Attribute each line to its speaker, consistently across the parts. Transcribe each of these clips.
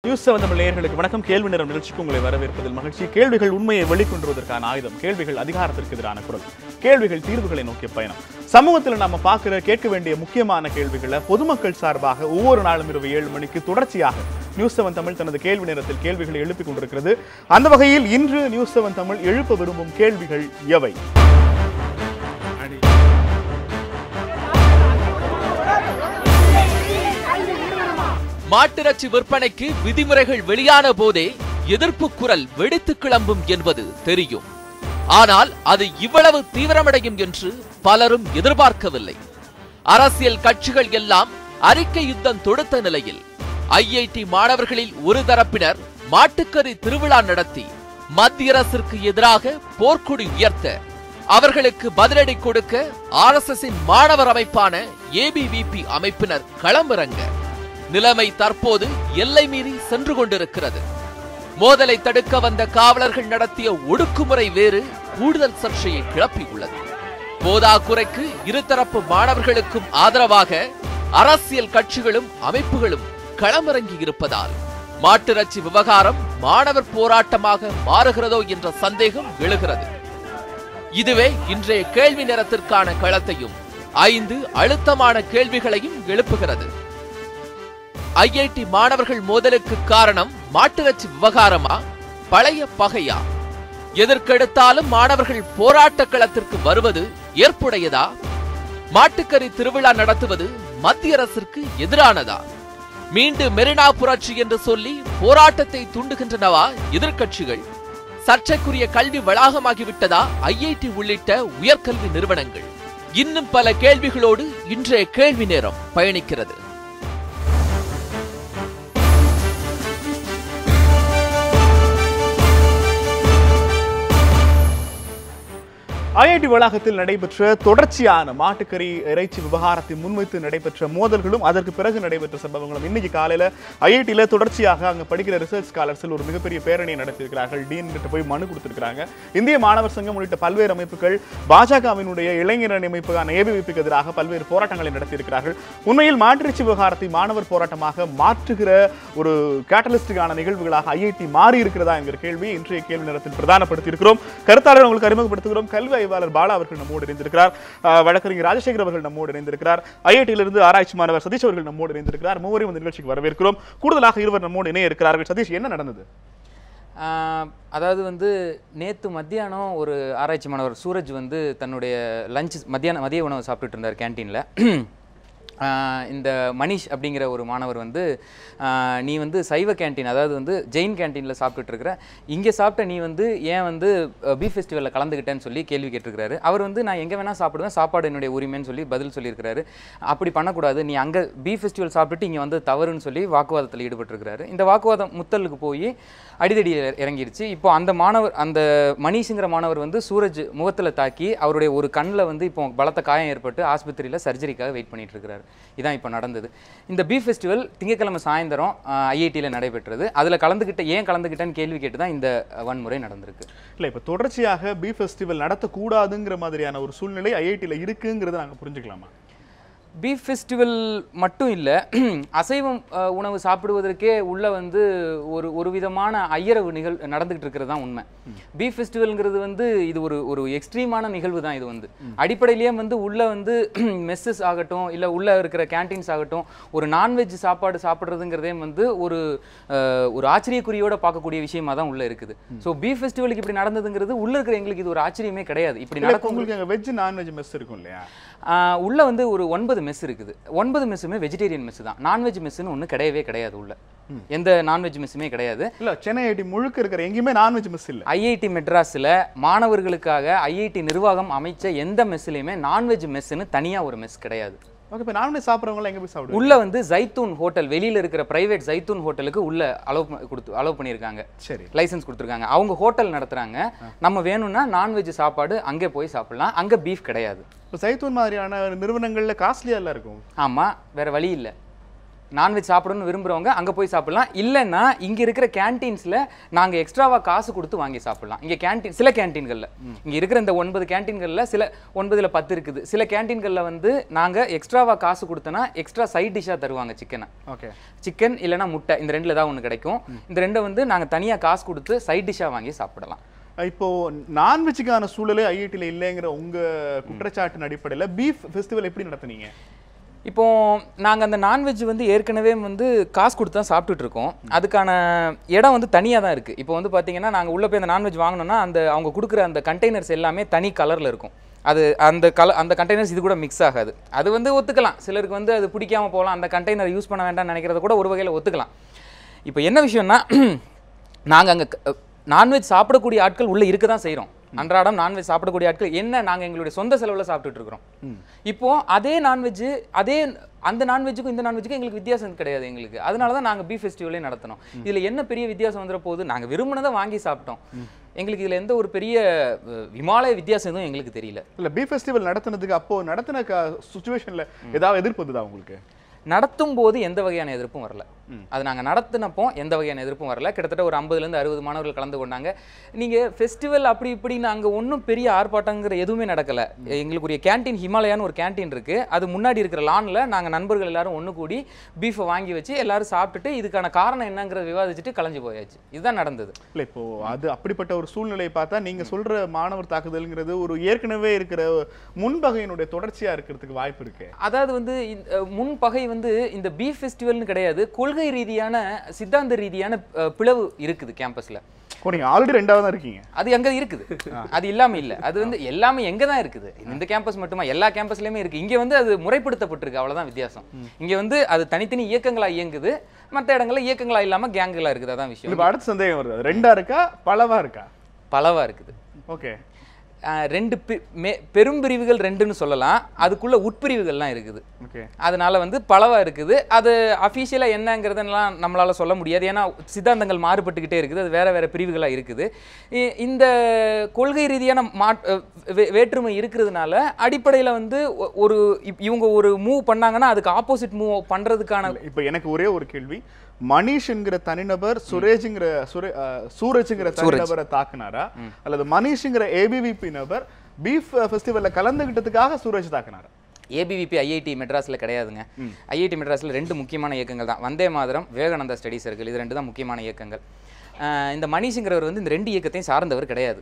Speaker 1: News 7 Tamil நேயர்களுக்கு வணக்கம். கேள்வி நேரம் நிகழ்ச்சிக்கு உங்களை வரவேற்பதில் மகிழ்ச்சி. கேள்விகள் உண்மையை வெளிக்கொண்டுவதற்கான ஆயுதம். கேள்விகள் அதிகாரத்திற்கு எதிரான குரல். கேள்விகள் தீர்வுகளை நோக்கிய பயணம். சமூகத்தில் நம்ம கேட்க வேண்டிய முக்கியமான கேள்விகளை பொதுமக்கள் சார்பாக ஒவ்வொரு நாளும் இரவு 7 மணிக்கு தொடர்ச்சியாக நியூஸ் 7 தமிழ் தனது கேள்வி நேரத்தில் கேள்விகளை எழுப்பிக் கொண்டிருக்கிறது. அந்த வகையில் இன்று நியூஸ் 7 தமிழ் எழுப்ப விரும்பும் கேள்விகள் எவை?
Speaker 2: மாட்டிறைச்சி விற்பனைக்கு விதிமுறைகள் வெளியான போதே எதிர்ப்பு குரல் வெடித்து கிளம்பும் என்பது தெரியும். ஆனால் அது இவ்வளவு தீவிரமடையும் என்று பலரும் எதிர்பார்க்கவில்லை. அரசியல் கட்சிகள் எல்லாம் அறிக்கை யுத்தம் தொடுத்த நிலையில் ஐஐடி மாணவர்களில் ஒரு தரப்பினர் மாட்டுக்கறி திருவிழா நடத்தி மத்திய அரசிற்கு எதிராக போர்க்கொடி உயர்த்த அவர்களுக்கு பதிலடி கொடுக்க RSSின் மாணவர் அமைப்பான ABVP அமைப்பினர் களமிறங்க நிலைமை தற்போது எல்லை மீறி சென்று கொண்டிருக்கிறது. மோதலை தடுக்க வந்த காவலர்கள் நடத்திய ஒடுக்குமுறை வேறு கூடுதல் சர்ச்சையை கிளப்பியுள்ளது. போதாக்குறைக்கு இருதரப்பு மாணவர்களுக்கும் ஆதரவாக அரசியல் கட்சிகளும் அமைப்புகளும் களமிறங்கி இருப்பதால் மாட்டிறைச்சி விவகாரம் மாணவர் போராட்டமாக மாறுகிறதோ என்ற சந்தேகம் எழுகிறது. இதுவே இன்றைய கேள்வி நேரத்திற்கான களத்தையும் 5 அழுத்தமான கேள்விகளையும் எழுப்புகிறது. ஐஐடி மாணவர்கள் மோதலுக்கு காரணம் மாட்டிறைச்சி விவகாரமா, பழைய பகையா? எதற்கெடுத்தாலும் மாணவர்கள் போராட்ட களத்திற்கு வருவது ஏற்புடையதா? மாட்டுக்கறி திருவிழா நடத்துவது மத்திய அரசிற்கு எதிரானதா? மீண்டும் மெரினா புரட்சி என்று சொல்லி போராட்டத்தை தூண்டுகின்றனவா எதிர்க்கட்சிகள்? சர்ச்சைக்குரிய கல்வி வளாகமாகிவிட்டதா ஐஐடி உள்ளிட்ட உயர்கல்வி நிறுவனங்கள்? இன்னும் பல கேள்விகளோடு இன்றைய கேள்வி நேரம் பயணிக்கிறது.
Speaker 1: ஐஐடி வளாகத்தில் நடைபெற்ற தொடர்ச்சியான மாட்டுக்கறி இறைச்சி விவகாரத்தை முன்வைத்து நடைபெற்ற மோதல்களும் அதற்கு பிறகு நடைபெற்ற சம்பவங்களும் இன்னைக்கு காலையில ஐஐடியில தொடர்ச்சியாக அங்க படிக்கிற ரிசர்ச் ஸ்காலர்ஸில் ஒரு மிகப்பெரிய பேரணியை நடத்தியிருக்கிறார்கள். டீன் கிட்ட போய் மனு கொடுத்திருக்கிறாங்க. இந்திய மாணவர் சங்கம் உள்ளிட்ட பல்வேறு அமைப்புகள் பாஜகவினுடைய இளைஞர் அமைப்புக்கான ABVPக்கு எதிராக பல்வேறு போராட்டங்களை நடத்தியிருக்கிறார்கள். உண்மையில் மாட்டிறைச்சி விவகாரத்தை மாணவர் போராட்டமாக மாற்றுகிற ஒரு கேட்டலிஸ்டுக்கான நிகழ்வுகளாக ஐஐடி மாறி இருக்கிறதா என்கிற கேள்வி இன்றைய கேள்வி நேரத்தில் பிரதானப்படுத்தி இருக்கிறோம். கருத்தாளர் உங்களுக்கு அறிமுகப்படுத்துகிறோம். கல்வி ஆய்வாளர் பாலா அவர்கள் நம்மோடு இணைந்திருக்கிறார். வழக்கறிஞர் ராஜசேகர் அவர்கள் நம்மோடு இணைந்திருக்கிறார். ஐஐடியிலிருந்து ஆராய்ச்சி மாணவர் சதீஷ் அவர்கள் நம்மோடு இணைந்திருக்கிறார். மூவரையும் இந்த நிகழ்ச்சிக்கு வரவேற்கிறோம். கூடுதலாக இருவர் நம்மோடு இணைய இருக்கிறார்கள். சதீஷ், என்ன நடந்தது?
Speaker 3: அதாவது நேற்று மத்தியானம் ஒரு ஆராய்ச்சி மாணவர் சூரஜ் தன்னுடைய லஞ்ச் மதிய உணவு சாப்பிட்டுட்டு இருந்தார் கேன்டீனில். இந்த மனிஷ் அப்படிங்கிற ஒரு மாணவர் நீ சைவ கேன்டீன், அதாவது ஜெயின் கேன்டீனில் சாப்பிட்டுட்டு இருக்கிற, இங்கே சாப்பிட்ட நீ ஏன் பீஃப் ஃபெஸ்டிவலில் கலந்துக்கிட்டேன்னு சொல்லி கேள்வி கேட்டிருக்கிறாரு. அவர் நான் எங்கே வேணால் சாப்பிடுவேன், சாப்பாடு என்னுடைய உரிமைன்னு சொல்லி பதில் சொல்லியிருக்கிறாரு. அப்படி பண்ணக்கூடாது, நீ அங்கே பீஃப் ஃபெஸ்டிவல் சாப்பிட்டுட்டு இங்கே தவறுன்னு சொல்லி வாக்குவாதத்தில் ஈடுபட்டிருக்கிறாரு. இந்த வாக்குவாதம் முத்தலுக்கு போய் அடிதடி இறங்கிருச்சு. இப்போ அந்த மனிஷுங்கிற மாணவர் சூரஜ் முகத்தில் தாக்கி அவருடைய ஒரு கண்ணில் இப்போ பலத்த காயம் ஏற்பட்டு ஆஸ்பத்திரியில் சர்ஜரிக்காக வெயிட் பண்ணிட்டு இருக்கிறாரு. இதான் இப்போ நடந்தது. இந்த பீஃப் ஃபெஸ்டிவல் திங்கட்கிழமை சாயந்தரம் ஐஐடியில் நடைபெற்றது. அதில் ஏன் கலந்துக்கிட்டேன்னு கேள்வி கேட்டு தான் இந்த வன்முறை நடந்திருக்கு.
Speaker 1: இல்லை, இப்போ தொடர்ச்சியாக பீஃப் ஃபெஸ்டிவல் நடத்தக்கூடாதுங்கிற மாதிரியான ஒரு சூழ்நிலை ஐஐடியில் இருக்குங்கிறத நாங்கள் புரிஞ்சுக்கலாமா?
Speaker 3: பீஃப் ஃபெஸ்டிவல் மட்டும் இல்லை, அசைவம் உணவு சாப்பிடுவதற்கே உள்ள ஒரு விதமான ஐயரவு நடந்துகிட்டு இருக்கிறது தான் உண்மை. பீஃப் ஃபெஸ்டிவல்ங்கிறது இது ஒரு எக்ஸ்ட்ரீமான நிகழ்வு தான். இது அடிப்படையிலேயே உள்ள மெஸ்ஸஸ் ஆகட்டும், இல்லை உள்ள இருக்கிற கேன்டீன்ஸ் ஆகட்டும், ஒரு நான்வெஜ் சாப்பாடு சாப்பிட்றதுங்கிறதே ஒரு ஆச்சரியக்குறியோட பார்க்கக்கூடிய விஷயமா தான் உள்ள இருக்குது. ஸோ பீஃப் ஃபெஸ்டிவலுக்கு இப்படி நடந்ததுங்கிறது உள்ள இருக்கிற எங்களுக்கு இது ஒரு ஆச்சரியமே கிடையாது. இப்படி நடக்கும்.
Speaker 1: உங்களுக்கு வெஜ் நான்வெஜ் மெஸ் இருக்கும் இல்லையா?
Speaker 3: உள்ள ஒரு 9 மெஸ் இருக்குது. 9 மெஸ்ஸுமே வெஜிடேரியன் மெஸ் தான். நான்வெஜ் மெஸ்ஸுன்னு ஒன்று கிடையவே கிடையாது. உள்ள எந்த நான்வெஜ் மெஸ்ஸுமே கிடையாது.
Speaker 1: இல்லை, சென்னை ஐஐடி முழுக்க இருக்கிற எங்கேயுமே நான்வெஜ் மெஸ் இல்லை.
Speaker 3: ஐஐடி மெட்ராஸில் மாணவர்களுக்காக ஐஐடி நிர்வாகம் அமைச்ச எந்த மெஸ்ஸுலையுமே நான்வெஜ் மெஸ்ஸுன்னு தனியாக ஒரு மெஸ் கிடையாது.
Speaker 1: ஓகே, இப்போ நான்வெஜ் சாப்பிட்றவங்க எங்கே போய் சாப்பிடுவாங்க?
Speaker 3: உள்ள ஜைத்தூன் ஹோட்டல், வெளியில் இருக்கிற பிரைவேட் ஜைத்தூன் ஹோட்டலுக்கு உள்ள அலோவ் பண்ணியிருக்காங்க. சரி, லைசன்ஸ் கொடுத்துருக்காங்க. அவங்க ஹோட்டல் நடத்துகிறாங்க. நம்ம வேணும்னா நான்வெஜ் சாப்பாடு அங்கே போய் சாப்பிடலாம். அங்கே பீஃப் கிடையாது.
Speaker 1: இப்போ ஜைத்தூன் மாதிரியான நிறுவனங்களில் காஸ்ட்லியாக இருக்கும்.
Speaker 3: ஆமாம், வேறு வழி இல்லை. நான்வெஜ் சாப்பிடணும்னு விரும்புகிறவங்க அங்கே போய் சாப்பிடலாம். இல்லைன்னா இங்கே இருக்கிற கேன்டீன்ஸில் நாங்கள் எக்ஸ்ட்ராவாக காசு கொடுத்து வாங்கி சாப்பிடலாம். இங்கே கேன்டீன் சில கேன்டீன்களில் இங்கே இருக்கிற இந்த 9 கேன்டீன்களில் சில 9ல் 10 இருக்குது. சில கேன்டீன்களில் வந்து நாங்கள் எக்ஸ்ட்ராவாக காசு கொடுத்தோன்னா எக்ஸ்ட்ரா சைட் டிஷ்ஷாக தருவாங்க சிக்கனை.
Speaker 1: ஓகே,
Speaker 3: சிக்கன் இல்லைனா முட்டை, இந்த ரெண்டில் ஏதாவது ஒன்று கிடைக்கும். இந்த ரெண்டை வந்து நாங்கள் தனியாக காசு கொடுத்து சைட் டிஷ்ஷாக வாங்கி சாப்பிடலாம்.
Speaker 1: இப்போ நான்வெஜ்ஜுக்கான சூழலே ஐஐடியில் இல்லைங்கிற உங்க குற்றச்சாட்டின் அடிப்படையில் பீஃப் ஃபெஸ்டிவல் எப்படி நடத்துனீங்க?
Speaker 3: இப்போ நாங்கள் அந்த நான்வெஜ் வந்து ஏற்கனவே வந்து காசு கொடுத்து தான் சாப்பிட்டுட்டு இருக்கோம். அதுக்கான இடம் வந்து தனியாக தான் இருக்குது. இப்போ வந்து பார்த்தீங்கன்னா நாங்கள் உள்ளே போய் அந்த நான்வெஜ் வாங்கினோன்னா அந்த அவங்க கொடுக்குற அந்த கண்டெய்னர்ஸ் எல்லாமே தனி கலரில் இருக்கும். அது அந்த கண்டெய்னர்ஸ் இது கூட மிக்ஸ் ஆகாது. அது வந்து ஒத்துக்கலாம், சிலருக்கு வந்து அது பிடிக்காமல் போகலாம், அந்த கண்டெய்னர் யூஸ் பண்ண வேண்டாம்னு நினைக்கிறத கூட ஒரு வகையில் ஒத்துக்கலாம். இப்போ என்ன விஷயம்னா, நாங்கள் அங்கே நான்வெஜ் சாப்பிடக்கூடிய ஆட்கள் உள்ளே இருக்க தான் செய்கிறோம். அன்றாடம் நான்வெஜ் சாப்பிடக்கூடிய ஆட்கள் என்ன நாங்கள் எங்களுடைய சொந்த செலவில் சாப்பிட்டுட்டு இருக்கிறோம். இப்போ அதே நான்வெஜ் அந்த நான்வெஜ்ஜுக்கும் இந்த நான்வெஜ்ஜுக்கும் எங்களுக்கு வித்தியாசம் கிடையாது எங்களுக்கு. அதனால தான் நாங்கள் பீஃப் ஃபெஸ்டிவலே நடத்தினோம். இதில் என்ன பெரிய வித்தியாசம் வந்துட போகுது? நாங்கள் விரும்பினதை வாங்கி சாப்பிட்டோம். எங்களுக்கு இதில் எந்த ஒரு பெரிய விமாலய வித்தியாசம் எதுவும் எங்களுக்கு தெரியல.
Speaker 1: இல்லை, பீஃப் ஃபெஸ்டிவல் நடத்தினதுக்கு அப்போ நடத்தின சுச்சுவேஷனில் ஏதாவது எதிர்ப்பு வந்ததா உங்களுக்கு?
Speaker 3: நடத்தும் போது எந்த வகையான எதிர்ப்பும் வரல. அது நாங்கள் நடத்தினப்போ எந்த வகையான எதிர்ப்பும் வரல. கிட்டத்தட்ட ஒரு 50லேருந்து 60 மாணவர்கள் கலந்து கொண்டாங்க. நீங்கள் ஃபெஸ்டிவல் அப்படி இப்படின்னு அங்கே ஒன்றும் பெரிய ஆர்ப்பாட்டங்கிற எதுவுமே நடக்கலை. எங்களுக்குரிய கேன்டீன் ஹிமாலயான்னு ஒரு கேன்டீன் இருக்குது. அது முன்னாடி இருக்கிற லானில் நாங்கள் நண்பர்கள் எல்லாரும் ஒன்று கூடி பீஃபை வாங்கி வச்சு எல்லாரும் சாப்பிட்டுட்டு இதுக்கான காரணம் என்னங்கிறத விவாதிச்சுட்டு கலைஞ்சு போயாச்சு. இதுதான் நடந்தது. இல்லை,
Speaker 1: இப்போ அது அப்படிப்பட்ட ஒரு சூழ்நிலையை பார்த்தா நீங்கள் சொல்கிற மாணவர் தாக்குதல்ங்கிறது ஒரு ஏற்கனவே இருக்கிற முன்பகையினுடைய தொடர்ச்சியாக இருக்கிறதுக்கு வாய்ப்பு இருக்கு.
Speaker 3: அதாவது வந்து முன்பகை வந்து இந்த பீஃப் ஃபெஸ்டிவல்னு கிடையாது, கொள்கை ரீதியான சித்தாந்த ரீதியான பிளவு இருக்குது கேம்பஸ்ல.
Speaker 1: நீங்க ஆல்ரெடி ரெண்டாவது தான் இருக்கீங்க.
Speaker 3: அது எங்க இருக்குது? அது இல்லாம இல்ல. அது வந்து எல்லாமே எங்க தான் இருக்குது. இந்த கேம்பஸ் மட்டுமா, எல்லா கேம்பஸ்லயுமே இருக்கு. இங்க வந்து அது முறைப்படுத்தப்பட்டிருக்கு, அவ்வளவுதான் வித்தியாசம். இங்க வந்து அது தனித்தனி இயக்கங்களா இயங்குது, மற்ற இடங்கள்ல இயக்கங்களா இல்லாம கேங்குகளா இருக்குது. அதான் விஷயம்.
Speaker 1: இப்ப அடுத்த சந்தேகம் வருது, ரெண்டா இருக்கா பலவா இருக்கா?
Speaker 3: பலவா இருக்குது.
Speaker 1: ஓகே,
Speaker 3: ரெண்டு பெரும் பிரிவுகள் ரெண்டுன்னு சொல்லலாம். அதுக்குள்ள உட்பிரிவுகள்லாம் இருக்குது. அதனால வந்து பலவா இருக்குது. அது அஃபீஷியலா என்னங்கிறதெல்லாம் நம்மளால சொல்ல முடியாது. ஏன்னா சித்தாந்தங்கள் மாறுபட்டுக்கிட்டே இருக்குது. அது வேற வேற பிரிவுகளாக இருக்குது. இந்த கொள்கை ரீதியான வேற்றுமை இருக்கிறதுனால அடிப்படையில் வந்து இவங்க ஒரு மூவ் பண்ணாங்கன்னா அதுக்கு ஆப்போசிட் மூவ் பண்றதுக்கான.
Speaker 1: இப்போ எனக்கு ஒரே ஒரு கேள்வி, மனிஷ்ங்கிற தனிநபர் சூரஜ்ங்கிற தனிநபரை தாக்குனாரா, அல்லது மனிஷ்ங்கிற ஏபிவிபி நபர் பீஃப் ஃபெஸ்டிவல்ல கலந்துகிட்டதுக்காக சூரஜ் தாக்குனாரா?
Speaker 3: ஏபிவிபி ஐஐடி மெட்ராஸில் கிடையாதுங்க. ஐஐடி மெட்ராஸில் 2 முக்கியமான இயக்கங்கள் தான், வந்தே மாதரம், விவேகானந்தா ஸ்டடி சர்க்கிள். இது 2 தான் முக்கியமான இயக்கங்கள். இந்த மனிஷ்ங்கிறவர் வந்து இந்த 2 இயக்கத்தையும் சார்ந்தவர் கிடையாது.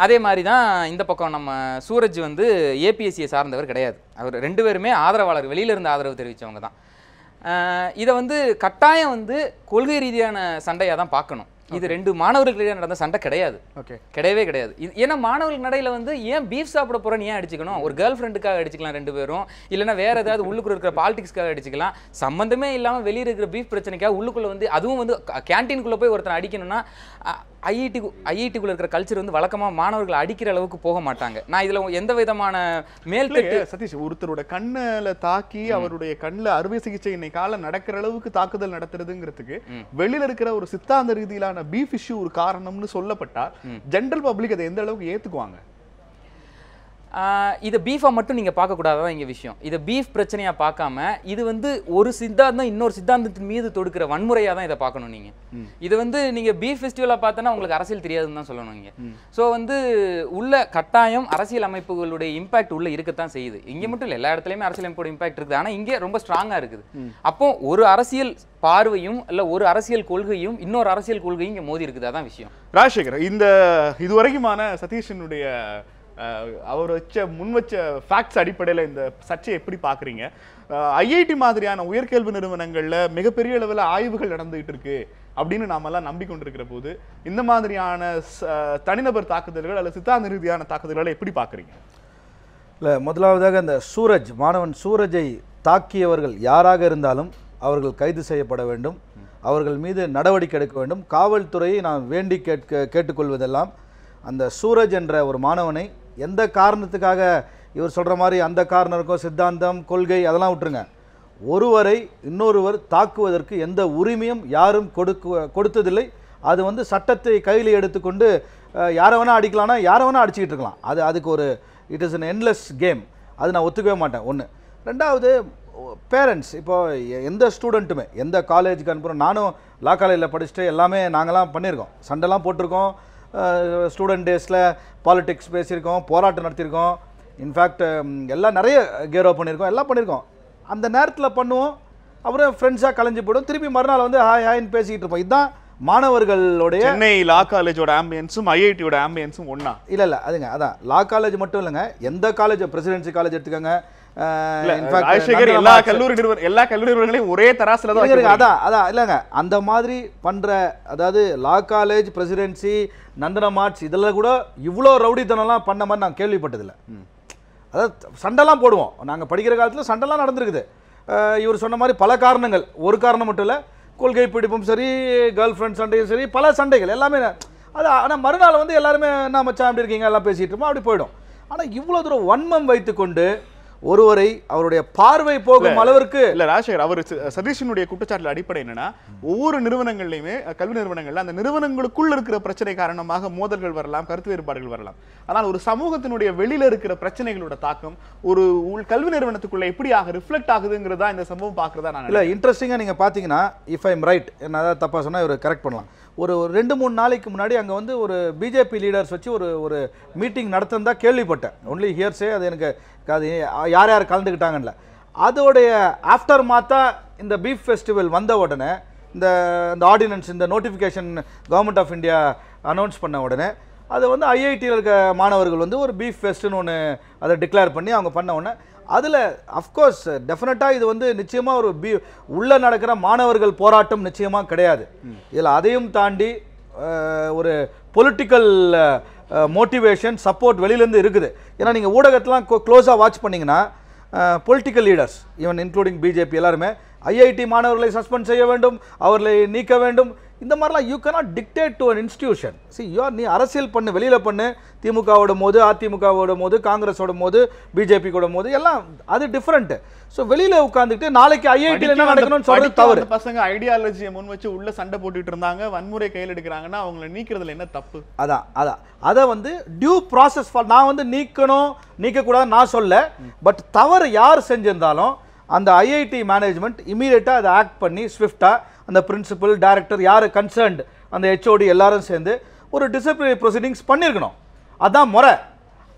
Speaker 3: அதே மாதிரி தான் இந்த பக்கம் நம்ம சூரஜ் வந்து ஏபிஎஸ்சியை சார்ந்தவர் கிடையாது. அவர் 2 பேருமே ஆதரவாளர், வெளியிலிருந்து ஆதரவு தெரிவித்தவங்க தான். இதை வந்து கட்டாயம் வந்து கொள்கை ரீதியான சண்டையாக தான் பார்க்கணும். இது 2 மாணவர்களுக்கு நடந்த சண்டை கிடையாது. கிடையவே கிடையாது. ஏன்னா மாணவர்கள் நடையில வந்து ஏன் பீஃப் சாப்பிட போறேன்னு ஏன் அடிச்சுக்கணும்? ஒரு கேர்ள் ஃப்ரெண்டுக்காக அடிச்சுக்கலாம் 2 பேரும், இல்லைன்னா வேற ஏதாவது உள்ளுக்குள்ள இருக்கிற பாலிடிக்ஸ்க்காக அடிச்சுக்கலாம். சம்பந்தமே இல்லாமல் வெளியே இருக்கிற பீஃப் பிரச்சனைக்காக உள்ளுக்குள்ள வந்து, அதுவும் வந்து கேன்டீனுக்குள்ள போய் ஒருத்தனை அடிக்கணும்னா ஐஐடிக்குள்ள இருக்கிற கல்ச்சர் வந்து வழக்கமாக மாணவர்களை அடிக்கிற அளவுக்கு போக மாட்டாங்க. நான் இதுல எந்த விதமான மேல்தட்டு
Speaker 1: சதீஷ், ஒருத்தரோட கண்ணில் தாக்கி அவருடைய கண்ணில் அறுவை சிகிச்சை இன்னைக்கால நடக்கிற அளவுக்கு தாக்குதல் நடத்துறதுங்கிறதுக்கு வெளியில இருக்கிற ஒரு சித்தாந்த ரீதியிலான பீஃப் இஷ்யூ ஒரு காரணம்னு சொல்லப்பட்டா ஜெனரல் பப்ளிக் அதை எந்த அளவுக்கு ஏத்துக்குவாங்க?
Speaker 3: இதை பீஃபா மட்டும் நீங்க பார்க்கக்கூடாதான் இங்க விஷயம். இதை பீஃப் பிரச்சனையா பார்க்காம இது வந்து ஒரு சித்தாந்தம் இன்னொரு சித்தாந்தத்தின் மீது தொடுக்கிற வன்முறையா தான் இதை பார்க்கணும். நீங்க இது வந்து நீங்க பீஃப் ஃபெஸ்டிவலா பார்த்தனா உங்களுக்கு அரசியல் தெரியாதுன்னு தான் சொல்லணும் இங்க. ஸோ வந்து உள்ள கட்டாயம் அரசியல் அமைப்புகளுடைய இம்பாக்ட் உள்ள இருக்கத்தான் செய்யுது. இங்க மட்டும் இல்லை, எல்லா இடத்துலையுமே அரசியல் அமைப்போட இம்பாக்ட் இருக்குது. ஆனால் இங்கே ரொம்ப ஸ்ட்ராங்கா இருக்குது. அப்போ ஒரு அரசியல் பார்வையும் இல்ல ஒரு அரசியல் கொள்கையும் இன்னொரு அரசியல் கொள்கையும் இங்க மோதி இருக்குது. அதான் விஷயம்.
Speaker 1: ராஜசேகர், இந்த இதுவரைக்குமான சதீஷனுடைய அவர் முன் வச்ச ஃபேக்ட்ஸ் அடிப்படையில் இந்த சர்ச்சையை எப்படி பார்க்குறீங்க? ஐஐடி மாதிரியான உயர்கல்வி நிறுவனங்களில் மிகப்பெரிய அளவில் ஆய்வுகள் நடந்துகிட்டு இருக்கு அப்படின்னு நாமெல்லாம் நம்பிக்கொண்டிருக்கிற போது இந்த மாதிரியான தனிநபர் தாக்குதல்கள் அல்லது சித்தாந்த ரீதியான தாக்குதல்களை எப்படி பார்க்குறீங்க?
Speaker 4: இல்லை, முதலாவதாக அந்த மாணவன் சூரஜை தாக்கியவர்கள் யாராக இருந்தாலும் அவர்கள் கைது செய்யப்பட வேண்டும். அவர்கள் மீது நடவடிக்கை எடுக்க வேண்டும். காவல்துறையை நான் வேண்டி கேட்டுக்கொள்வதெல்லாம் அந்த சூரஜ் என்ற ஒரு மாணவனை எந்த காரணத்துக்காக இவர் சொல்கிற மாதிரி அந்த காரணருக்கும் சித்தாந்தம் கொள்கை அதெல்லாம் விட்டுருங்க, ஒருவரை இன்னொருவர் தாக்குவதற்கு எந்த உரிமையும் யாரும் கொடுத்ததில்லை. அது வந்து சட்டத்தை கையில் எடுத்துக்கொண்டு யாரை வேணால் அடிக்கலாம்னா யாரை வேணால் அடிச்சுக்கிட்டு இருக்கலாம். அதுக்கு ஒரு it is an endless game. அது நான் ஒத்துக்கவே மாட்டேன். ஒன்று. ரெண்டாவது, பேரண்ட்ஸ் இப்போ எந்த ஸ்டூடெண்ட்டுமே எந்த காலேஜுக்கு அனுப்புகிறோம், நானும் லா காலேஜில் படிச்சுட்டு எல்லாமே நாங்களாம் பண்ணியிருக்கோம், சண்டைலாம் போட்டிருக்கோம், ஸ்டூடெண்ட் டேஸில் பாலிடிக்ஸ் பேசியிருக்கோம், போராட்டம் நடத்தியிருக்கோம், இன்ஃபேக்ட் எல்லாம் நிறைய கேரோ பண்ணியிருக்கோம், எல்லாம் பண்ணியிருக்கோம். அந்த நேரத்தில் பண்ணுவோம், அப்புறம் ஃப்ரெண்ட்ஸாக கலைஞ்சு போய்டும், திருப்பி மறுநாள் வந்து ஹாய் ஹாய்ன்னு பேசிக்கிட்டு இருப்போம். இதுதான் மாணவர்களுடைய
Speaker 1: சென்னை லா காலேஜோட ஆம்பியன்ஸும் ஐஐடியோட ஆம்பியன்ஸும் ஒண்ணா?
Speaker 4: இல்ல அதுங்க அதான் லா காலேஜ் மட்டும் இல்லைங்க, எந்த காலேஜ் பிரசிடென்சி காலேஜ் எடுத்துக்கோங்க,
Speaker 1: எல்லா கல்லூரி நிறுவனங்களையும் ஒரே தராசுல தான்
Speaker 4: இருக்கு. அதான் இல்லைங்க, அந்த மாதிரி பண்ற, அதாவது லா காலேஜ் பிரசிடென்சி நந்தன மார்ட்ஸ் இதெல்லாம் கூட இவ்வளோ ரவுடித்தனம்லாம் பண்ண மாதிரி நான் கேள்விப்பட்டதில்லை. அதாவது சண்டைலாம் போடுவோம், நாங்கள் படிக்கிற காலத்தில் சண்டைலாம் நடந்திருக்குது. இவர் சொன்ன மாதிரி பல காரணங்கள், ஒரு காரணம் மட்டும் இல்லை, கொள்கை பிடிப்பும் சரி, கேர்ள் ஃப்ரெண்ட் சண்டையும் சரி, பல சண்டைகள் எல்லாமே. அது ஆனால் மறுநாள் வந்து எல்லாருமே என்ன மச்சான் அப்படி இருக்கீங்க எல்லாம் பேசிகிட்டு இருப்போம், அப்படி போயிடும். ஆனால் இவ்வளோ தூரம் வன்மம் வைத்துக்கொண்டு ஒருவரை அவருடைய பார்வை போகும் அளவிற்கு
Speaker 1: இல்ல ராஜசேகர், அவர் சதீஷனுடைய குற்றச்சாட்டுல அடிப்படை என்னன்னா, ஒவ்வொரு நிறுவனங்கள்லயுமே கல்வி நிறுவனங்கள்ல அந்த நிறுவனங்களுக்குள்ள இருக்கிற பிரச்சனை காரணமாக மோதல்கள் வரலாம், கருத்து வேறுபாடுகள் வரலாம். ஆனால் ஒரு சமூகத்தினுடைய வெளியில இருக்கிற பிரச்சனைகளோட தாக்கம் ஒரு கல்வி நிறுவனத்துக்குள்ள எப்படியாக ரிஃப்ளெக்ட் ஆகுதுங்கிறதா இந்த சம்பவம் பாக்குறதா நான்
Speaker 4: இல்ல. இன்ட்ரெஸ்டிங்கா நீங்க பாத்தீங்கன்னா, இஃப் ஐ எம் ரைட், என்ன ஏதாவது தப்பா சொன்னா இவர் கரெக்ட் பண்ணலாம். ஒரு 2-3 நாளைக்கு முன்னாடி அங்கே வந்து ஒரு பிஜேபி லீடர்ஸ் வச்சு ஒரு மீட்டிங் நடத்துனதா கேள்விப்பட்டேன். ஒன்லி ஹியர்ஸே, அது எனக்கு அது யார் யார் கலந்துக்கிட்டாங்கல்ல. அதோடைய ஆஃப்டர் மாத்தா இந்த பீஃப் ஃபெஸ்டிவல் வந்த உடனே, இந்த ஆர்டினன்ஸ், இந்த notification government of India announce பண்ண உடனே, அது வந்து ஐஐடியில் இருக்க மாணவர்கள் வந்து ஒரு பீஃப் ஃபெஸ்ட்னு ஒன்று அதை டிக்ளேர் பண்ணி அவங்க பண்ண உடனே, அதில் அஃப்கோர்ஸ் டெஃபினட்டாக இது வந்து நிச்சயமாக ஒரு உள்ளே நடக்கிற மாணவர்கள் போராட்டம் நிச்சயமாக கிடையாது. இதில் அதையும் தாண்டி ஒரு பொலிட்டிக்கல் மோட்டிவேஷன் சப்போர்ட் வெளியிலேருந்து இருக்குது. ஏன்னா நீங்கள் ஊடகத்தெலாம் க்ளோஸாக வாட்ச் பண்ணிங்கன்னா, political leaders even including BJP எல்லாருமே ஐஐடி மாணவர்களை சஸ்பெண்ட் செய்ய வேண்டும், அவர்களை நீக்க வேண்டும், இந்த மாதிரிலாம் you cannot dictate to an institution. நீ அரசியல் பண்ணு, வெளியில் பண்ணு, திமுகவோட போது, அதிமுகவோட போது, காங்கிரஸோட போது, பிஜேபி கூட போது, எல்லாம் அது டிஃப்ரெண்ட். ஸோ வெளியில் உட்காந்துக்கிட்டு நாளைக்கு ஐஐடியில் என்ன நடக்கணும்னு சொல்றது தவறு.
Speaker 1: பசங்க ஐடியாலஜியை முன் வச்சு உள்ள சண்டை போட்டுட்டு இருந்தாங்க, வன்முறை கையில் எடுக்கிறாங்கன்னா அவங்களை நீக்கிறதுல என்ன தப்பு?
Speaker 4: அதை வந்து டியூ ப்ராசஸ் நான் வந்து நீக்கக்கூடாது நான் சொல்ல. பட் தவறு யார் செஞ்சிருந்தாலும் அந்த ஐஐடி மேனேஜ்மெண்ட் இமீடியட்டாக அதை ஆக்ட் பண்ணி ஸ்விஃப்டாக அந்த பிரின்சிபல், டைரக்டர், யார் கன்சர்ன்ட், அந்த ஹெச்ஓடி எல்லாரும் சேர்ந்து ஒரு டிசிப்ளினரி ப்ரொசீடிங்ஸ் பண்ணியிருக்கணும். அதுதான் முறை.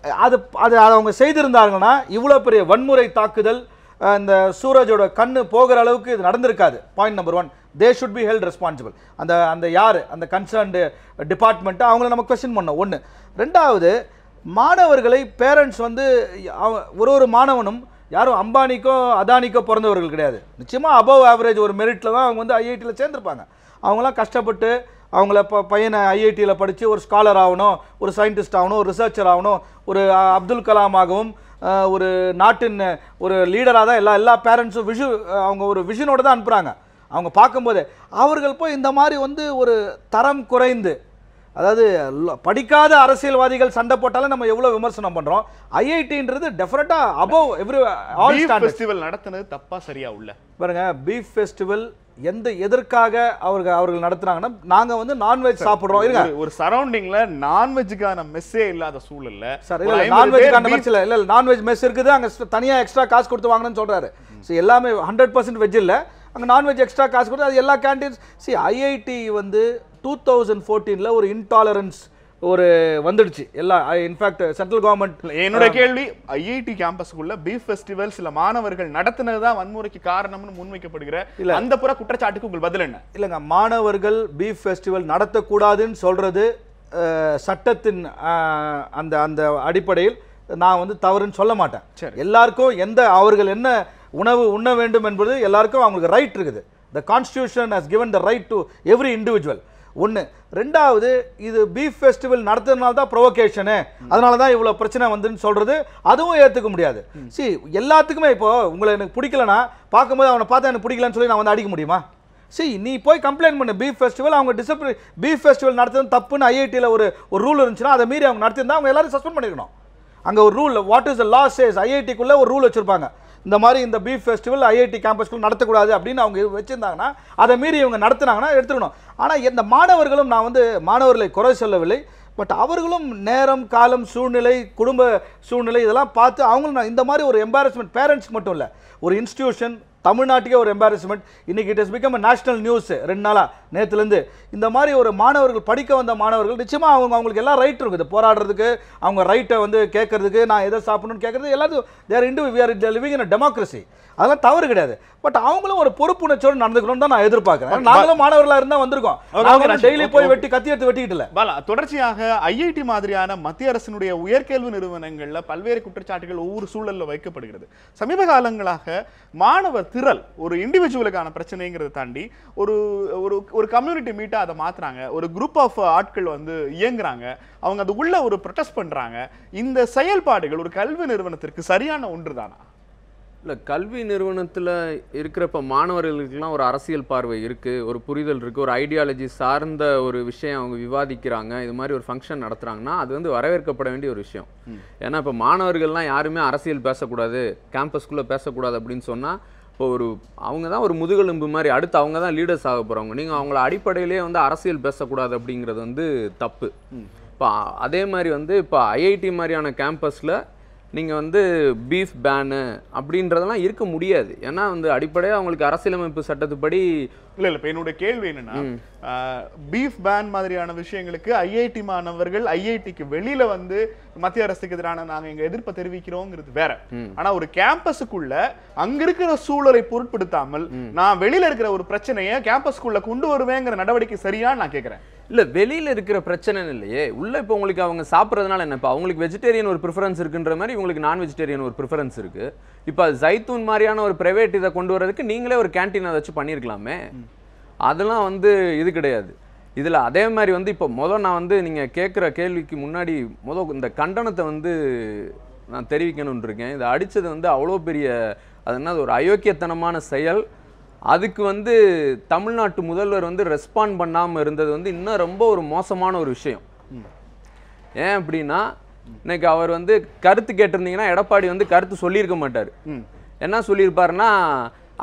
Speaker 4: அது அவங்க செய்திருந்தாங்கன்னா இவ்வளோ பெரிய வன்முறை தாக்குதல், இந்த சூரஜோட கண்ணு போகிற அளவுக்கு இது நடந்திருக்காது. Point number 1, they should be held responsible. அந்த யார் அந்த கன்சர்ன்டு டிபார்ட்மெண்ட்டு அவங்கள நம்ம கொஸ்டின் பண்ணோம். 1. 2வது, மாணவர்களை பேரண்ட்ஸ் வந்து ஒரு மாணவனும் யாரும் அம்பானிக்கோ அதானிக்கோ பிறந்தவர்கள் கிடையாது. நிச்சயமாக அபவ் ஆவரேஜ் ஒரு மெரிட்டில் தான் அவங்க வந்து ஐஐடியில் சேர்ந்துருப்பாங்க. அவங்களாம் கஷ்டப்பட்டு அவங்கள பையனை ஐஐடியில் படித்து ஒரு ஸ்காலர் ஆகணும், ஒரு சயின்டிஸ்ட் ஆகணும், ஒரு ரிசர்ச்சர் ஆகணும், ஒரு அப்துல் கலாமாகவும் ஒரு நாட்டின் ஒரு லீடராக தான் எல்லா பேரண்ட்ஸும் அவங்க ஒரு விஷனோடு தான் அனுப்புகிறாங்க. அவங்க பார்க்கும்போது அவர்கள் போய் இந்த மாதிரி வந்து ஒரு தரம் குறைந்து, அதாவது படிக்காத அரசியல்வாதிகள் சண்டை போட்டாலும் நம்ம எவ்வளவு விமர்சனம் பண்றோம். ஐஐடின்றது டெஃபினட்டா above every all standard.
Speaker 1: Festival நடத்துனது தப்பா சரியா உள்ள
Speaker 4: பாருங்க, பீஃப் ஃபெஸ்டிவல் எதற்காக அவர்கள் நடத்துறாங்கன்னா, நாங்க வந்து நான்வெஜ் சாப்பிடுறோம். இருங்க,
Speaker 1: ஒரு சரௌண்டிங்ல நான்வெஜ்ஜுக்கான மெஸ்ஸே இல்லாத சூழல்ல
Speaker 4: சார், இல்ல நான்வெஜ்ஜுக்கான மெஸ் இல்ல நான்வெஜ் மெஸ் இருக்குது, அங்க தனியா எக்ஸ்ட்ரா காசு கொடுத்து வாங்கணும்னு சொல்றாரு. எல்லாமே 100% வெஜ் இல்ல, அங்க நான்வெஜ் எக்ஸ்ட்ரா காசு கொடுத்து அது எல்லா கேண்டீன்ஸ். ஐஐடி வந்து 2014ல ஒரு இன்டாலரன்ஸ் ஒரு வந்துடுச்சு எல்லா. In fact central government.
Speaker 1: என்னோட கேள்வி, ஐஐடி கேம்பஸ்க்குள்ள பீஃப் ஃபெஸ்டிவல் சில மாணவர்கள் நடத்தினதுதான் வன்முறைக்கு காரணம்னு முன்வைக்கப்படுகிற அந்த புற குற்றச்சாட்டுக்கு உங்கள் பதில் என்ன?
Speaker 4: இல்லைங்க, மாணவர்கள் பீஃப் ஃபெஸ்டிவல் நடத்தக்கூடாதுன்னு சொல்றது சட்டத்தின் அந்த அடிப்படையில் நான் வந்து தவறுன்னு சொல்ல மாட்டேன். எல்லாருக்கும் அவர்கள் என்ன உணவு உண்ண வேண்டும் என்பது எல்லாருக்கும் அவங்களுக்கு ரைட் இருக்குது. The Constitution has given the right to every individual. 1. 2வது, இது பீஃப் ஃபெஸ்டிவல் நடத்துறதுனால தான் ப்ரொவோகேஷனு, அதனால தான் இவ்வளோ பிரச்சனை வந்துன்னு சொல்றது அதுவும் ஏற்றுக்க முடியாது. எல்லாத்துக்குமே இப்போ உங்களை எனக்கு பிடிக்கலன்னா பார்க்கும்போது அவனை பார்த்தா எனக்கு பிடிக்கலன்னு சொல்லி நான் வந்து அடிக்க முடியுமா? நீ போய் கம்ப்ளைண்ட் பண்ணு. பீஃப் ஃபெஸ்டிவல் அவங்க டிசிப்ளின் பீஃப் ஃபெஸ்டிவல் நடத்துறது தப்புன்னு ஐஐடியில் ஒரு ரூல் இருந்துச்சுன்னா அதை மீறி அவங்க நடத்திருந்தா அவங்க எல்லாரும் சஸ்பெண்ட் பண்ணிருக்கணும். அங்கே ஒரு rule, what is the law says, ஐஐடிக்குள்ளே ஒரு ரூல் வச்சுருப்பாங்க, இந்த மாதிரி இந்த பீஃப் ஃபெஸ்டிவல் ஐஐடி கேம்பஸ்க்குள்ள நடத்தக்கூடாது அப்படின்னு அவங்க வச்சுருந்தாங்கன்னா அதை மீறி இவங்க நடத்துனாங்கன்னா எடுத்துக்கணும். ஆனால் இந்த மாணவர்களும், நான் வந்து மாணவர்களை குறை சொல்லவில்லை, பட் அவர்களும் நேரம் காலம் சூழ்நிலை குடும்ப சூழ்நிலை இதெல்லாம் பார்த்து அவங்களும் இந்த மாதிரி ஒரு எம்பாரஸ்மெண்ட் பேரண்ட்ஸ்க்கு மட்டும் இல்லை, ஒரு இன்ஸ்டிடியூஷன் தமிழ்நாட்டுக்கே ஒரு எம்பாரஸ்மெண்ட். இன்னைக்கு it is become national news 2 நாளாக நேற்றுலேருந்து. இந்த மாதிரி ஒரு மாணவர்கள் படிக்க வந்த மாணவர்கள் நிச்சயமாக அவங்களுக்கு எல்லாம் ரைட் இருக்குது போராடுறதுக்கு, அவங்க ரைட்டை வந்து கேட்கறதுக்கு, நான் எதை சாப்பிடணும்னு கேட்கறது எல்லாத்தையும் we are living in a democracy. அதெல்லாம் தவறு கிடையாது. பட் அவங்களும் ஒரு பொறுப்புணர்ச்சியோடு நடந்துக்கணும்னு தான் நான் எதிர்பார்க்கிறேன். நாங்களும் மாணவர்களாக இருந்தால் வந்திருக்கோம், நாங்களும் டெய்லி போய் கத்தி எடுத்து வெட்டிக்கிட்டு இல்லை.
Speaker 1: பாலா, தொடர்ச்சியாக ஐஐடி மாதிரியான மத்திய அரசினுடைய உயர்கல்வி நிறுவனங்கள்ல பல்வேறு குற்றச்சாட்டுகள் ஒவ்வொரு சூழல்ல வைக்கப்படுகிறது. சமீப காலங்களாக மாணவர் திரள் ஒரு இண்டிவிஜுவலுக்கான பிரச்சனைங்கிறத தாண்டி ஒரு கம்யூனிட்டி மீட்டா அதை மாத்துறாங்க, ஒரு குரூப் ஆஃப் ஆட்கள் வந்து இயங்குறாங்க, அவங்க அது உள்ள ஒரு ப்ரொடெஸ்ட் பண்றாங்க. இந்த செயல்பாடுகள் ஒரு கல்வி நிறுவனத்திற்கு சரியான ஒன்று தானா?
Speaker 5: இல்லை, கல்வி நிறுவனத்தில் இருக்கிறப்ப மாணவர்களுக்கெல்லாம் ஒரு அரசியல் பார்வை இருக்குது, ஒரு புரிதல் இருக்குது, ஒரு ஐடியாலஜி சார்ந்த ஒரு விஷயம் அவங்க விவாதிக்கிறாங்க, இது மாதிரி ஒரு ஃபங்க்ஷன் நடத்துகிறாங்கன்னா அது வந்து வரவேற்கப்பட வேண்டிய ஒரு விஷயம். ஏன்னா இப்போ மாணவர்கள்லாம் யாருமே அரசியல் பேசக்கூடாது, கேம்பஸ்குள்ளே பேசக்கூடாது அப்படின்னு சொன்னால் இப்போ அவங்க தான் ஒரு முதுகெலும்பு மாதிரி, அடுத்து அவங்க தான் லீடர்ஸ் ஆக போகிறவங்க. நீங்கள் அவங்கள அடிப்படையிலே வந்து அரசியல் பேசக்கூடாது அப்படிங்கிறது வந்து தப்பு. இப்போ அதே மாதிரி வந்து இப்போ ஐஐடி மாதிரியான கேம்பஸில் நீங்கள் வந்து பீஃப் பேனு அப்படின்றதெல்லாம் இருக்க முடியாது. ஏன்னா வந்து அடிப்படையாக அவங்களுக்கு அரசியலமைப்பு சட்டத்துப்படி
Speaker 1: இல்ல இப்ப என்னோட கேள்வி என்னன்னா, பீஃப் பேன் மாதிரியான விஷயங்களுக்கு ஐஐடி மாணவர்கள் ஐஐடிக்கு வெளியில வந்து மத்திய அரசுக்கு எதிரான நாங்க எங்க எதிர்ப்பை தெரிவிக்கிறோங்கிறது வேற. ஆனா ஒரு கேம்பஸுக்குள்ள அங்க இருக்கிற சூழலை பொருட்படுத்தாமல் நான் வெளியில இருக்கிற ஒரு பிரச்சனையை கேம்பஸ்குள்ள கொண்டு வருவேங்கிற நடவடிக்கை சரியான்னு நான் கேட்கிறேன்.
Speaker 5: இல்லை, வெளியில் இருக்கிற பிரச்சனை இல்லையே, உள்ள இப்போ உங்களுக்கு அவங்க சாப்பிட்றதுனால என்ன, இப்போ அவங்களுக்கு வெஜிடேரியன் ஒரு ப்ரிஃபரன்ஸ் இருக்குன்ற மாதிரி உங்களுக்கு நான் வெஜிடேரியன் ஒரு ப்ரிஃபரன்ஸ் இருக்குது. இப்போ ஜைத்தூன் மாதிரியான ஒரு பிரைவேட் இதை கொண்டு வரதுக்கு நீங்களே ஒரு கேன்டீன் அதை வச்சு பண்ணியிருக்கலாமே, அதெல்லாம் வந்து இது கிடையாது. இதில் அதே மாதிரி வந்து இப்போ நான் வந்து நீங்கள் கேட்குற கேள்விக்கு முன்னாடி இந்த கண்டனத்தை வந்து நான் தெரிவிக்கணும்னு இருக்கேன். இதை அடித்தது வந்து அவ்வளோ பெரிய அது என்ன ஒரு அயோக்கியத்தனமான செயல். அதுக்கு வந்து தமிழ்நாட்டு முதல்வர் வந்து ரெஸ்பாண்ட் பண்ணாமல் இருந்தது வந்து இன்னும் ரொம்ப ஒரு மோசமான ஒரு விஷயம். ஏன் அப்படின்னா, இன்னைக்கு அவர் வந்து கருத்து கேட்டிருந்தீங்கன்னா எடப்பாடி வந்து கருத்து சொல்லியிருக்க மாட்டார். என்ன சொல்லியிருப்பாருன்னா,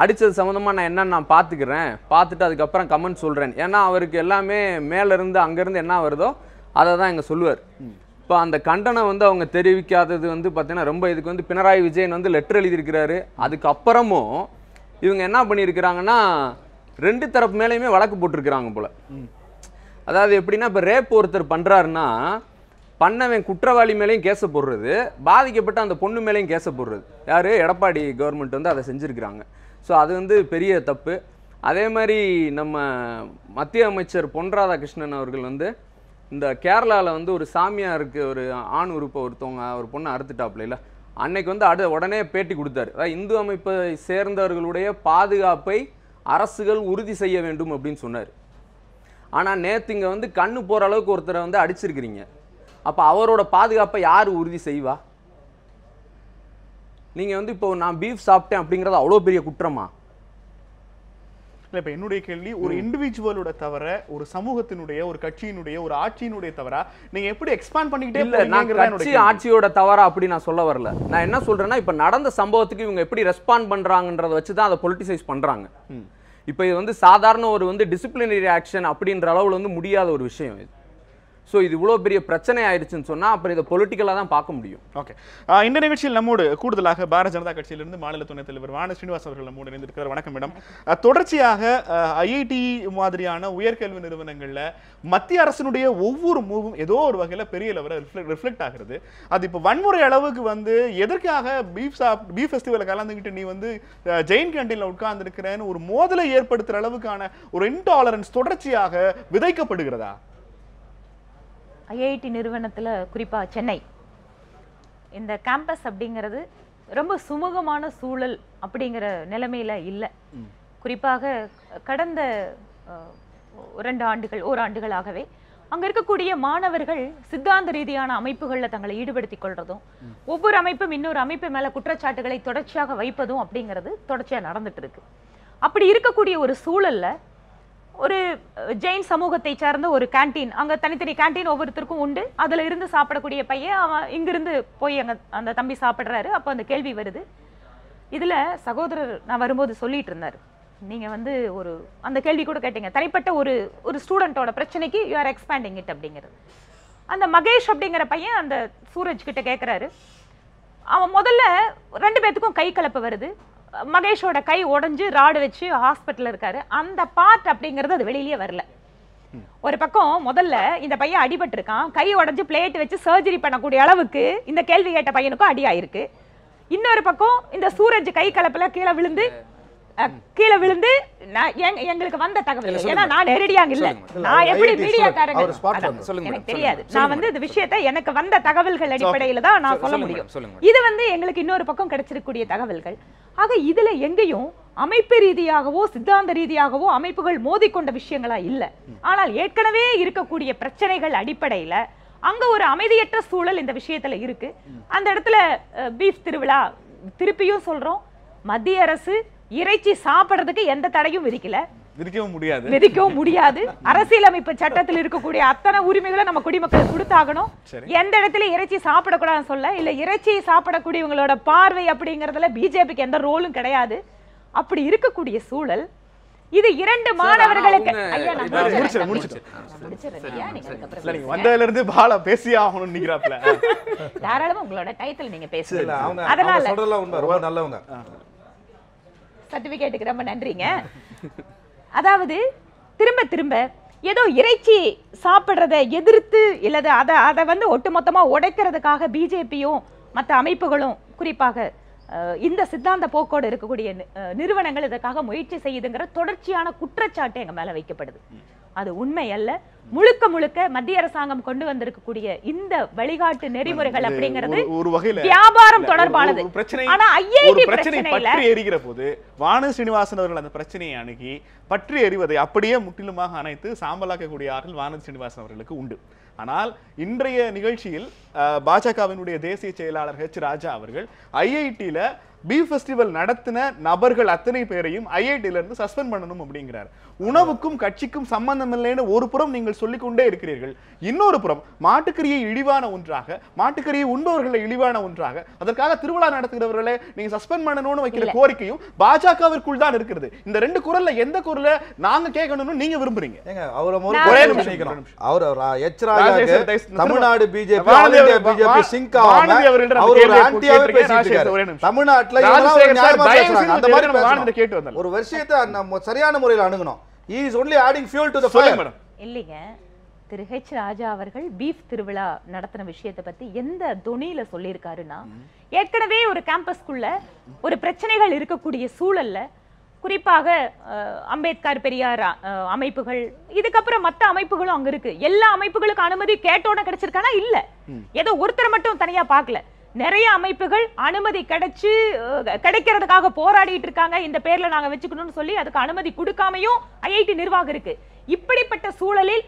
Speaker 5: அடித்தது சம்மந்தமாக நான் என்னன்னு நான் பார்த்துக்கிறேன், பார்த்துட்டு அதுக்கப்புறம் கமெண்ட் சொல்கிறேன். ஏன்னா அவருக்கு எல்லாமே மேலேருந்து அங்கேருந்து என்ன வருதோ அதை தான் இங்கே சொல்லுவார். இப்போ அந்த கண்டனம் வந்து அவங்க தெரிவிக்காதது வந்து பார்த்தீங்கன்னா ரொம்ப இதுக்கு வந்து பினராயி விஜயன் வந்து லெட்டர் எழுதியிருக்கிறாரு. அதுக்கப்புறமும் இவங்க என்ன பண்ணியிருக்கிறாங்கன்னா 2 தரப்பு மேலேயுமே வழக்கு போட்டிருக்கிறாங்க போல. அதாவது எப்படின்னா, இப்போ ரேப் ஒருத்தர் பண்ணுறாருன்னா பண்ணவன் குற்றவாளி மேலேயும் கேஸை போடுறது, பாதிக்கப்பட்ட அந்த பொண்ணு மேலேயும் கேஸை போடுறது யார், எடப்பாடி கவர்மெண்ட் வந்து அதை செஞ்சுருக்கிறாங்க. ஸோ அது வந்து பெரிய தப்பு. அதே மாதிரி நம்ம மத்திய அமைச்சர் பொன் ராதாகிருஷ்ணன் அவர்கள் வந்து இந்த கேரளாவில் வந்து ஒரு சாமியாருக்கு ஒரு ஆண் உறுப்பை ஒரு பொண்ணை அறுத்துட்டாப்புல, அன்னைக்கு வந்து உடனே பேட்டி கொடுத்தாரு. அதாவது இந்து அமைப்பை சேர்ந்தவர்களுடைய பாதுகாப்பை அரசுகள் உறுதி செய்ய வேண்டும் அப்படின்னு சொன்னார். ஆனால் நேற்று இங்கே வந்து கண்ணு போகிற அளவுக்கு ஒருத்தரை வந்து அடிச்சிருக்கிறீங்க. அப்போ அவரோட பாதுகாப்பை யார் உறுதி செய்வா? நீங்கள் வந்து இப்போ நான் பீஃப் சாப்பிட்டேன் அப்படிங்கிறது அவ்வளோ பெரிய குற்றமா?
Speaker 1: இல்லை, இப்போ என்னுடைய கேள்வி, ஒரு இண்டிவிஜுவலோட தவிர ஒரு சமூகத்தினுடைய, ஒரு கட்சியினுடைய, ஒரு ஆட்சியினுடைய தவிர நீங்க எப்படி எக்ஸ்பாண்ட் பண்ணிக்கிட்டே
Speaker 5: இல்லை, நான் கட்சி ஆட்சியோட தவறா அப்படி நான் சொல்ல வரல. நான் என்ன சொல்றேன்னா, இப்போ நடந்த சம்பவத்துக்கு இவங்க எப்படி ரெஸ்பாண்ட் பண்றாங்கன்றத வச்சு தான் அதை பொலிட்டிசைஸ் பண்றாங்க. இப்போ இது வந்து சாதாரண ஒரு வந்து டிசிப்ளினரி ஆக்ஷன் அப்படின்ற அளவில் வந்து முடியாத ஒரு விஷயம் இது. ஸோ இது இவ்வளோ பெரிய பிரச்சனை ஆயிடுச்சுன்னு சொன்னால் அப்புறம் இதை பொலிட்டிக்கலாக தான் பார்க்க முடியும்.
Speaker 1: ஓகே, இந்த நிகழ்ச்சியில் நம்மோடு கூடுதலாக பாரதிய ஜனதா கட்சியிலிருந்து மாநில துணைத் தலைவர் வான ஸ்ரீனிவாஸ் அவர்கள் நம்மோடு இணைந்திருக்கிறார். வணக்கம் மேடம். தொடர்ச்சியாக ஐஐடி மாதிரியான உயர்கல்வி நிறுவனங்களில் மத்திய அரசினுடைய ஒவ்வொரு மூவும் ஏதோ ஒரு வகையில் பெரிய லெவலில் ரிஃப்ளெக்ட் ஆகிறது. அது இப்போ வன்முறை அளவுக்கு வந்து எதற்காக பீஃப் ஃபெஸ்டிவலில் கலந்துக்கிட்டு நீ வந்து ஜெயின் கேண்டீனில் உட்கார்ந்துருக்கிறேன்னு ஒரு மோதலை ஏற்படுத்துகிற அளவுக்கான ஒரு இன்டாலரன்ஸ் தொடர்ச்சியாக விதைக்கப்படுகிறதா?
Speaker 6: ஐஐடி நிறுவனத்தில் குறிப்பாக சென்னை இந்த கேம்பஸ் அப்படிங்கிறது ரொம்ப சுமூகமான சூழல் அப்படிங்கிற நிலைமையில் இல்லை. குறிப்பாக கடந்த 2 ஓராண்டுகளாகவே அங்கே இருக்கக்கூடிய மாணவர்கள் சித்தாந்த ரீதியான அமைப்புகளில் தங்களை ஈடுபடுத்திக் கொள்றதும், ஒவ்வொரு அமைப்பும் இன்னொரு அமைப்பு மேலே குற்றச்சாட்டுகளை தொடர்ச்சியாக வைப்பதும் அப்படிங்கிறது தொடர்ச்சியாக நடந்துட்டு இருக்கு. அப்படி இருக்கக்கூடிய ஒரு சூழல்ல ஒரு ஜெயின் சமூகத்தை சார்ந்த ஒரு கேன்டீன், அங்கே தனித்தனி கேன்டீன் ஒவ்வொருத்தருக்கும் உண்டு, அதில் இருந்து சாப்பிடக்கூடிய பையன் அவன் இங்கிருந்து போய் அங்கே அந்த தம்பி சாப்பிட்றாரு. அப்போ அந்த கேள்வி வருது. இதில் சகோதரர் நான் வரும்போது சொல்லிட்டு இருந்தார், நீங்கள் வந்து அந்த கேள்வி கூட கேட்டீங்க, தனிப்பட்ட ஒரு ஸ்டூடெண்ட்டோட பிரச்சனைக்கு யூ ஆர் எக்ஸ்பேண்டிங் இட் அப்படிங்கிறது. அந்த மகேஷ் அப்படிங்கிற பையன் அந்த சூரஜ் கிட்ட கேட்குறாரு. அவன் முதல்ல 2 பேத்துக்கும் கை கலப்பு வருது. மகேஷோட கை உடைஞ்சு ராடு வச்சு ஹாஸ்பிட்டல் இருக்காரு. அந்த பார்ட் அப்படிங்கிறது அது வெளியிலேயே வரல. ஒரு பக்கம் முதல்ல இந்த பையன் அடிபட்டு இருக்கான், கை உடைஞ்சு பிளேட் வச்சு சர்ஜரி பண்ணக்கூடிய அளவுக்கு இந்த கேள்வி கேட்ட பையனுக்கும் அடி ஆயிருக்கு. இன்னொரு பக்கம் இந்த சூரஜ் கை கலப்புல கீழே விழுந்து எங்களுக்கு வந்த தகவல், ஏன்னா நான் நேரடியாக இல்ல, நான் எப்படி மீடியாக்காரங்க எனக்கு தெரியாது. நான் வந்து இந்த விஷயத்தை எனக்கு வந்த தகவல்கள் அடிப்படையில தான் நான் சொல்ல முடியும். இது வந்து எங்களுக்கு இன்னொரு பக்கம் கிடைச்சிருக்கக்கூடிய தகவல்கள். ஆக இதுல எங்கேயும் அமைப்பு ரீதியாகவோ சித்தாந்த ரீதியாகவோ அமைப்புகள் மோதிக்கொண்ட விஷயங்களா இல்ல. ஆனால் ஏற்கனவே இருக்கக்கூடிய பிரச்சனைகள் அடிப்படையில அங்க ஒரு அமைதியற்ற சூழல் இந்த விஷயத்துல இருக்கு. அந்த இடத்துல பீஃப் திருவிழா, திருப்பியும் சொல்றோம், மத்திய அரசு இறைச்சி சாப்பிடுறதுக்கு எந்த தடையும் விதிக்கவும் முடியாது. அரசியலமைப்பு சட்டத்தில் இருக்கக்கூடிய அத்தனை உரிமைகளை நம்ம குடிமக்கள் கொடுத்தாகணும். எந்த இடத்துல இறைச்சி சாப்பிடக்கூடாதுன்னு சொல்ல இல்ல, இறைச்சியை சாப்பிடக்கூடியவங்களோட பார்வை அப்படிங்கறதுல பிஜேபிக்கு எந்த ரோலும் கிடையாது. அப்படி இருக்கக்கூடிய சூழல் இது 2 மாணவர்களுக்கு
Speaker 1: வந்ததுல இருந்து பாலா பேசி ஆகணும் நினைக்கிறாப்ல.
Speaker 6: தாராளமா உங்களோட டைட்டில் நீங்க பேசுங்க.
Speaker 4: அதனால சொல்றதெல்லாம் உண்மை, ரொம்ப நல்லவங்க.
Speaker 6: சர்டிபிகேட்டுக்கு ரொம்ப நன்றிங்க. அதாவது திரும்ப திரும்ப ஏதோ இறைச்சி சாப்பிடுறதை எதிர்த்து இல்லது அதை வந்து ஒட்டுமொத்தமா உடைக்கிறதுக்காக பிஜேபியும் மற்ற அமைப்புகளும் குறிப்பாக இந்த சித்தாந்த போக்கோடு இருக்கக்கூடிய நிறுவனங்கள் இதற்காக முயற்சி செய்யுதுங்கிற தொடர்ச்சியான குற்றச்சாட்டு எங்க மேல வைக்கப்படுது. அது உண்மை அல்ல. முழுக்க முழுக்க மத்திய அரசாங்கம் கொண்டு வந்திருக்கக்கூடிய இந்த வழிகாட்டு நெறிமுறைகள் அப்படிங்கிறது
Speaker 1: ஒரு வகையில
Speaker 6: வியாபாரம் தொடர்பானது. ஆனா ஐஐடி
Speaker 1: பிரச்சனை பற்றி எரிகிற போது வானதி ஸ்ரீனிவாசன் அவர்கள் அந்த பிரச்சனையை அணுகி பற்றி எறிவதை அப்படியே முற்றிலுமாக அணைத்து சாம்பலாக்கக்கூடிய ஆற்றல் வானதி ஸ்ரீனிவாசன் அவர்களுக்கு உண்டு. ஆனால் இன்றைய நிகழ்ச்சியில் பாஜகவினுடைய தேசிய செயலாளர் ஹெச் ராஜா அவர்கள் ஐஐடியில பீஃப் ஃபெஸ்டிவல் நடத்தின நபர்கள் அத்தனை பேரையும் ஐஐடியில இருந்து சஸ்பெண்ட் பண்ணணும் அப்படிங்கிறார். உணவுக்கும் கட்சிக்கும் சம்பந்தம் இல்லைன்னு ஒரு புறம் நீங்கள் சொல்லிக்கொண்டே இருக்கிறீர்கள், இன்னொரு புறம் மாட்டுக்கறியை இழிவான ஒன்றாக, மாட்டுக்கறியை உண்பவர்களை இழிவான ஒன்றாக, அதற்காக திருவிழா நடத்துகிறவர்களை நீங்க சஸ்பெண்ட் பண்ணணும்னு வைக்கிற கோரிக்கையும் பாஜகவிற்குள் தான் இருக்கிறது. இந்த 2 குரல்ல எந்த குரலை நாங்க கேட்கணும்னு நீங்க விரும்புறீங்க?
Speaker 4: தமிழ்நாடு பிஜேபி சிங்க் தமிழ்நாட்டுல ஒரு விஷயத்தை சரியான முறையில் அணுகணும். He is only adding fuel to the fire.
Speaker 6: இல்லைங்க, திரு ஹெச் ராஜா அவர்கள் பீஃப் திருவிழா நடத்தின விஷயத்தை பத்தி எந்த தொனியில சொல்லியிருக்காருன்னா, ஏற்கனவே ஒரு கேம்பஸ்குள்ள ஒரு பிரச்சனைகள் இருக்கக்கூடிய சூழல்ல குறிப்பாக அம்பேத்கர் பெரியார் அமைப்புகள், இதுக்கப்புறம் மற்ற அமைப்புகளும் அங்க இருக்கு. எல்லா அமைப்புகளுக்கு அனுமதி கேட்டோட கிடைச்சிருக்கானா? இல்ல, ஏதோ ஒருத்தர் மட்டும் தனியா பார்க்கல. நிறைய அமைப்புகள் அனுமதி கிடைக்கிறதுக்காக போராடிட்டு இருக்காங்க. இந்த பேர்ல நாங்க வச்சுக்கணும்னு சொல்லி அதுக்கு அனுமதி கொடுக்காமையும் ஐஐடி நிர்வாகம் இருக்கு. இப்படிப்பட்ட சூழலில்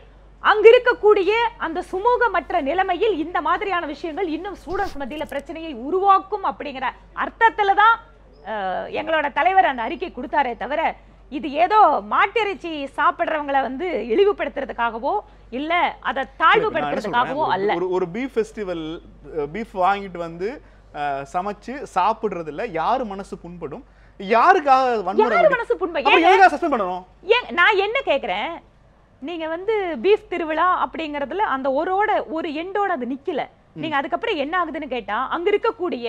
Speaker 6: அங்க இருக்கக்கூடிய அந்த சுமூகமற்ற நிலைமையில் இந்த மாதிரியான விஷயங்கள் இன்னும் ஸ்டூடெண்ட்ஸ் மத்தியில பிரச்சனையை உருவாக்கும் அப்படிங்கிற அர்த்தத்துல தான் எங்களோட தலைவர் அந்த அறிக்கை கொடுத்தாரே தவிர, இது ஏதோ மாட்டிறைச்சி சாப்பிடுறவங்களை வந்து இழிவுபடுத்துறதுக்காகவோ இல்ல அதை தாழ்வுபடுத்துறதுக்காகவோ அல்ல.
Speaker 1: ஒரு பீஃப் ஃபெஸ்டிவல் பீஃப் வாங்கிட்டு வந்து சமைச்சு சாப்பிடுறதுல யாரு மனசு புண்படும்? யாருக்காக
Speaker 6: மனசு புண்படும்? நான் என்ன கேக்குறேன், நீங்க வந்து பீஃப் திருவிழா அப்படிங்கறதுல அந்த ஒரு எண்டோட அது நிக்கல. நீங்க அதுக்கப்புறம் என்ன ஆகுதுன்னு கேட்டா, அங்க இருக்கக்கூடிய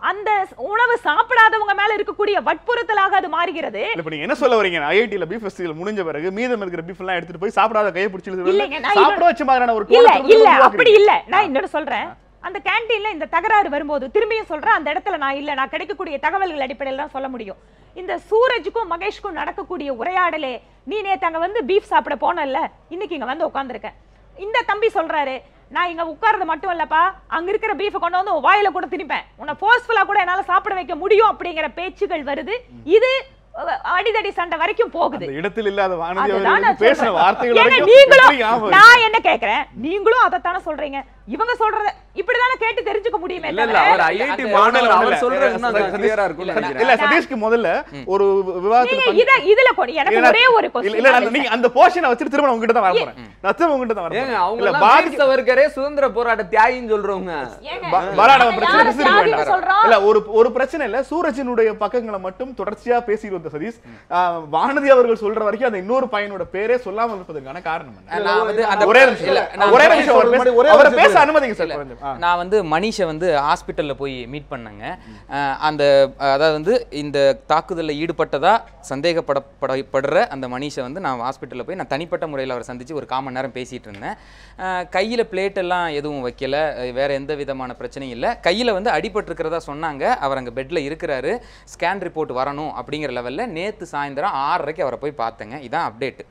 Speaker 6: அந்த உணவு சாப்பிடாதவங்க மேல இருக்கக்கூடிய வற்புறுத்தலாக அது மாறுகிறது.
Speaker 1: இப்ப நீங்க என்ன சொல்ல வரீங்க? ஐஐடில பீஃப் ஃபெஸ்டிவல் முடிஞ்ச பிறகு மீதம் இருக்கிற பீஃப் எல்லாம் எடுத்துட்டு போய் சாப்பிடாத கையை பிடிச்சிட்டு சாப்பிட வச்ச மாதிரியான ஒரு
Speaker 6: இல்ல அப்படி இல்ல. நான் இன்னொரு சொல்றேன், அந்த கேண்டீன்ல இந்த தகராறு வரும்போது திரும்பியும் சொல்றேன், அந்த இடத்துல நான் கிடைக்கக்கூடிய தகவல்கள் அடிப்படையில் தான் சொல்ல முடியும். இந்த சூரஜுக்கும் மகேஷ்க்கும் நடக்கக்கூடிய உரையாடலே, நீ நேத்து அங்க வந்து பீஃப் சாப்பிட போனல்ல, இன்னைக்கு இங்க வந்து உட்கார்ந்துருக்கேன். இந்த தம்பி சொல்றாரு, நான் இங்க உட்கார்றது மட்டும் இல்லப்பா, அங்க இருக்கிற பீஃப கொண்டு வந்து வாயில கூட திணிப்பேன், உன்னை ஃபோர்ஸ்ஃபுல்லா கூட என்னால சாப்பிட வைக்க முடியும் அப்படிங்கிற பேச்சுகள் வருது. இது அடிதடி சண்டை வரைக்கும் போகுது.
Speaker 1: இடத்தில் இல்லாத வானதி அவர்கள் பேசுற வார்த்தைகள் வரைக்கும்
Speaker 6: நான் என்ன கேக்குறேன், நீங்களும் அதைத்தானே சொல்றீங்க. இவங்க சொல்றத இப்படிதானே கேட்டு தெரிஞ்சுக்க முடியுமே.
Speaker 5: இல்ல அவர் ஐஐடி மாணவர் அவர் சொல்றது இன்னும் கிளியரா இருக்கும் நினைக்கிறேன்.
Speaker 1: இல்ல சதீஷ்க்கு முதல்ல ஒரு விவாதத்துல
Speaker 6: இதுல எனக்கு ஒரே ஒரு क्वेश्चन.
Speaker 1: இல்ல நீங்க அந்த போர்ஷனை வச்சிட்டு திரும்ப உங்ககிட்ட தான் வர போறேன். நான் திரும்ப உங்ககிட்ட தான் வர போறேன்.
Speaker 5: ஏங்க அவங்க எல்லாம் பாதித்தவர்களே சுதந்திர போராட்ட தியாகின்னு சொல்றவங்க.
Speaker 1: பராட பிரச்சனை சொல்றோம். இல்ல ஒரு பிரச்சனை இல்ல. சூரஜினுடைய பக்கங்களை மட்டும் தொடர்ச்சியா பேசிட்டு வந்த சதீஷ் வானதி அவர்கள் சொல்ற வரைக்கும் அந்த இன்னொரு பையனோட பேரே சொல்லாமல் இருப்பதற்கான காரணம் என்ன?
Speaker 3: நான் வந்து அந்த
Speaker 1: ஒரே நிமிஷம் அவரை பேச அனுமதிங்க சார்.
Speaker 3: நான் வந்து மனிஷை வந்து ஹாஸ்பிட்டல்ல போய் மீட் பண்ணேங்க. அந்த அதாவது வந்து இந்த தாக்குதலில் ஈடுபட்டதா சந்தேகப்படுற அந்த மனிஷை வந்து நான் ஹாஸ்பிட்டலில் போய் நான் தனிப்பட்ட முறையில் அவரை சந்திச்சு ஒரு 1/4 மணி நேரம் பேசிட்டு இருந்தேன். கையில் பிளேட் எல்லாம் எதுவும் வைக்கல, வேற எந்த விதமான பிரச்சனையும் இல்லை. கையில் வந்து அடிபட்டிருக்கிறதா சொன்னாங்க. அவர் அங்கே பெட்டில் இருக்கிறாரு, ஸ்கேன் ரிப்போர்ட் வரணும் அப்படிங்கிற லெவலில் நேற்று சாயந்தரம் 6:30 அவரை போய் பார்த்தேங்க. இதான் அப்டேட்.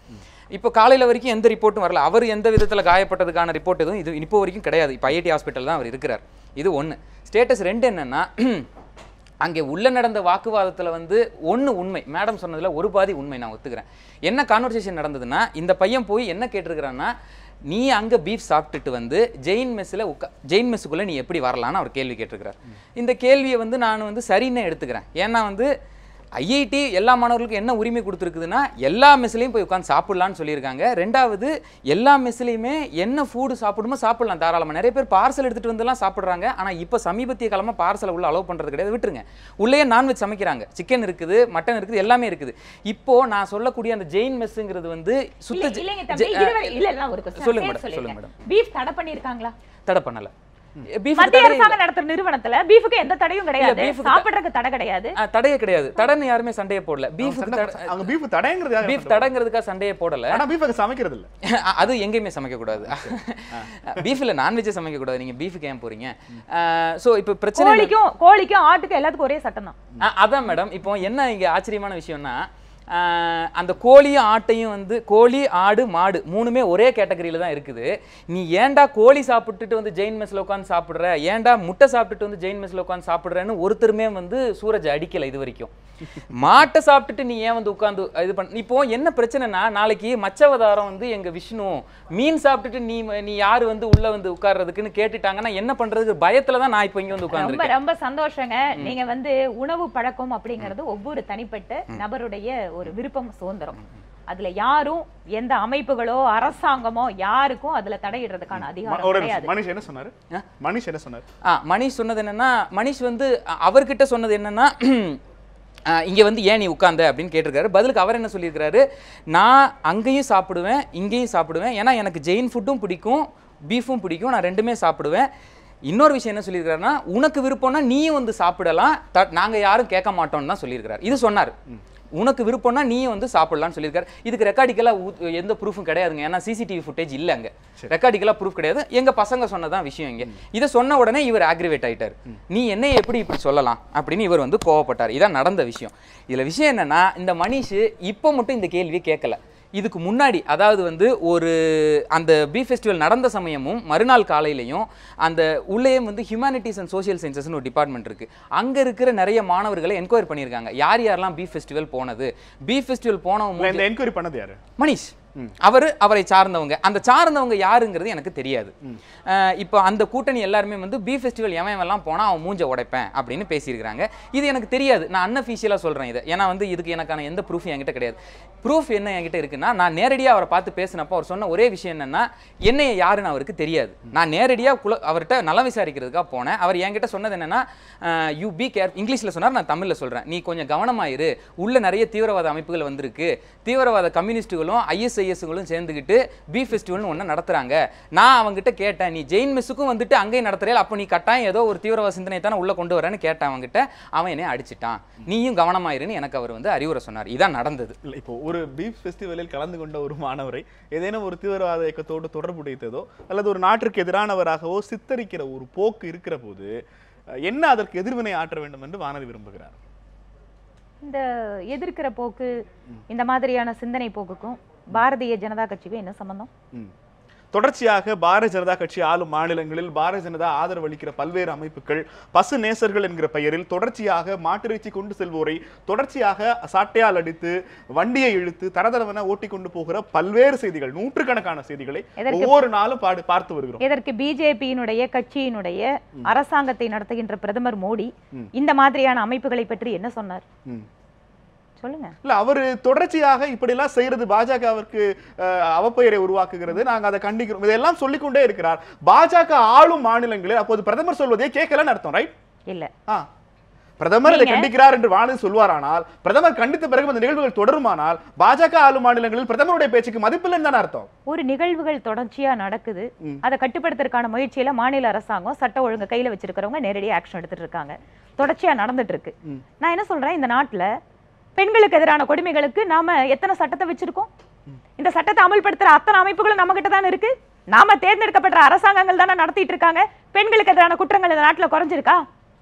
Speaker 3: இப்போ காலையில் வரைக்கும் எந்த ரிப்போர்ட்டும் வரல. அவர் எந்த விதத்தில் காயப்பட்டதுக்கான ரிப்போர்ட் எதுவும் இது இப்போ வரைக்கும் கிடையாது. இப்போ ஐஐடி ஹாஸ்பிட்டல் தான் அவர் இருக்கிறார். இது 1. ஸ்டேட்டஸ் 2 என்னன்னா, அங்கே உள்ள நடந்த வாக்குவாதத்தில் வந்து 1 உண்மை, மேடம் சொன்னதில் ஒரு பாதி உண்மை, நான் ஒத்துக்கிறேன். என்ன கான்வர்சேஷன் நடந்ததுன்னா, இந்த பையன் போய் என்ன கேட்டிருக்கிறான்னா, நீ அங்கே பீஃப் சாப்பிட்டுட்டு வந்து ஜெயின் மெஸ்ஸுக்குள்ளே நீ எப்படி வரலான்னு அவர் கேள்வி கேட்டிருக்கிறார். இந்த கேள்வியை வந்து நான் வந்து சரின்னு எடுத்துக்கிறேன். ஏன்னா வந்து ஐஐடி எல்லா மாணவர்களுக்கும் என்ன உரிமை கொடுத்துருக்குதுன்னா, எல்லா மெஸ்லையும் போய் உட்காந்து சாப்பிடலான்னு சொல்லியிருக்காங்க. 2வது எல்லா மெஸ்லையுமே என்ன ஃபுட்டு சாப்பிடுமோ சாப்பிடலாம் தாராளமாக. நிறைய பேர் பார்சல் எடுத்துகிட்டு வந்துலாம் சாப்பிட்றாங்க. ஆனால் இப்போ சமீபத்திய காலமாக பார்சலை உள்ள அலோவ் பண்ணுறது கிடையாது, விட்டுருங்க. உள்ளே நான்வெஜ் சமைக்கிறாங்க, சிக்கன் இருக்குது, மட்டன் இருக்குது, எல்லாமே இருக்குது. இப்போது நான் சொல்லக்கூடிய அந்த ஜெயின் மெஸ்ஸுங்கிறது வந்து சொல்லுங்க மேடம்.
Speaker 6: பீஃப் தடை பண்ணியிருக்காங்களா?
Speaker 3: தடை பண்ணலை.
Speaker 6: மத்திய அரசாங்கம் நடத்துற நிறுவனத்துல பீஃப்க்கு எந்த தடையும் கிடையாது, சாப்பிடுறதுக்கு தடை கிடையாது.
Speaker 3: தடையே கிடையாது. தடைன்னு யாருமே சண்டையே போடல. பீஃப் தடைங்கிறதுக்காக சண்டையே போடல.
Speaker 1: ஆனா பீஃப் சமைக்கிறது இல்ல,
Speaker 3: அது எங்கேயுமே சமைக்க கூடாது. பீஃப்ல நான்வெஜ்ஜே சமைக்க கூடாது. நீங்க பீஃப்க்கு ஏன் போறீங்க? சோ இப்போ பிரச்சனை
Speaker 6: கோழிக்கும் ஆட்டுக்கும் எல்லாத்துக்கும் ஒரே சட்டம் தான்.
Speaker 3: அதான் மேடம். இப்போ என்ன இங்க ஆச்சரியமான விஷயம்னா, அந்த கோழியும் ஆட்டையும் வந்து கோழி ஆடு மாடு 3மே ஒரே கேட்டகரியில தான் இருக்குது. நீ ஏன்டா கோழி சாப்பிட்டுட்டு வந்து ஜெயின் மெஸ்ல உட்காந்து சாப்பிடுற, ஏன்டா முட்டை சாப்பிட்டுட்டு வந்து ஜெயின் மெஸ்ல உட்காந்து சாப்பிடுறேன்னு ஒருத்தருமே வந்து சூரஜ் அடிக்கல இது வரைக்கும். மாட்டை சாப்பிட்டுட்டு நீ ஏன் வந்து உட்காந்து இது பண்ண? இப்போ என்ன பிரச்சனைனா, நாளைக்கு மச்சவதாரம் வந்து எங்க விஷ்ணு மீன் சாப்பிட்டுட்டு நீ யாரு வந்து உள்ள வந்து உட்கார்றதுக்குன்னு கேட்டுட்டாங்கன்னா என்ன பண்றதுக்கு பயத்துல தான் நான் இப்போ இங்க வந்து உட்கார்ந்து.
Speaker 6: ரொம்ப சந்தோஷங்க. நீங்க வந்து உணவு பழக்கம் அப்படிங்கிறது ஒவ்வொரு தனிப்பட்ட நபருடைய ஒரு விருப்பம், சுதந்திரம். அதுல யாரும் எந்த அமைப்புகளோ அரசாங்கமோ யாருக்கும் அதுல தடையிடுறதுக்கான அதிகாரம் கிடையாது.
Speaker 1: மனிஷ் என்ன சொன்னாரு?
Speaker 3: மனிஷ் சொன்னது என்னன்னா, மனிஷ் வந்து அவர்கிட்ட சொன்னது என்னன்னா, இங்கே வந்து ஏன் நீ உட்கார்ந்த அப்படின்னு கேட்டிருக்காரு. பதிலுக்கு அவர் என்ன சொல்லியிருக்கிறாரு, நான் அங்கேயும் சாப்பிடுவேன் இங்கேயும் சாப்பிடுவேன், ஏன்னா எனக்கு ஜெயின் ஃபுட்டும் பிடிக்கும் பீஃபும் பிடிக்கும், நான் 2மே சாப்பிடுவேன். இன்னொரு விஷயம் என்ன சொல்லியிருக்காருன்னா, உனக்கு விருப்பம்னா நீயும் வந்து சாப்பிடலாம், நாங்கள் யாரும் கேட்க மாட்டோம்னு தான் சொல்லியிருக்காரு. இது சொன்னார். உனக்கு விருப்பம்னா நீயும் வந்து சாப்பிடலாம்னு சொல்லியிருக்காரு. இதுக்கு ரெக்கார்டிக்கலாக எந்த ப்ரூஃபும் கிடையாதுங்க. ஏன்னா சிசிடிவி ஃபுட்டேஜ் இல்லை அங்கே. ரெக்கார்டிக்கலாக ப்ரூஃப் கிடையாது. எங்கள் பசங்க சொன்னதான் விஷயம். இங்கே இதை சொன்ன உடனே இவர் ஆக்ரிவேட் ஆகிட்டார். நீ என்னை எப்படி இப்படி சொல்லலாம் அப்படின்னு இவர் வந்து கோவப்பட்டார். இதான் நடந்த விஷயம். இதில் விஷயம் என்னன்னா, இந்த மனிஷ் இப்போ மட்டும் இந்த கேள்வியை கேட்கல. இதுக்கு முன்னாடி, அதாவது வந்து ஒரு அந்த பீஃப் ஃபெஸ்டிவல் நடந்த சமயமும் மறுநாள் காலையிலையும் அந்த உள்ளேயும் வந்து ஹியூமனிட்டிஸ் அண்ட் சோஷியல் சயின்சஸ்னு ஒரு டிபார்ட்மெண்ட் இருக்குது. அங்கே இருக்கிற நிறைய மாணவர்களை என்கொயரி பண்ணியிருக்காங்க. யாரெல்லாம் பீஃப் ஃபெஸ்டிவல் போனது, பீஃப் ஃபெஸ்டிவல் போனவங்க.
Speaker 1: என்கொயரி பண்ணது யாரு?
Speaker 3: மனிஷ். அவரை சார்ந்தவங்க. அந்த சார்ந்தவங்க யாருங்கிறது எனக்கு தெரியாது. இப்போ அந்த கூட்டணி எல்லாருமே வந்து பீஃப் ஃபெஸ்டிவல் எவன் போனால் அவன் மூஞ்ச உடைப்பேன் அப்படின்னு பேசியிருக்கிறாங்க. இது எனக்கு தெரியாது. நான் அன்அஃபீஷியலாக சொல்கிறேன் இதை. ஏன்னா வந்து இதுக்கு எனக்கான எந்த ப்ரூஃப் என்கிட்ட கிடையாது. ப்ரூஃப் என்ன என்கிட்ட இருக்குன்னா, நான் நேரடியாக அவரை பார்த்து பேசினப்போ அவர் சொன்ன ஒரே விஷயம் என்னன்னா, என்னைய யாருன்னு அவருக்கு தெரியாது. நான் நேரடியாக அவர்கிட்ட நலம் விசாரிக்கிறதுக்காக போனேன். அவர் என்கிட்ட சொன்னது என்னன்னா, யூ பி கேர், இங்கிலீஷில் சொன்னார், நான் தமிழில் சொல்கிறேன், நீ கொஞ்சம் கவனமாயிரு, உள்ள நிறைய தீவிரவாத அமைப்புகள் வந்திருக்கு, தீவிரவாத கம்யூனிஸ்டுகளும் ஐஎஸ்ஐஎஸ்களும் சேர்ந்துக்கிட்டு பீஃப் ஃபெஸ்டிவல்னு ஒன்று நடத்துகிறாங்க. நான் அவங்ககிட்ட கேட்டேன், நீ ஜெயின் மெஸ்ஸுக்கும் வந்துட்டு அங்கேயும் நடத்துறேன், அப்போ நீ கட்டாயம் ஏதோ ஒரு தீவிரவாத சிந்தனை தானே உள்ளே கொண்டு வரேன்னு கேட்டேன் அவங்ககிட்ட. அவன் என்னை அடிச்சிட்டான், நீயும் கவனமாயிருன்னு எனக்கு அவர் வந்து அறிவுரை சொன்னார். இதான் நடந்தது.
Speaker 1: இல்லை, இப்போ ஒரு பீஃப் ஃபெஸ்டிவலில் கலந்து கொண்ட ஒரு மாணவரை ஏதேனும் ஒரு தீவிரவாத இயக்கத்தோடு தொடர்புடைத்ததோ அல்லது ஒரு நாட்டிற்கு எதிரானவராகவோ சித்தரிக்கிற ஒரு போக்கு இருக்கிற போது என்ன அதற்கு எதிர்வினை ஆற்ற வேண்டும் என்று வானதி விரும்புகிறார்?
Speaker 6: இந்த எதிர்க்கிற போக்கு, இந்த மாதிரியான சிந்தனை போக்குக்கும் பாரதிய ஜனதா கட்சிக்கும் என்ன சம்பந்தம்?
Speaker 1: தொடர்ச்சியாக பாரதிய ஜனதா கட்சி ஆளும் மாநிலங்களில் பாரதிய ஜனதா ஆதரவு அளிக்கிற பல்வேறு அமைப்புகள் பசு நேசர்கள் என்கிற பெயரில் தொடர்ச்சியாக மாட்டிறைச்சி கொண்டு செல்வோரை தொடர்ச்சியாக சாட்டையால் அடித்து வண்டியை இழுத்து தரதரவென ஓட்டி கொண்டு போகிற பல்வேறு செய்திகள், நூற்றுக்கணக்கான செய்திகளை ஒவ்வொரு நாளும் பார்த்து வருகிறோம்.
Speaker 6: இதற்கு பிஜேபியினுடைய கட்சியினுடைய அரசாங்கத்தை நடத்துகின்ற பிரதமர் மோடி இந்த மாதிரியான அமைப்புகளை பற்றி என்ன சொன்னார் சொல்லுங்க.
Speaker 1: இல்ல அவரு தொடர்ச்சியாக இப்படி எல்லாம் செய்யறது பாஜகவிற்கு அவப்பெயரை உருவாக்குகிறது, நாங்க அதை கண்டிக்கிறோம், இதெல்லாம் சொல்லிக்கொண்டே இருக்கிறார். பாஜக ஆளும் மாநிலங்களில் அப்போது பிரதமர் சொல்வதே கேட்கலன்னு அர்த்தம், ரைட்?
Speaker 6: இல்ல
Speaker 1: பிரதமர் இதை கண்டிக்கிறார் என்று வானதி சொல்வாரானால், பிரதமர் கண்டித்த பிறகு அந்த நிகழ்வுகள் தொடருமானால் பாஜக ஆளும் மாநிலங்களில் பிரதமருடைய பேச்சுக்கு மதிப்பில்லைன்னு தானே அர்த்தம்.
Speaker 6: ஒரு நிகழ்வுகள் தொடர்ச்சியா நடக்குது, அதை கட்டுப்படுத்துறதுக்கான முயற்சியில மாநில அரசாங்கம் சட்ட ஒழுங்கு கையில வச்சிருக்கிறவங்க நேரடியாக ஆக்ஷன் எடுத்துட்டு இருக்காங்க, தொடர்ச்சியா நடந்துட்டு இருக்கு. நான் என்ன சொல்றேன், இந்த நாட்டுல பெண்களுக்கு எதிரான கொடுமைகளுக்கு நாம எத்தனை சட்டத்தை வச்சிருக்கோம்? இந்த சட்டத்தை அமல்படுத்துற அத்தனை அமைப்புகளும் நம்ம கிட்ட தானே இருக்கு. நாம தேர்ந்தெடுக்கப்பட்ட அரசாங்கங்கள் தானே நடத்திட்டு இருக்காங்க. பெண்களுக்கு எதிரான குற்றங்கள் இந்த நாட்டுல குறைஞ்சிருக்கா?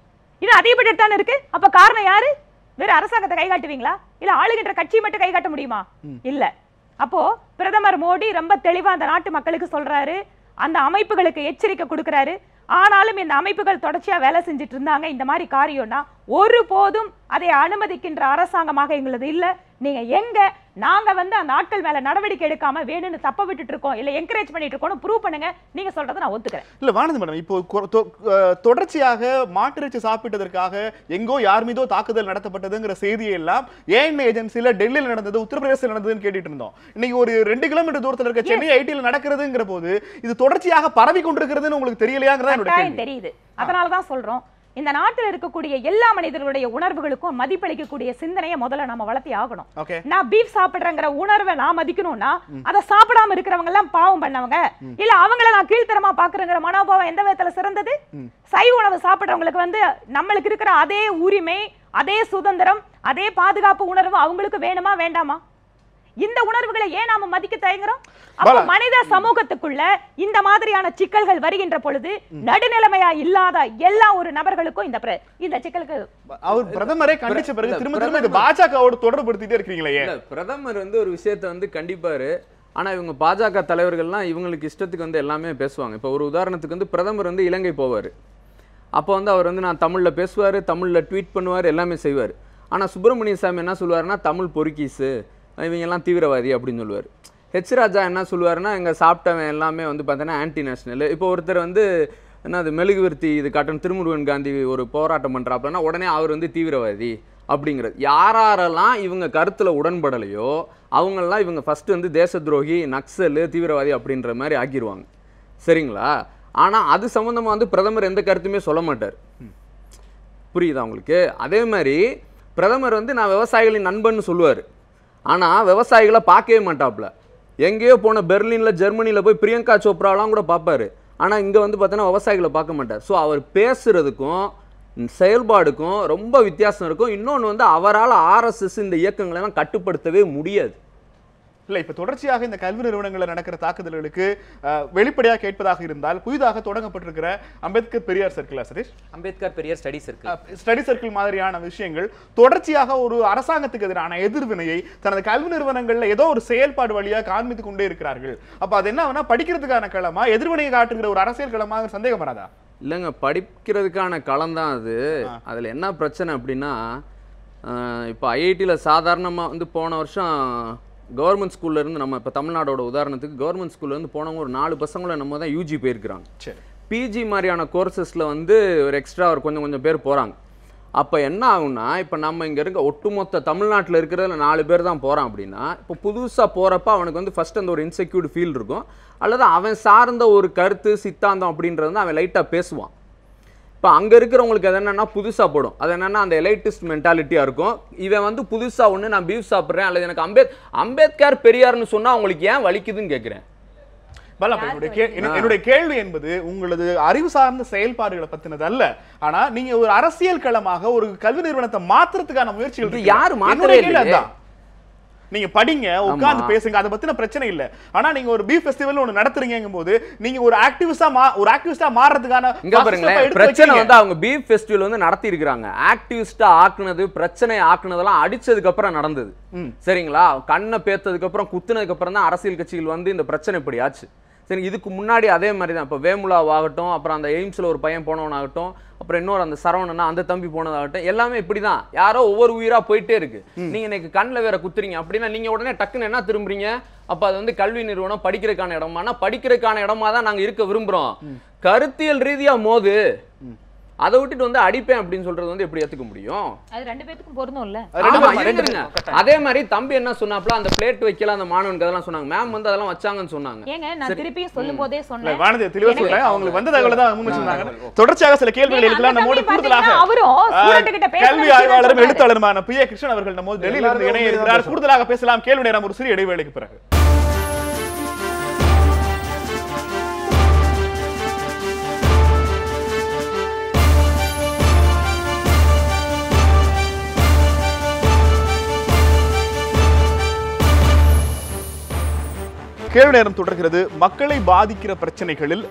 Speaker 6: இது அதிகப்பட்டு தானே இருக்கு. அப்ப காரணம் யாரு? வேற அரசாங்கத்தை கை காட்டுவீங்களா? இல்ல ஆளுகின்ற கட்சி மட்டும் கை காட்ட முடியுமா? இல்ல. அப்போ பிரதமர் மோடி ரொம்ப தெளிவா அந்த நாட்டு மக்களுக்கு சொல்றாரு, அந்த அமைப்புகளுக்கு எச்சரிக்கை கொடுக்கிறாரு. ஆனாலும் இந்த அமைப்புகள் தொடர்ச்சியா வேலை செஞ்சுட்டு இருந்தாங்க. இந்த மாதிரி காரியம்னா ஒருபோதும் அதை அனுமதிக்கின்ற அரசாங்கமாக எங்களது இல்ல. நீங்க எங்க நாங்க அந்த ஆட்கள் மேல நடவடிக்கை எடுக்காம வேணும்னு தப்ப விட்டுட்டு இருக்கோம் இல்ல என்கரேஜ் பண்ணிட்டு இருக்கோம் ப்ரூவ் பண்ணுங்க. நீங்க சொல்றதை நான் ஒத்துக்கிறேன்.
Speaker 1: இல்ல வானதி மேடம், இப்போ தொடர்ச்சியாக மாட்டிறைச்சி சாப்பிட்டதற்காக எங்கோ யார் மீதோ தாக்குதல் நடத்தப்பட்டதுங்கிற செய்தியை எல்லாம் ஏன் ஏஜென்சில டெல்லியில் நடந்தது, உத்தரப்பிரதேசத்தில் நடந்ததுன்னு கேட்டுட்டு இருந்தோம். இன்னைக்கு ஒரு 2 கிலோமீட்டர் தூரத்தில் இருக்க சென்னை ஐடியில் நடக்கிறதுங்கிற போது இது தொடர்ச்சியாக பரவி கொண்டிருக்கிறதுன்னு உங்களுக்கு தெரியலையாங்கிறதா என்னோட கேள்வி.
Speaker 6: தெரியுது. அதனாலதான் சொல்றோம், இந்த நாட்டில் இருக்கக்கூடிய எல்லா மனிதர்களுடைய உணர்வுகளுக்கும் மதிப்பளிக்கக்கூடிய சிந்தனையை முதல்ல நம்ம வளர்த்தி ஆகணும். நான் பீஃப் சாப்பிடுறேங்கிற உணர்வை நான் மதிக்கணும்னா அதை சாப்பிடாம இருக்கிறவங்க எல்லாம் பாவம் பண்ணவங்க இல்ல அவங்கள நான் கீழ்த்தரமா பாக்குறேங்கிற மனோபாவம் எந்த விதத்துல சிறந்தது? சைவ உணவு சாப்பிடுறவங்களுக்கு நம்மளுக்கு இருக்கிற அதே உரிமை, அதே சுதந்திரம், அதே பாதுகாப்பு உணர்வு அவங்களுக்கு வேணுமா வேண்டாமா? இந்த உணர்வுகளை ஏன் நாம மதிக்க தயங்குறோம்? அப்ப மனித சமூகத்துக்குள்ள இந்த மாதிரியான சிக்கல்கள் வருகின்ற பொழுது நடுநிலைமையா இல்லாத எல்லா ஒரு நபர்களுக்கும் இந்த சிக்கலுக்கு
Speaker 1: அவர் பிரதமரே கண்டிச்ச பிறகு திரும்ப திரும்ப இது பாஜகவோட தொடர்புபடுத்திட்டே இருக்கீங்களே.
Speaker 5: பிரதமர் ஒரு விஷயத்தை கண்டிப்பாரு. ஆனா இவங்க பாஜக தலைவர்கள்லாம் இவங்களுக்கு இஷ்டத்துக்கு எல்லாமே பேசுவாங்க. இப்போ ஒரு உதாரணத்துக்கு பிரதமர் இலங்கை போவார். அப்போ அவர் நான் தமிழ்ல பேசுவார், தமிழ்ல ட்வீட் பண்ணுவார், எல்லாமே செய்வார். ஆனா சுப்பிரமணிய சாமி என்ன சொல்லுவாருன்னா தமிழ் பொறுக்கீஸு, இவங்கெல்லாம் தீவிரவாதி அப்படின்னு சொல்லுவார். ஹெச் ராஜா என்ன சொல்லுவாருன்னா எங்க சாப்பிட்டவன் எல்லாமே பார்த்தீங்கன்னா ஆன்டி நேஷனல். இப்போ ஒருத்தர் என்னது மெழுகுவர்த்தி இது காட்டன் திருமுருகன் காந்தி ஒரு போராட்டம் பண்றாப்புலன்னா உடனே அவர் தீவிரவாதி அப்படிங்கிறது. யாரெல்லாம் இவங்க கருத்துல உடன்படலையோ அவங்கெல்லாம் இவங்க ஃபர்ஸ்ட் தேச துரோகி, நக்சல், தீவிரவாதி அப்படின்ற மாதிரி ஆக்கிடுவாங்க. சரிங்களா? ஆனா அது சம்பந்தமா பிரதமர் எந்த கருத்துமே சொல்ல மாட்டார். புரியுதா உங்களுக்கு? அதே மாதிரி பிரதமர் நான் விவசாயிகளின் நண்பன் சொல்லுவார். ஆனா விவசாயிகளை பார்க்கவே மாட்டாப்புல. எங்கேயோ போன பெர்லின்ல ஜெர்மனியில் போய் பிரியங்கா சோப்ராலாம் கூட பார்ப்பாரு. ஆனா இங்க பார்த்தீங்கன்னா விவசாயிகளை பார்க்க மாட்டார். ஸோ அவர் பேசுறதுக்கும் செயல்பாடுக்கும் ரொம்ப வித்தியாசம் இருக்கும். இன்னொன்று அவரால் ஆர்எஸ்எஸ் இந்த இயக்கங்களை எல்லாம் கட்டுப்படுத்தவே முடியாது.
Speaker 1: இல்ல இப்ப தொடர்ச்சியாக இந்த கல்வி நிறுவனங்களில் நடக்கிற தாக்குதல்களுக்கு வெளிப்படையாக கேட்பதாக இருந்தால் புதிதாக தொடங்கப்பட்டிருக்கிற Ambedkar Periyar circle, Satish
Speaker 3: Ambedkar Periyar
Speaker 1: study circle மாதிரியான விஷயங்கள் தொடர்ச்சியாக ஒரு அரசாங்கத்துக்கு எதிரான எதிர்வினையை தனது கல்வி நிறுவனங்கள்ல ஏதோ ஒரு செயல்பாடு வழியாக காண்பித்துக் கொண்டே இருக்கிறார்கள். அப்ப அது என்ன படிக்கிறதுக்கான களமா, எதிர்வினையை காட்டுகிற ஒரு அரசியல் களமாக சந்தேகம் வராதா?
Speaker 5: இல்லைங்க, படிக்கிறதுக்கான களம் தான் அது. அதுல என்ன பிரச்சனை அப்படின்னா, இப்போ ஐஐடியில் சாதாரணமாக போன வருஷம் கவர்மெண்ட் ஸ்கூல்ல இருந்து நம்ம இப்போ தமிழ்நாடோட உதாரணத்துக்கு கவர்மெண்ட் ஸ்கூல்ல இருந்து போனவங்க ஒரு 4 பசங்களும் நம்ம தான் யூஜி போயிருக்கிறாங்க. சரி, பிஜி மாதிரியான கோர்சஸில் ஒரு எக்ஸ்ட்ரா ஒரு கொஞ்சம் பேர் போகிறாங்க. அப்போ என்ன ஆகும்னா, இப்போ நம்ம இங்கே இருக்க ஒட்டுமொத்த தமிழ்நாட்டில் இருக்கிறதுல 4 பேர் தான் போகிறான் அப்படின்னா, இப்போ புதுசாக போகிறப்ப அவனுக்கு ஃபர்ஸ்ட் அந்த ஒரு இன்செக்யூர்டு ஃபீல் இருக்கும், அல்லது அவன் சார்ந்த ஒரு கருத்து சித்தாந்தம் அப்படின்றது அவன் லைட்டாக பேசுவான். இப்போ அங்கே இருக்கிறவங்களுக்கு அது என்னன்னா புதுசாக போடும். அது என்னன்னா அந்த எலைட்டிஸ்ட் மென்டாலிட்டியாக இருக்கும். இவன் புதுசாக ஒன்று நான் பீஃப் சாப்பிட்றேன் அல்லது எனக்கு அம்பேத்கர் பெரியார்னு சொன்னால் அவங்களுக்கு ஏன் வலிக்குதுன்னு கேட்குறேன்.
Speaker 1: என்னுடைய கேள்வி என்பது உங்களது அறிவு சார்ந்த செயல்பாடுகளை பத்தினது அல்ல. ஆனா நீங்க ஒரு அரசியல் களமாக ஒரு கல்வி நிறுவனத்தை மாத்துறதுக்கான முயற்சிகள்
Speaker 5: யாரு மாத்துறதே?
Speaker 1: நீங்க படிங்க, உட்கார்ந்து பேசுங்க, அதை பத்தின பிரச்சனை இல்ல. ஆனா நீங்க ஒரு பீஃப் ஃபெஸ்டிவல் ஒன்னு நடத்துறீங்கும் போது நீங்க ஒரு ஆக்டிவிஸ்டா மாறதுக்கான
Speaker 5: இங்க பாருங்களேன், பிரச்சனை அவங்க பீஃப் ஃபெஸ்டிவல் நடத்தி இருக்காங்க. ஆக்டிவிஸ்டா ஆக்குனது, பிரச்சனை ஆக்குனதெல்லாம் அடிச்சதுக்கு அப்புறம் நடந்தது. சரிங்களா? கண்ணை பேத்ததுக்கு அப்புறம் குத்துனதுக்கு அப்புறம் தான் அரசியல் கட்சிகள் இந்த பிரச்சனை இப்படி ஆச்சு. சரி, இதுக்கு முன்னாடி அதே மாதிரி தான். இப்போ வேமுலாவாகட்டும், அப்புறம் அந்த எய்ம்ஸில் ஒரு பையன் போனவனாகட்டும், அப்புறம் இன்னொரு அந்த சரவணனா அந்த தம்பி போனதாகட்டும், எல்லாமே இப்படி தான். யாரோ ஒவ்வொரு உயிரா போயிட்டே இருக்கு. நீங்க இன்னைக்கு கண்ணில் வேற குத்துறீங்க அப்படின்னா நீங்க உடனே டக்குன்னு என்ன திரும்புறீங்க? அப்ப அது வந்து கல்வி நிறுவனம் படிக்கிறதுக்கான இடமானா படிக்கிறதுக்கான இடமா தான் நாங்க இருக்க விரும்புறோம். கருத்தியல் ரீதியா மோது அதை விட்டுட்டு வந்து அடிப்பேன் அப்படின்னு சொல்றது வந்து எப்படி ஏத்துக்க முடியும்?
Speaker 6: அது ரெண்டு பேத்துக்கும் பொருந்தும் இல்ல.
Speaker 5: அதே மாதிரி தம்பி என்ன சொன்னாப்ல, அந்த பிளேட் வைக்கல அந்த மாணவனுக்கு அதெல்லாம் சொன்னாங்க. மேம் வந்து அதெல்லாம் வச்சாங்கன்னு சொன்னாங்க.
Speaker 6: ஏங்க நான் திருப்பியும் சொல்லும்போதே சொன்னேன்.
Speaker 1: வானதி தெளிவா சொல்றேன். அவங்களுக்கு வந்த தகவல தான் முன் வச்சிருந்தாங்க. தொடர்ச்சியாக சில கேள்விகள் இருக்கலாம். நம்மோடு கூடுதலாக கல்வி ஆய்வாளரும் எழுத்தாளருமான பி. ஏ. கிருஷ்ணன் அவர்கள் நம்மோடு டெல்லியில இருந்து இணைய இருக்கிறார். கூடுதலாக பேசலாம். கேள்வி நேரம் ஒரு சிறிய இடைவேளைக்கு பிறகு. கேள்வி நேரம் தொடர்கிறது. மக்களை பாதிக்கிற பிரச்சனைகளில்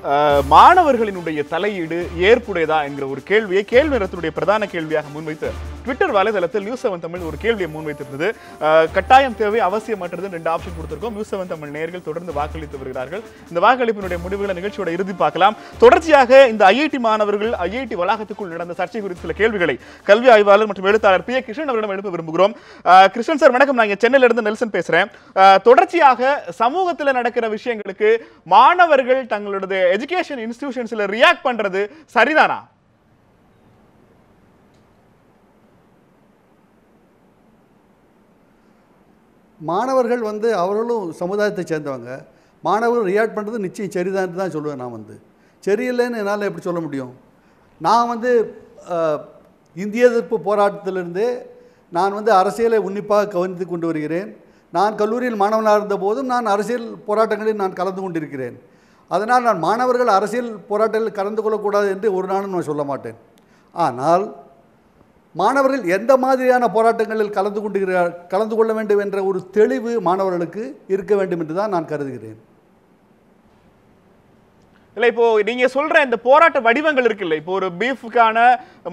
Speaker 1: மாணவர்களினுடைய தலையீடு ஏற்புடையதா என்கிற ஒரு கேள்வியை கேள்வி நேரத்தினுடைய பிரதான கேள்வியாக முன்வைத்து ட்விட்டர் வலைதளத்தில் நியூஸ் 7 தமிழ் ஒரு கேள்வியை முன்வைத்திருந்தது. கட்டாயம் தேவை அவசியமற்றது 2 ஆப்ஷன் கொடுத்திருக்கோம். நியூஸ் 7 தமிழ் நேயர்கள் தொடர்ந்து வாக்களித்து வருகிறார்கள். இந்த வாக்களிப்பினுடைய முடிவுகளை நிகழ்ச்சியோட இறுதி பார்க்கலாம். தொடர்ச்சியாக இந்த ஐஐடி மாணவர்கள் ஐஐடி வளாகத்துக்குள் நடந்த சர்ச்சை குறித்த சில கேள்விகளை கல்வி ஆய்வாளர் மற்றும் எழுத்தாளர் பி. ஏ. கிருஷ்ணன் அவரிடம் எழுப்ப விரும்புகிறோம். கிருஷ்ணன் சார் வணக்கம். நான் சென்னையில இருந்து நெல்சன் பேசுறேன். தொடர்ச்சியாக சமூகத்தில் நடக்கிற விஷயங்களுக்கு மாணவர்கள் தங்களுடைய எஜுகேஷன் இன்ஸ்டிடியூஷன்ஸ்ல ரியாக்ட் பண்றது சரிதானா?
Speaker 7: மாணவர்கள் வந்து அவர்களும் சமுதாயத்தை சேர்ந்தவங்க. மாணவர்கள் ரியாக்ட் பண்ணுறது நிச்சயம் சரிதான் தான் சொல்லுவேன். நான் வந்து சரியில்லைன்னு என்னால் எப்படி சொல்ல முடியும்? நான் வந்து இந்திய எதிர்ப்பு போராட்டத்திலிருந்தே நான் வந்து அரசியலை உன்னிப்பாக கவனித்து கொண்டு வருகிறேன். நான் கல்லூரியில் மாணவனாக இருந்த போதும் நான் அரசியல் போராட்டங்களில் நான் கலந்து கொண்டிருக்கிறேன். அதனால் நான் மாணவர்கள் அரசியல் போராட்டங்களில் கலந்து கொள்ளக்கூடாது என்று ஒரு நாளும் நான் சொல்ல மாட்டேன். ஆனால் மாணவர்கள் எந்த மாதிரியான போராட்டங்களில் கலந்து கொள்ள வேண்டும் என்ற ஒரு தெளிவு மாணவர்களுக்கு இருக்க வேண்டும் என்று தான் நான் கருதுகிறேன்.
Speaker 1: இல்ல இப்போ நீங்க சொல்ற இந்த போராட்ட வடிவங்கள் இருக்குல்ல, இப்போ ஒரு பீஃப்கான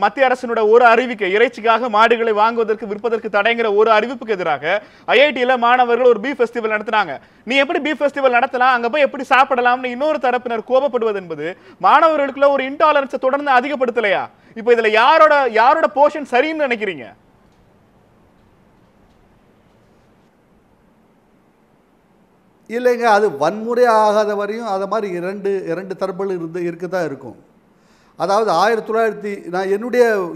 Speaker 1: மத்திய அரசினோட ஒரு அறிவிக்கை, இறைச்சிக்காக மாடுகளை வாங்குவதற்கு விற்பதற்கு தடைங்கிற ஒரு அறிவிப்புக்கு எதிராக ஐஐடியில மாணவர்கள் ஒரு பீஃப் ஃபெஸ்டிவல் நடத்தினாங்க. நீ எப்படி பீஃப் ஃபெஸ்டிவல் நடத்தலாம், அங்க போய் எப்படி சாப்பிடலாம்னு இன்னொரு தரப்பினர் கோபப்படுவது என்பது மாணவர்களுக்குள்ள ஒரு இன்டாலரன்ஸை தொடர்ந்து அதிகப்படுத்தலையா? இப்போ இதுல யாரோட போர்ஷன் சரின்னு நினைக்கிறீங்க?
Speaker 7: இல்லைங்க, அது வன்முறை ஆகாத வரையும் அதை மாதிரி இரண்டு தரப்புகள் இருக்க தான் இருக்கும். அதாவது 1900 நான்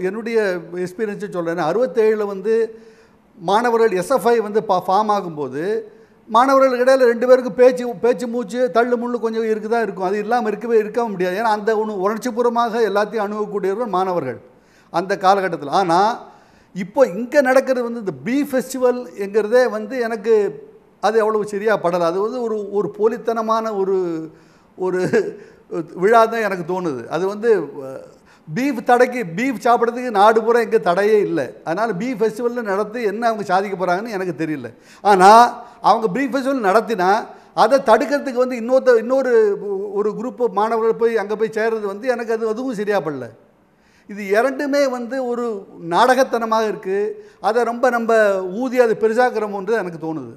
Speaker 7: என்னுடைய எக்ஸ்பீரியன்ஸை சொல்கிறேன். 67 வந்து மாணவர்கள் எஸ்எஃப்ஐ வந்து ஃபார்ம் ஆகும்போது மாணவர்களுக்கு இடையில் 2 பேருக்கு பேச்சு மூச்சு தள்ளு முள்ளு கொஞ்சம் இருக்க தான் இருக்கும். அது இல்லாமல் இருக்கவே முடியாது. ஏன்னா அந்த உணர்ச்சிபூர்வமாக எல்லாத்தையும் அணுகக்கூடியவர்கள் மாணவர்கள் அந்த காலகட்டத்தில். ஆனால் இப்போ இங்கே நடக்கிறது வந்து இந்த பீ ஃபெஸ்டிவல் என்கிறதே வந்து எனக்கு அது அவ்வளவு சரியாக படலை. அது வந்து ஒரு போலித்தனமான ஒரு விழா தான் எனக்கு தோணுது. அது வந்து பீஃப் சாப்பிட்றதுக்கு நாடு பூரா எங்கே தடையே இல்லை. அதனால் பீஃப் ஃபெஸ்டிவல்னு நடத்தி என்ன அவங்க சாதிக்க போகிறாங்கன்னு எனக்கு தெரியல. ஆனால் அவங்க பீஃப் ஃபெஸ்டிவல் நடத்தினா அதை தடுக்கிறதுக்கு வந்து இன்னொரு குரூப் மாணவர்கள் போய் அங்கே போய் சேர்றது வந்து எனக்கு அதுவும் சரியாக படல. இது இரண்டுமே வந்து ஒரு நாடகத்தனமாக இருக்குது. அதை நம்ம ஊதி அதை பெருசாக்கிறோம்ன்றது எனக்கு தோணுது.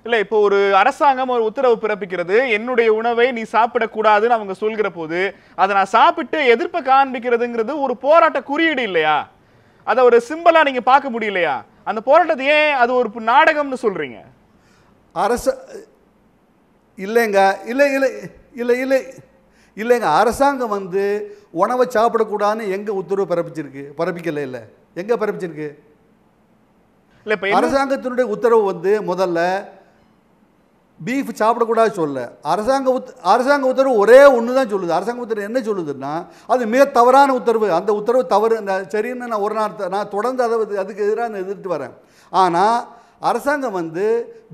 Speaker 1: இல்ல இப்போ ஒரு அரசாங்கம் ஒரு உத்தரவு பிறப்பிக்கிறது, என்னுடைய உணவை நீ சாப்பிடக்கூடாதுன்னு அவங்க சொல்கிற போது அதை நான் சாப்பிட்டு எதிர்ப்பை காண்பிக்கிறதுங்கிறது ஒரு போராட்ட குறியீடு இல்லையா? அதை ஒரு சிம்பிளா நீங்க பார்க்க முடியலையா? அந்த போராட்டத்தை ஏன் அது ஒரு நாடகம்னு சொல்றீங்க?
Speaker 7: இல்லைங்க, அரசாங்கம் வந்து உணவை சாப்பிடக்கூடாதுன்னு எங்க உத்தரவு பிறப்பிக்கல. இல்லை, எங்க பிறப்பிச்சிருக்கு? அரசாங்கத்தினுடைய உத்தரவு வந்து முதல்ல பீஃப் சாப்பிடக்கூடாது சொல்ல. அரசாங்க உத்தரவு ஒரே ஒன்று தான் சொல்லுது. அரசாங்க உத்தரவு என்ன சொல்லுதுன்னா அது மிக தவறான உத்தரவு. அந்த உத்தரவு தவறு சரின்னு நான் தொடர்ந்து அதுக்கு எதிராக நான் எதிர்த்து வரேன். ஆனால் அரசாங்கம் வந்து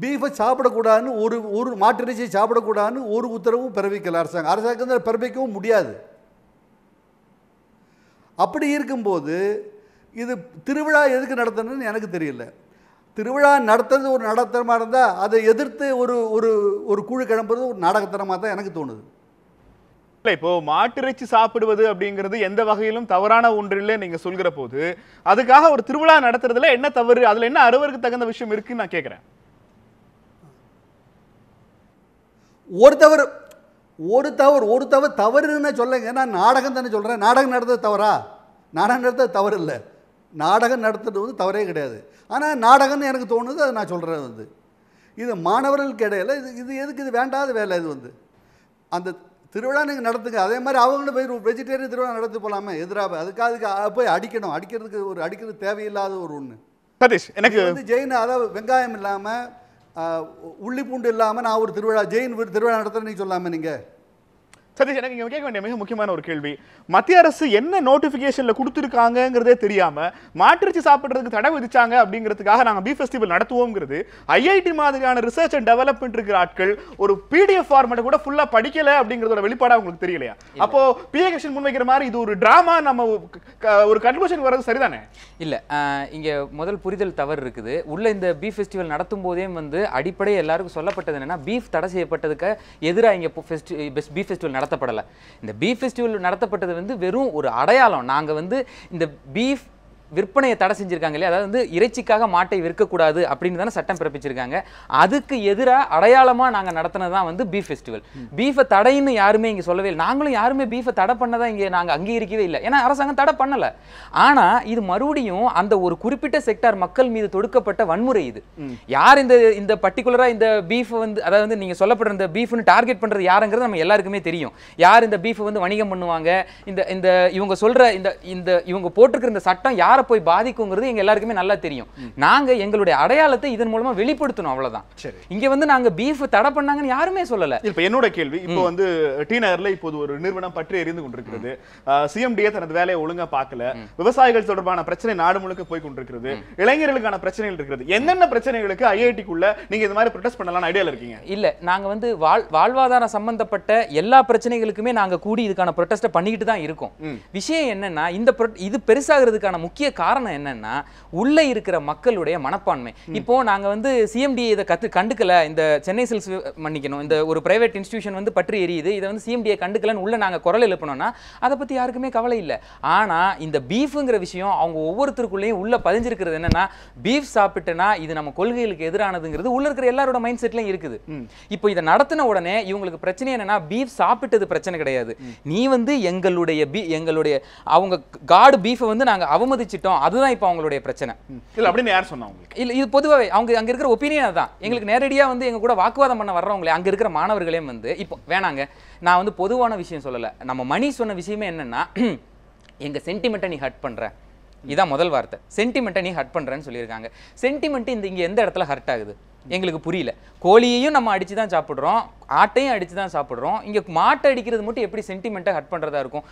Speaker 7: பீஃபை சாப்பிடக்கூடாதுன்னு ஒரு மாட்டிறைச்சியை சாப்பிடக்கூடாதுன்னு ஒரு உத்தரவும் பிறப்பிக்கல. அரசாங்கம் பிறப்பிக்கவும் முடியாது. அப்படி இருக்கும்போது இது திருவிழா எதுக்கு நடத்தணும்னு எனக்கு தெரியல. திருவிழா நடத்துறது ஒரு நடத்தமாக இருந்தால் அதை எதிர்த்து ஒரு குழு கிளம்புறது ஒரு நாடகத்தனமாக தான் எனக்கு தோணுது.
Speaker 1: இல்லை, இப்போ மாட்டிறைச்சி சாப்பிடுவது அப்படிங்கிறது எந்த வகையிலும் தவறான ஒன்றில்லை நீங்க சொல்கிற போது அதுக்காக ஒரு திருவிழா நடத்துறதுல என்ன தவறு, அதுல என்ன அறுவருக்கு தகுந்த விஷயம் இருக்குன்னு நான் கேட்கிறேன்.
Speaker 7: ஒரு தவறு ஒரு தவறுன்னு சொல்லுங்க. நான் நாடகம் தானே சொல்கிறேன். நாடகம் நடத்துறது தவறா? நாடகம் நடத்துறது தவறு இல்லை. நாடகம் நடத்துறது வந்து தவறே கிடையாது. ஆனால் நாடகம்னு எனக்கு தோணுது, அதை நான் சொல்கிறேன். வந்து இது மாணவர்களுக்கு இடையில இது எதுக்கு இது வேண்டாத வேலை. இது வந்து அந்த திருவிழா நீங்கள் நடத்துங்க. அதே மாதிரி அவங்களும் போய் வெஜிடேரியன் திருவிழா நடத்தி போகலாமே எதிராக. அதுக்கு போய் அடிக்கிறது தேவையில்லாத ஒரு ஒன்று.
Speaker 1: சதீஷ், எனக்கு
Speaker 7: வந்து ஜெயின், அதாவது வெங்காயம் இல்லாமல் உள்ளி பூண்டு இல்லாமல் நான் ஒரு திருவிழா ஜெயின் திருவிழா நடத்துகிறேன்னு நீங்கள் சொல்லாமல் நீங்கள்.
Speaker 1: சதீஷ், எனக்கு இங்க கேட்க வேண்டிய மிக முக்கியமான ஒரு கேள்வி, மத்திய அரசு என்ன நோட்டிபிகேஷன்ல கொடுத்துருக்காங்கிறதே தெரியாம மாட்டிறைச்சி சாப்பிடுறதுக்கு தடை விதிச்சாங்க அப்படிங்கிறதுக்காக நாங்க பீஃப் ஃபெஸ்டிவல் நடத்துவோங்கிறது ஐஐடி மாதிரியான ரிசர்ச் அண்ட் டெவலப்மெண்ட் இருக்கிற ஆட்கள் ஒரு பிடிஎஃப் ஃபார்மேட் கூட ஃபுல்லா படிக்கல அப்படிங்கறதோட வெளிப்பாடா உங்களுக்கு தெரியலையா? அப்போ பிஏ முன்வைக்கிற மாதிரி இது ஒரு டிராமா, நம்ம ஒரு கன்க்ளூஷன் வரது சரிதானே?
Speaker 3: இல்ல, இங்க முதல் புரிதல் தவறு இருக்குது. உள்ள இந்த பீஃப் ஃபெஸ்டிவல் நடத்தும் போதே வந்து அடிப்படை எல்லாருக்கும் சொல்லப்பட்டது என்னன்னா, பீஃப் தடை செய்யப்பட்டதுக்கு எதிராக இங்க பீஃப் ஃபெஸ்டிவல் நடத்தப்படலை. இந்த பீஃப் ஃபெஸ்டிவல் நடத்தப்பட்டது வந்து வெறும் ஒரு அடையாளம். நாங்கள் வந்து இந்த பீஃப் விற்பனையை தடை செஞ்சிருக்காங்க இல்லையா, அதாவது வந்து இறைச்சிக்காக மாட்டை விற்கக்கூடாது அப்படின்னு தானே சட்டம் பிறப்பிச்சிருக்காங்க. அதுக்கு எதிராக அடையாளமாக நாங்கள் நடத்தினது தான் வந்து பீஃப் ஃபெஸ்டிவல். பீஃபை தடைன்னு யாருமே இங்கே சொல்லவே இல்லை. நாங்களும் யாருமே பீஃபை தடை பண்ணதான் இங்கே நாங்கள் அங்கீகரிக்கவே இல்லை. ஏன்னா அரசாங்கம் தடை பண்ணலை. ஆனால் இது மறுபடியும் அந்த ஒரு குறிப்பிட்ட செக்டார் மக்கள் மீது தொடுக்கப்பட்ட வன்முறை. இது யார் இந்த பர்டிகுலராக இந்த பீஃபை வந்து, அதாவது வந்து நீங்கள் சொல்லப்படுற இந்த பீஃப்னு டார்கெட் பண்ணுறது யாருங்கிறது நம்ம எல்லாருக்குமே தெரியும். யார் இந்த பீஃபை வந்து வணிகம் பண்ணுவாங்க, இந்த இவங்க சொல்கிற இந்த இவங்க போட்டிருக்கிற இந்த சட்டம் யார் போய் பாதிக்குங்கிறது எங்க எல்லாருக்குமே நல்லா தெரியும். நாங்க எங்களுடைய அடையாளத்தை இதன் மூலமா வெளிப்படுத்தணும், அவ்வளவுதான். இங்க வந்து நாங்க பீஃப் தடை பண்ணாங்கன்னு யாருமே சொல்லல.
Speaker 1: இப்ப என்னோட கேள்வி, இப்போ வந்து டி நகர்ல இப்போது ஒரு நிறுவனம் பற்றி எரிந்து கொண்டிருக்கிறது. சிஎம்டிஏ தனது வேலையை ஒழுங்கா பார்க்கல. விவசாயிகள் தொடர்பான பிரச்சனை நாடு முழுக்க போய் கொண்டிருக்கிறது. இளைஞர்களுக்கான பிரச்சனைகள் இருக்கிறது. என்னென்ன பிரச்சனைகளுக்கு ஐஐடிக்குள்ள நீங்க இந்த மாதிரி ப்ரொடெஸ்ட் பண்ணலாம் ஐடியால இருக்கீங்க?
Speaker 3: இல்ல, நாங்க வந்து வாழ்வாதாரம் சம்பந்தப்பட்ட எல்லா பிரச்சனைகளுக்குமே நாங்க கூடி இதுக்கான ப்ரொடெஸ்ட் பண்ணிக்கிட்டு தான் இருக்கோம். விஷயம் என்னன்னா, இது பெருசாகிறதுக்கான முக்கிய காரணம் என்னன்னா, உள்ள இருக்கிற மக்களுடைய மனப்பான்மை. இப்போ நாங்க வந்து சிஎம்டி இதை கண்டுக்கல, இந்த சென்னை சில்க்ஸ் மன்னிக்கணும், இந்த ஒரு பிரைவேட் இன்ஸ்டிடியூஷன் வந்து பற்றி எரியுது, இதை வந்து சிஎம்டியை கண்டுக்கலன்னு உள்ள நாங்க குரல் எழுப்பணும்னா அதை பத்தி யாருக்குமே கவலை இல்லை. ஆனா இந்த பீஃப்ங்கிற விஷயம் அவங்க ஒவ்வொருத்தருக்குள்ளேயும் உள்ள பதிஞ்சிருக்கிறது என்னன்னா, பீஃப் சாப்பிட்டனா இது நம்ம கொள்கைகளுக்கு எதிரானதுங்கிறது உள்ள இருக்கிற எல்லாரோட மைண்ட் செட்லயும் இருக்குது. இப்போ இதை நடத்தின உடனே இவங்களுக்கு பிரச்சனை என்னன்னா, பீஃப் சாப்பிட்டது பிரச்சனை கிடையாது, நீ வந்து எங்களுடைய அவங்க காடு பீஃபை வந்து நாங்க அவமதிச்சிட்டோம், அதுதான் இப்போ அவங்களுடைய பிரச்சனை.
Speaker 1: இல்ல அப்படின்னு யார் சொன்னா உங்களுக்கு?
Speaker 3: இல்ல, இது பொதுவாகவே அங்க இருக்கிற ஒப்பீனியன் தான். எங்களுக்கு நேரடியா வந்து எங்க கூட வாக்குவாதம் பண்ண வர்றவங்களே அங்க இருக்கிற மாணவர்களே வந்து, இப்போ வேணாங்க, நான் வந்து பொதுவான விஷயம் சொல்லல, நம்ம மணி சொன்ன விஷயமே என்னன்னா, எங்க சென்டிமெண்ட்டை நீ ஹர்ட் பண்ற, இதான் முதல் வார்த்தை. சென்டிமெண்ட்டை நீ ஹர்ட் பண்றேன்னு சொல்லியிருக்காங்க. சென்டிமெண்ட் இங்க எந்த இடத்துல ஹர்ட் ஆகுது எங்களுக்கு புரியல. கோழியையும் நம்ம அடிச்சு தான் சாப்பிடுறோம், ஆட்டையும் அடிச்சு தான் சாப்பிடுறோம். இங்க மாட்டை அடிக்கிறது மட்டும் எப்படி சென்டிமெண்ட்டை ஹர்ட் பண்றதா இருக்கும்?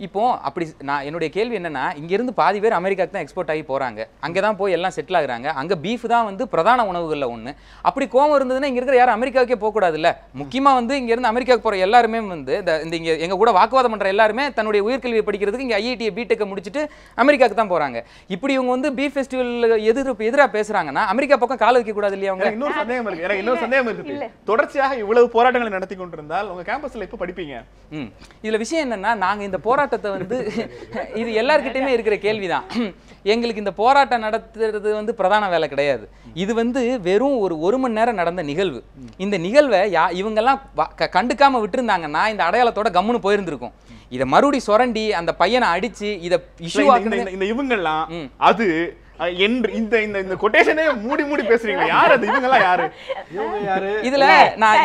Speaker 3: இப்போ அப்படி நான் என்னுடைய கேள்வி என்னன்னா, இங்க இருந்து பாதி பேர் அமெரிக்காக்கு தான் எக்ஸ்போர்ட் ஆகி போறாங்க, அங்கதான் போய் எல்லாம் செட்டில் ஆகுறாங்க, அங்க பீஃப் தான் வந்து பிரதான உணவுகள்ல ஒண்ணு. அப்படி கோவம் இருந்ததுன்னா இங்க இருக்கிற யாரும் அமெரிக்காவுக்கே போக கூடாது இல்ல. முக்கியமா வந்து இங்க இருந்து அமெரிக்காவுக்கு போற எல்லாருமே வந்து இங்க எங்க கூட வாக்குவாதம் பண்ற எல்லாருமே தன்னுடைய உயர்கல்வியை படிக்கிறதுக்கு இங்க ஐஐடி பிடெக் முடிச்சுட்டு அமெரிக்காவுக்கு தான் போறாங்க. இப்படி இவங்க வந்து பீஃப் ஃபெஸ்டிவல் எதிராக பேசுறாங்கன்னா அமெரிக்கா பக்கம் கால வைக்க கூடாது இல்லையா?
Speaker 1: இன்னொரு சந்தேகம் இருக்கு. தொடர்ச்சியாக இவ்வளவு போராட்டங்களை நடத்தி கொண்டிருந்தால் உங்க கேம்பஸ்ல இப்ப படிப்பீங்க?
Speaker 3: இதுல விஷயம் என்னன்னா, நாங்க இந்த போராட்டத்தை வந்து இது எல்லார்கிட்டயுமே இருக்கிற கேள்விதான். எங்களுக்கு இந்த போராட்டம் நடத்துறது வந்து பிரதான வேலை கிடையாது. இது வந்து வெறும் ஒரு மணி நேரம் நடந்த நிகழ்வு. இந்த நிகழ்வை இவங்கெல்லாம் கண்டுக்காம விட்டுருந்தாங்கன்னா இந்த அடையாளத்தோட கம்முன்னு போயிருந்திருக்கும். இதை மறுபடி சுரண்டி அந்த பையனை அடிச்சு இதை இஷ்யூ
Speaker 1: இந்த இவங்கெல்லாம் அது இந்த கொட்டேஷனே மூடி பேசுறீங்க. யார் அது? இவங்க எல்லாம் யாரு?
Speaker 3: இதுல நான்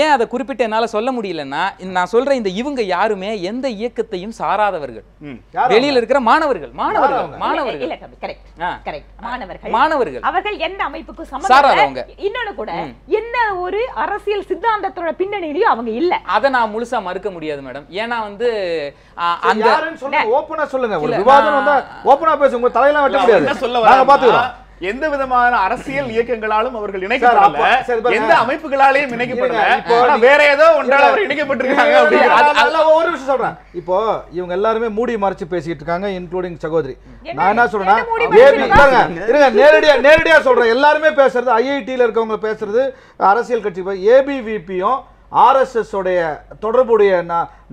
Speaker 3: ஏன் அதை குறிப்பிட்ட என்னால சொல்ல முடியலன்னா, நான் சொல்றேன், இந்த இவங்க யாருமே எந்த இயக்கத்தையும் சாராதவர்கள், வெளியில இருக்கிற மாணவர்கள்.
Speaker 6: அவர்கள் எந்த அமைப்புக்கு சம்பந்தப்பட்டவங்க, இன்னொன்னு கூட என்ன ஒரு அரசியல் சித்தாந்தத்தோட பின்னணியிலயும் அவங்க இல்ல.
Speaker 3: அதை நான் முழுசா மறுக்க முடியாது மேடம். ஏன்னா வந்து
Speaker 4: அந்த ஓபனா சொல்லுங்க, ஒரு விவாதம் வந்தா ஓபனா பேசுங்க, தலையெல்லாம் வெட்ட முடியாது.
Speaker 1: எந்த விதமான அரசியல் இயக்கங்களாலும் அவர்கள் இணைக்கப்படல, எந்த அமைப்புகளாலேயும் இணைக்கப்படல, வேற ஏதோ ஒன்றால் அவர் இணைக்கப்பட்டிருக்காங்க.
Speaker 4: ஒரு விஷயம் சொல்றேன், இப்போ இவங்க எல்லாருமே மூடி மறைச்சு பேசிட்டு இருக்காங்க, இன்க்ளூடிங் சகோதரி. நான் என்ன சொல்றேன்னா, நேரடியா சொல்றேன், எல்லாருமே பேசுறது ஐஐடியில இருக்கவங்க பேசுறது அரசியல் கட்சி, ஏபிவிபியும் ஆர்எஸ்எஸ் உடைய தொடர்புடைய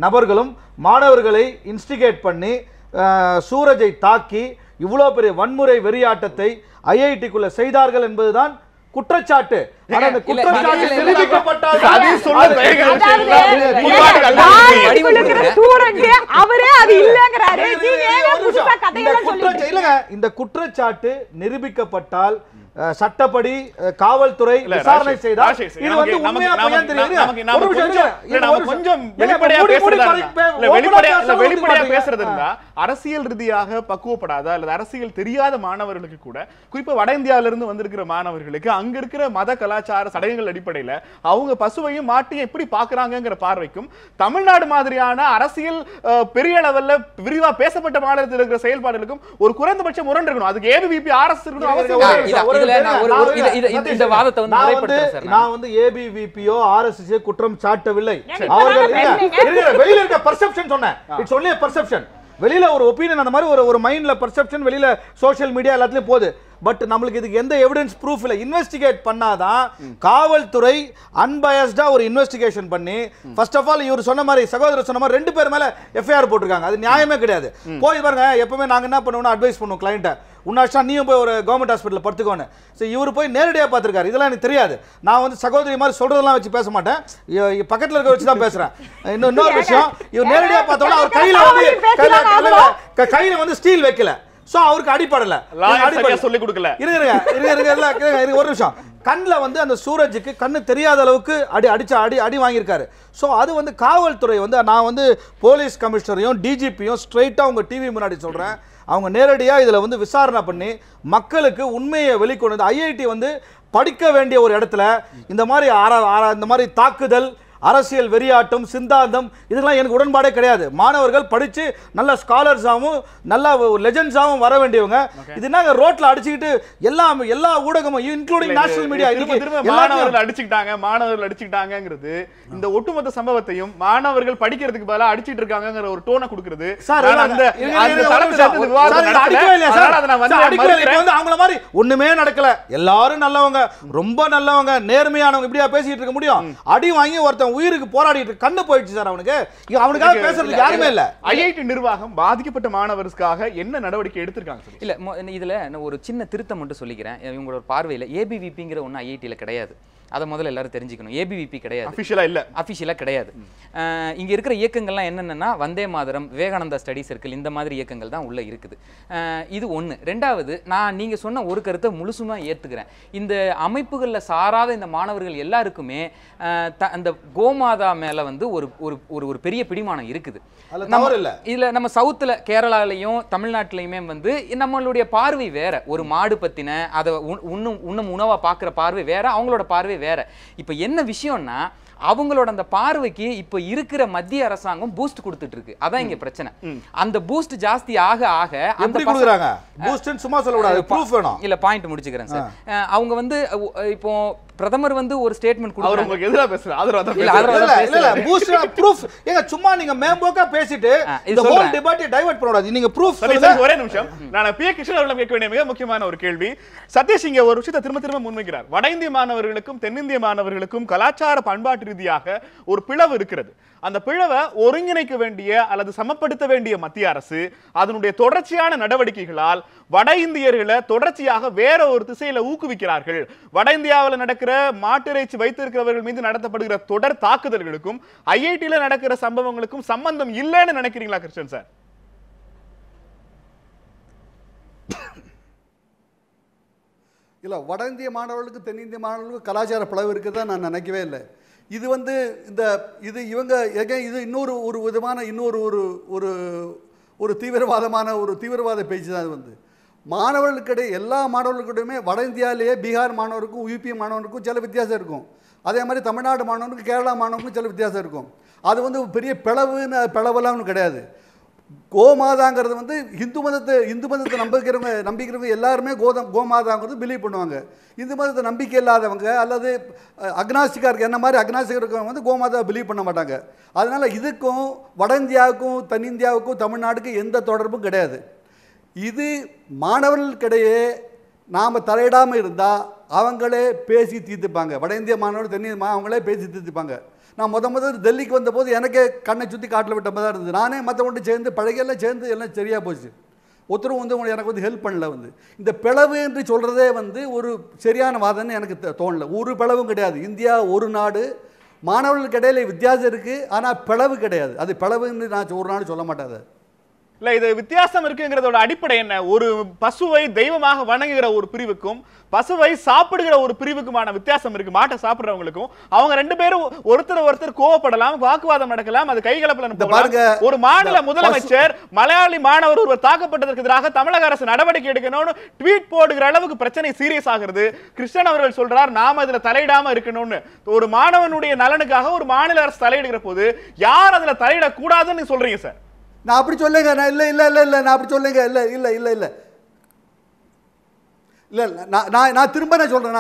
Speaker 4: நபர்களும் மாணவர்களை இன்ஸ்டிகேட் பண்ணி சூரஜை தாக்கி இவ்வளோ பெரிய வன்முறை வெறியாட்டத்தை ஐஐடிக்குள்ள செய்தார்கள் என்பதுதான் குற்றச்சாட்டு. ஆனா அந்த குற்றச்சாட்டு
Speaker 3: இல்ல,
Speaker 4: நிரூபிக்கப்பட்டால்
Speaker 1: அதே சொல்ல தயங்குற விஷயம் எல்லாம் முன்னாடி
Speaker 6: அவரே அது இல்லங்கறாரு. நீங்க ஏங்க புதுசா கதையெல்லாம்
Speaker 4: இந்த
Speaker 6: சொல்றீங்க?
Speaker 4: இல்லங்க, இந்த குற்றச்சாட்டு நிரூபிக்கப்பட்டால் சட்டப்படி காவல்துறை விசாரணை செய்தால் இது வந்து உண்மையா பொய்யா தெரியாது.
Speaker 1: கொஞ்சம் வெளிப்படையா பேசுறது இருந்தா அரசியல் ரீதியாக பக்குவப்படாத அல்லது அரசியல் தெரியாத மாணவர்களுக்கு கூட, குறிப்பா வட இந்தியாவில இருந்து வந்திருக்கிற மாணவர்களுக்கு அங்க இருக்கிற மத கலாச்சார சடங்குகள் அடிப்படையில அவங்க பசுவையும் மாட்டையும் எப்படி பாக்குறாங்கிற பார்வைக்கும், தமிழ்நாடு மாதிரியான அரசியல் பெரிய லெவல்ல விரிவா பேசப்பட்ட மாநிலத்தில் இருக்கிற செயல்பாடுகளுக்கும் ஒரு குறைந்தபட்ச முரண் இருக்கணும். அதுக்கு ஏபிவிபி RS இருக்கணும் அவசியம்.
Speaker 3: இந்த வாதத்தை வந்து முறைப்படுத்துறேன் சார்.
Speaker 4: நான் வந்து ஏபிவிபியோ RSS குற்றம் சாட்டவில்லை. அவர்கள் வெளியில இருக்க பெர்செப்ஷன் சொன்னேன். It's only perception. வெளியில ஒரு ஒபினியன், அந்த மாதிரி ஒரு மைண்ட்ல பெர்செப்ஷன் வெளியில சோஷியல் மீடியா எல்லாத்துலயும் போகுது. பட் நம்மளுக்கு இதுக்கு எந்த எவிடன்ஸ் ப்ரூஃப் இல்லை. இன்வெஸ்டிகேட் பண்ணாதான் காவல்துறை அன்பயஸ்டா ஒரு இன்வெஸ்டிகேஷன் பண்ணி, ஃபர்ஸ்ட் ஆஃப் ஆல் இவர் சொன்ன மாதிரி, சகோதரர் சொன்ன மாதிரி 2 பேர் மேல FIR போட்டிருக்காங்க. அது நியாயமே கிடையாது. போய் பாருங்க, எப்பவுமே நாங்க என்ன பண்ணுவோம்னா அட்வைஸ் பண்ணுவோம் கிளைண்ட்டை, உன்னாச்சா நீயும் போய் ஒரு கவர்மெண்ட் ஹாஸ்பிட்டல் படுத்துக்கோன்னு. ஸோ இவர் போய் நேரடியாக பார்த்துருக்காரு. இதெல்லாம் எனக்கு தெரியாது. நான் வந்து சகோதரி மாதிரி சொல்றதெல்லாம் வச்சு பேச மாட்டேன், பக்கத்தில் இருக்க வச்சு தான் பேசுறேன். இன்னொரு விஷயம், இவர் நேரடியாக பார்த்தோம்னா அவர் கையில வந்து ஸ்டீல் வைக்கல, சோ அவருக்கு அடிப்படல,
Speaker 1: சொல்லி கொடுக்கல.
Speaker 4: ஒரு நிமிஷம், கண்ணில் வந்து அந்த சூரஜுக்கு கண்ணு தெரியாத அளவுக்கு அடி வாங்கியிருக்காரு. ஸோ அது வந்து காவல்துறை வந்து, நான் வந்து போலீஸ் கமிஷனரையும் டிஜிபியும் ஸ்ட்ரைட்டாக உங்கள் டிவி முன்னாடி சொல்கிறேன், அவங்க நேரடியாக இதில் வந்து விசாரணை பண்ணி மக்களுக்கு உண்மையை வெளிக்கொண்டு, ஐஐடி வந்து படிக்க வேண்டிய ஒரு இடத்துல இந்த மாதிரி தாக்குதல், அரசியல் வெறியாட்டம், சிந்தாந்தம், இதெல்லாம் எனக்கு உடன்பாடே கிடையாது. மாணவர்கள் படிச்சு நல்ல ஸ்காலர்ஸாகவும் நல்ல லெஜெண்ட்ஸாகவும் வர வேண்டியவங்க. இது என்னங்க ரோட்ல அடிச்சுக்கிட்டு எல்லா ஊடகமும் இன்க்ளூடிங் நேஷனல் மீடியா
Speaker 1: மாணவர்கள் அடிச்சுக்கிட்டாங்கிறது இந்த ஒட்டுமொத்த சம்பவத்தையும் மாணவர்கள் படிக்கிறதுக்கு பதிலா அடிச்சிட்டு இருக்காங்கங்கிற ஒரு டோனை கொடுக்கிறது.
Speaker 4: அவங்கள மாதிரி ஒண்ணுமே நடக்கல, எல்லாரும் நல்லவங்க, ரொம்ப நல்லவங்க, நேர்மையானவங்க, இப்படியா பேசிட்டு இருக்க முடியும்? அடி வாங்கி ஒருத்தன் உயிருக்கு போராடிட்டு கண்ணு போயிடுச்சு சார். அவனுக்காக பேசுறதுக்கு யாருமே இல்ல.
Speaker 1: ஐஐடி நிர்வாகம் பாதிக்கப்பட்ட மாணவர்களுக்காக என்ன நடவடிக்கை எடுத்திருக்காங்க?
Speaker 3: இல்ல, இதுல ஒரு சின்ன திருத்தம் மட்டும் சொல்லிக்கிறேன். இவங்களோட பார்வையில ஏபிவிபிங்கிற ஒண்ணு ஐஐடில கிடையாது. அதை முதல்ல எல்லாரும் தெரிஞ்சுக்கணும். ஏபிவிபி கிடையாது, அஃபிஷியலா கிடையாது. இங்க இருக்கிற இயக்கங்கள்லாம் என்னென்னா வந்தே மாதரம், விவேகானந்தா ஸ்டடி சர்க்கிள், இந்த மாதிரி இயக்கங்கள் தான் உள்ள இருக்குது. இது ஒன்று. ரெண்டாவது, நான் நீங்க சொன்ன ஒரு கருத்தை முழுசுமா ஏற்றுக்கிறேன். இந்த அமைப்புகளில் சாராத இந்த மாணவர்கள் எல்லாருக்குமே அந்த கோமாதா மேல வந்து ஒரு பெரிய பிடிமானம் இருக்குது. இதுல நம்ம சவுத்துல, கேரளாலையும் தமிழ்நாட்டிலையுமே வந்து நம்மளுடைய பார்வை வேற. ஒரு மாடு பத்தின அதை உண்ணும் உணவா பார்க்குற பார்வை வேற, அவங்களோட பார்வை வேற. இப்ப என்ன விஷயம்னா, அவங்களோட அந்த பார்வைக்கு இப்ப இருக்கிற மத்திய அரசாங்கம் பூஸ்ட் கொடுத்துட்டு இருக்கு. அதான் இங்க பிரச்சனை. அந்த பூஸ்ட் ஜாஸ்தி ஆக ஆக அந்த
Speaker 4: கொடுக்குறாங்க. பூஸ்ட்னு சும்மா சொல்லக்கூடாது, ப்ரூஃப் வேணும்.
Speaker 3: இல்ல, பாயிண்ட் முடிச்சுக்கிறேன் சார். அவங்க வந்து இப்போ பிரதமர் வந்து ஒரு ஸ்டேட்மென்ட் கொடுத்தாரு.
Speaker 1: உங்களுக்கு எதிரா பேசுற ஆதரவா
Speaker 4: இல்ல பூஸ்ட் ப்ரூஃப். ஏங்க சும்மா நீங்க மேம்போக்கா பேசிட்டு இந்த ஹோல் டிபேட்டை டைவர்ட் பண்ணக்கூடாது. நீங்க ப்ரூஃப் சொல்லுங்க.
Speaker 1: ஒரே நிமிஷம், நான் பி. கிருஷ்ணன் அவர்களிடம் கேட்க வேண்டிய மிக முக்கியமான ஒரு கேள்வி. சதீஷ் இங்க ஒரு விஷயத்தை திரும்ப முன்வைக்கிறார். வட இந்திய மாணவர்களுக்கும் தென்னிந்திய மாணவர்களுக்கும் கலாச்சார பண்பாட்டு ரீதியாக ஒரு பிளவு இருக்கிறது. அந்த பிளவை ஒருங்கிணைக்க வேண்டிய அல்லது சமப்படுத்த வேண்டிய மத்திய அரசு அதனுடைய தொடர்ச்சியான நடவடிக்கைகளால் வட இந்தியர்களை தொடர்ச்சியாக வேற ஒரு திசையில ஊக்குவிக்கிறார்கள். வட இந்தியாவில் நடக்கிற மாட்டிறைச்சி வைத்திருக்கிறவர்கள் மீது நடத்தப்படுகிற தொடர் தாக்குதல்களுக்கும் ஐஐடியில் நடக்கிற சம்பவங்களுக்கும் சம்பந்தம் இல்லைன்னு நினைக்கிறீங்களா கிருஷ்ணன் சார்?
Speaker 7: இல்லை, வட இந்திய மாணவர்களுக்கு தென்னிந்திய மாணவர்களுக்கு கலாச்சார பிளவு இருக்குதா நான் நினைக்கவே இல்லை. இது வந்து இது இன்னொரு விதமான ஒரு தீவிரவாத பேச்சு தான். இது வந்து மாணவர்களுக்கிடையே, எல்லா மாணவர்களுக்கிடையுமே வட இந்தியாவிலேயே பீகார் மாணவருக்கும் யூபி மாணவருக்கும் சில வித்தியாசம் இருக்கும். அதே மாதிரி தமிழ்நாடு மாணவனுக்கும் கேரளா மாணவனுக்கும் சில வித்தியாசம் இருக்கும். அது வந்து பெரிய பிளவெல்லாம் கிடையாது. கோமாதாங்கிறது வந்து இந்து மதத்தை நம்பிக்கிறவங்க எல்லாருமே கோமாதாங்கிறது பிலீவ் பண்ணுவாங்க. இந்து மதத்தை நம்பிக்கை இல்லாதவங்க அல்லது அக்னாஸ்டிக்காக இருக்க, என்ன மாதிரி அக்னாஸ்டிக்காக இருக்கவங்க வந்து கோமாதா பிலீவ் பண்ண மாட்டாங்க. அதனால இதுக்கும் வட இந்தியாவுக்கும் தென்னிந்தியாவுக்கும் தமிழ்நாடுக்கும் எந்த தொடர்பும் கிடையாது. இது மாணவர்களுக்கிடையே நாம் தலையிடாமல் இருந்தால் அவங்களே பேசி தீர்த்துப்பாங்க. வட இந்திய மாணவர்கள் தென்னிந்திய அவங்களே பேசி தீர்த்துப்பாங்க. நான் முதல் டெல்லிக்கு வந்தபோது எனக்கே கண்ணை சுற்றி காட்டில் விட்ட மாதிரி தான் இருந்தது. நானே மற்றவங்க சேர்ந்து பழகையெல்லாம் சேர்ந்து எல்லாம் சரியாக போச்சு. ஒருத்தரும் வந்து எனக்கு வந்து ஹெல்ப் பண்ணல வந்து. இந்த பிளவு என்று சொல்கிறதே வந்து ஒரு சரியான வாதம்னு எனக்கு தோணல. ஒரு பிளவும் கிடையாது. இந்தியா ஒரு நாடு, மாணவர்களுக்கு இடையில வித்தியாசம் இருக்குது, ஆனால் பிளவு கிடையாது. அது பிளவுன்னு நான் ஒரு நாடு சொல்ல மாட்டேன்.
Speaker 1: இல்ல இது வித்தியாசம் இருக்குங்கிறதோட அடிப்படை என்ன? ஒரு பசுவை தெய்வமாக வணங்குகிற ஒரு பிரிவுக்கும் பசுவை சாப்பிடுகிற ஒரு பிரிவுக்குமான வித்தியாசம் இருக்கு. மாட்டை சாப்பிடுறவங்களுக்கும் அவங்க ரெண்டு பேரும் ஒருத்தர் கோவப்படலாம், வாக்குவாதம் நடக்கலாம், அது கைகலப்பல. ஒரு மாநில முதலமைச்சர் மலையாளி மாணவர் ஒருவர் தாக்கப்பட்டதற்கு எதிராக தமிழக அரசு நடவடிக்கை எடுக்கணும்னு ட்வீட் போடுகிற அளவுக்கு பிரச்சனை சீரியஸ் ஆகிறது. கிருஷ்ணன் அவர்கள் சொல்றார் நாம இதுல தலையிடாம இருக்கணும்னு. ஒரு மாணவனுடைய நலனுக்காக ஒரு மாநில அரசு தலையிடுகிற போது யார் அதுல தலையிடக்கூடாதுன்னு சொல்றீங்க சார்?
Speaker 7: நான் அப்படி சொல்லுங்க. நான் இல்லை இல்லை இல்லை இல்லை நான் அப்படி சொல்லுங்க. இல்லை இல்லை இல்லை இல்லை இல்லை நான் திரும்ப சொல்கிறேன்.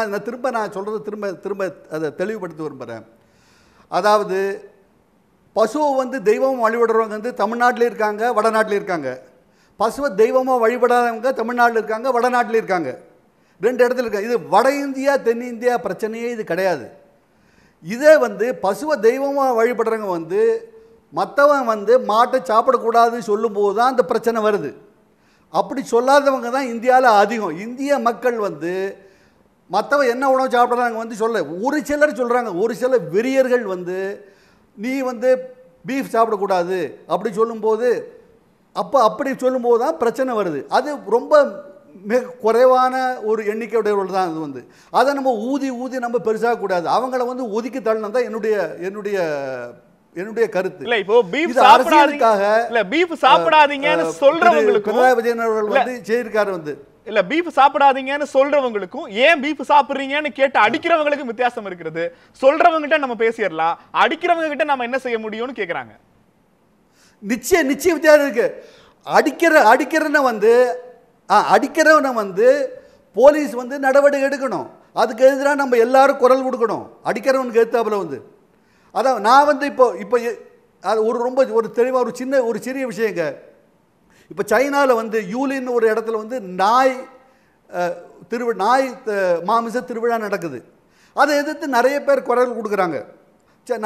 Speaker 7: நான் சொல்கிறது திரும்ப அதை தெளிவுபடுத்த விரும்புகிறேன். அதாவது பசுவை வந்து தெய்வமாக வழிபடுறவங்க வந்து தமிழ்நாட்டில் இருக்காங்க, வடநாட்டில் இருக்காங்க. பசுவை தெய்வமாக வழிபடாதவங்க தமிழ்நாட்டில் இருக்காங்க, வடநாட்டில் இருக்காங்க. ரெண்டு இடத்துல இருக்காங்க. இது வட இந்தியா தென்னிந்தியா பிரச்சனையே இது கிடையாது. இதே வந்து பசுவை தெய்வமாக வழிபடுறவங்க வந்து மற்றவன் வந்து மாட்டை சாப்பிடக்கூடாதுன்னு சொல்லும்போது தான் அந்த பிரச்சனை வருது. அப்படி சொல்லாதவங்க தான் இந்தியாவில் அதிகம். இந்திய மக்கள் வந்து மற்றவன் என்ன உணவு சாப்பிட்றாங்க வந்து சொல்ல ஒரு சிலர் சொல்கிறாங்க. ஒரு சில வெறியர்கள் வந்து நீ வந்து பீஃப் சாப்பிடக்கூடாது அப்படி சொல்லும்போது அப்படி சொல்லும்போது தான் பிரச்சனை வருது. அது ரொம்ப மிக குறைவான ஒரு எண்ணிக்கையுடையவர்கள் தான் அது வந்து. அதை நம்ம ஊதி நம்ம பெருசாகக்கூடாது. அவங்கள வந்து ஒதுக்கி தள்ளணும் தான் என்னுடைய கருத்து.
Speaker 1: இல்ல இப்போ பீஃப் சாப்பிடாதீங்க, இல்ல பீஃப் சாப்பிடாதீங்கன்னு சொல்றவங்களுக்கு
Speaker 7: பினராயி விஜயன் அவர்கள் வந்து செய்திருக்காரு வந்து.
Speaker 1: இல்ல பீஃப் சாப்பிடாதீங்கன்னு சொல்றவங்களுக்கும் ஏன் பீஃப் சாப்பிடுறீங்கன்னு கேட்டு அடிக்கிறவங்களுக்கும் வித்தியாசம் இருக்கிறது. சொல்றவங்க கிட்ட நம்ம பேசிடலாம், அடிக்கிறவங்க கிட்ட நம்ம என்ன செய்ய முடியும்னு கேக்குறாங்க.
Speaker 7: நிச்சயம் வித்தியாசம் இருக்கு. அடிக்கிறவனை வந்து போலீஸ் வந்து நடவடிக்கை எடுக்கணும். அதுக்கு எதிராக நம்ம எல்லாரும் குரல் கொடுக்கணும். அடிக்கிறவனுக்கு எதிர்த்தாப்புல வந்து அதான் நான் வந்து இப்போ அது ஒரு தெளிவாக ஒரு சிறிய விஷயங்க. இப்போ சைனாவில் வந்து யூலின்னு ஒரு இடத்துல வந்து நாய் மாமிச திருவிழா நடக்குது. அதை எதிர்த்து நிறைய பேர் குரல் கொடுக்குறாங்க.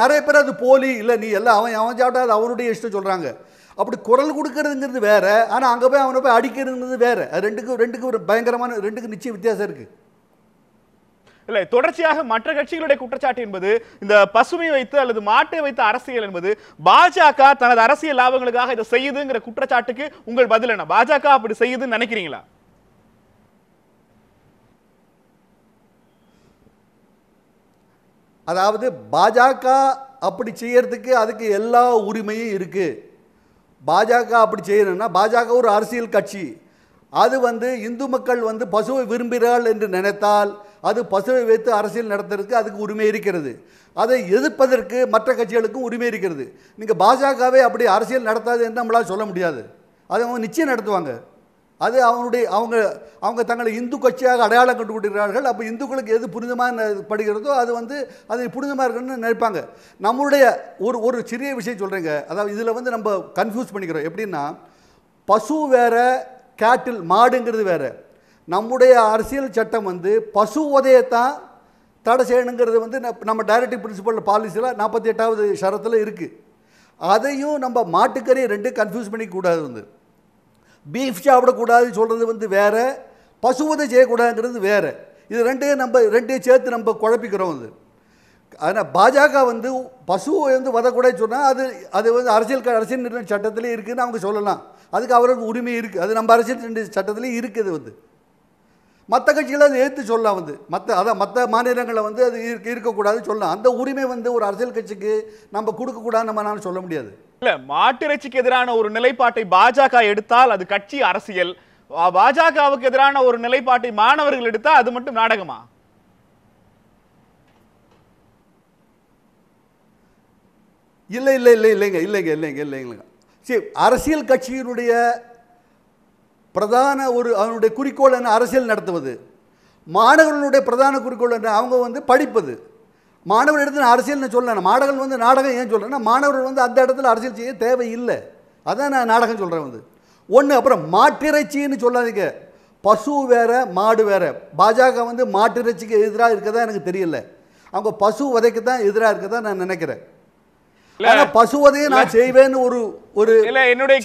Speaker 7: நிறைய பேர் அது போலி, இல்லை நீ எல்லாம் அவன் சாப்பிட்டா அது அவனுடைய இஷ்டம் சொல்கிறாங்க. அப்படி குரல் கொடுக்கறதுங்கிறது வேற, ஆனால் அங்கே போய் அவனை போய் அடிக்கிறதுங்கிறது வேற. அது ரெண்டுக்கும் ஒரு பயங்கரமான நிச்சயம் வித்தியாசம் இருக்குது.
Speaker 1: இல்லை, தொடர்ச்சியாக மற்ற கட்சிகளுடைய குற்றச்சாட்டு என்பது இந்த பசுமை வைத்து அல்லது மாட்டை வைத்து அரசியல் என்பது பாஜக தனது அரசியல் லாபங்களுக்காக இதை செய்யுதுங்கிற குற்றச்சாட்டுக்கு உங்கள் பதில் என்ன? பாஜக அப்படி செய்யுதுன்னு நினைக்கிறீங்களா?
Speaker 7: அதாவது பாஜக அப்படி செய்யறதுக்கு அதுக்கு எல்லா உரிமையும் இருக்கு. பாஜக அப்படி செய்யணும்னா பாஜக ஒரு அரசியல் கட்சி. அது வந்து இந்து மக்கள் வந்து பசுவை விரும்புகிறார்கள் என்று நினைத்தால் அது பசுவை வைத்து அரசியல் நடத்துறதுக்கு அதுக்கு உரிமை இருக்கிறது. அதை எதிர்ப்பதற்கு மற்ற கட்சிகளுக்கும் உரிமை இருக்கிறது. நீங்கள் பாஜகவே அப்படி அரசியல் நடத்தாது என்று நம்மளால் சொல்ல முடியாது. அதை அவங்க நிச்சயம் நடத்துவாங்க. அது அவங்க தங்களை இந்து கட்சியாக அடையாளம் கண்டுபிடிக்கிறார்கள். அப்போ இந்துக்களுக்கு எது புனிதமாக படுகிறதோ அது வந்து அது புனிதமாக இருக்குன்னு நினைப்பாங்க. நம்மளுடைய ஒரு சிறிய விஷயம் சொல்கிறேங்க. அதாவது இதில் வந்து நம்ம கன்ஃபியூஸ் பண்ணிக்கிறோம். எப்படின்னா பசு வேற, கேட்டில் மாடுங்கிறது வேற. நம்முடைய அரசியல் சட்டம் வந்து பசு உதையத்தான் தடை செய்யணுங்கிறது வந்து நம்ம டைரக்டிவ் பிரின்சிபல் பாலிசியில் 48வது ஷரத்தில் இருக்குது. அதையும் நம்ம மாட்டுக்கறி ரெண்டு கன்ஃபியூஸ் பண்ணிக்கூடாது. வந்து பீஃப் சாப்பிடக்கூடாதுன்னு சொல்கிறது வந்து வேறு, பசுவதை செய்யக்கூடாதுங்கிறது வேறு. இது ரெண்டையும் சேர்த்து நம்ம குழப்பிக்கிறோம். வந்து ஆனால் பாஜக வந்து பசுவை வந்து வதக்கூடாதுன்னு சொன்னால் அது வந்து அரசியல் நிர்ணய சட்டத்திலே இருக்குதுன்னு அவங்க சொல்லலாம். அதுக்கு அவருக்கு உரிமை இருக்குது. அது நம்ம அரசியல் சட்டத்திலே இருக்குது. வந்து மற்ற கட்சிகளை அதை எடுத்து சொல்லலாம். வந்து மற்ற மாநிலங்களில் வந்து அது இருக்கக்கூடாதுன்னு சொல்லலாம். அந்த உரிமை வந்து ஒரு அரசியல் கட்சிக்கு நம்ம கொடுக்கக்கூடாதுன்னு நம்மளால சொல்ல முடியாது.
Speaker 1: இல்ல, மாட்டிறைச்சிக்கு எதிரான ஒரு நிலைப்பாட்டை பாஜக எடுத்தால் அது கட்சி அரசியல், பாஜகவுக்கு எதிரான ஒரு நிலைப்பாட்டை மாணவர்கள் எடுத்தால் அது மட்டும் நாடகமா?
Speaker 7: இல்லைங்க. சரி, அரசியல் கட்சியினுடைய பிரதான அவனுடைய குறிக்கோள் என்ன? அரசியல் நடத்துவது. மாணவர்களுடைய பிரதான குறிக்கோள் என்ன? அவங்க வந்து படிப்பது. மாணவர் இடத்துல அரசியல்னு சொல்லலாம். மாணவர்கள் வந்து நாடகம் ஏன் சொல்கிறேன்னா மாணவர்கள் வந்து அந்த இடத்துல அரசியல் செய்ய தேவையில்லை. அதான் நான் நாடகம் சொல்கிறேன். வந்து ஒன்று. அப்புறம் மாட்டிறைச்சின்னு சொல்லாதீங்க. பசு வேற, மாடு வேற. பாஜக வந்து மாட்டிறைச்சிக்கு எதிராக இருக்கதான் எனக்கு தெரியல. அவங்க பசு வதைக்கு தான் எதிராக இருக்கதான் நான் நினைக்கிறேன். ஆனா பசுவதையை நான் செய்வேன்னு ஒரு
Speaker 1: இல்ல, என்னுடைய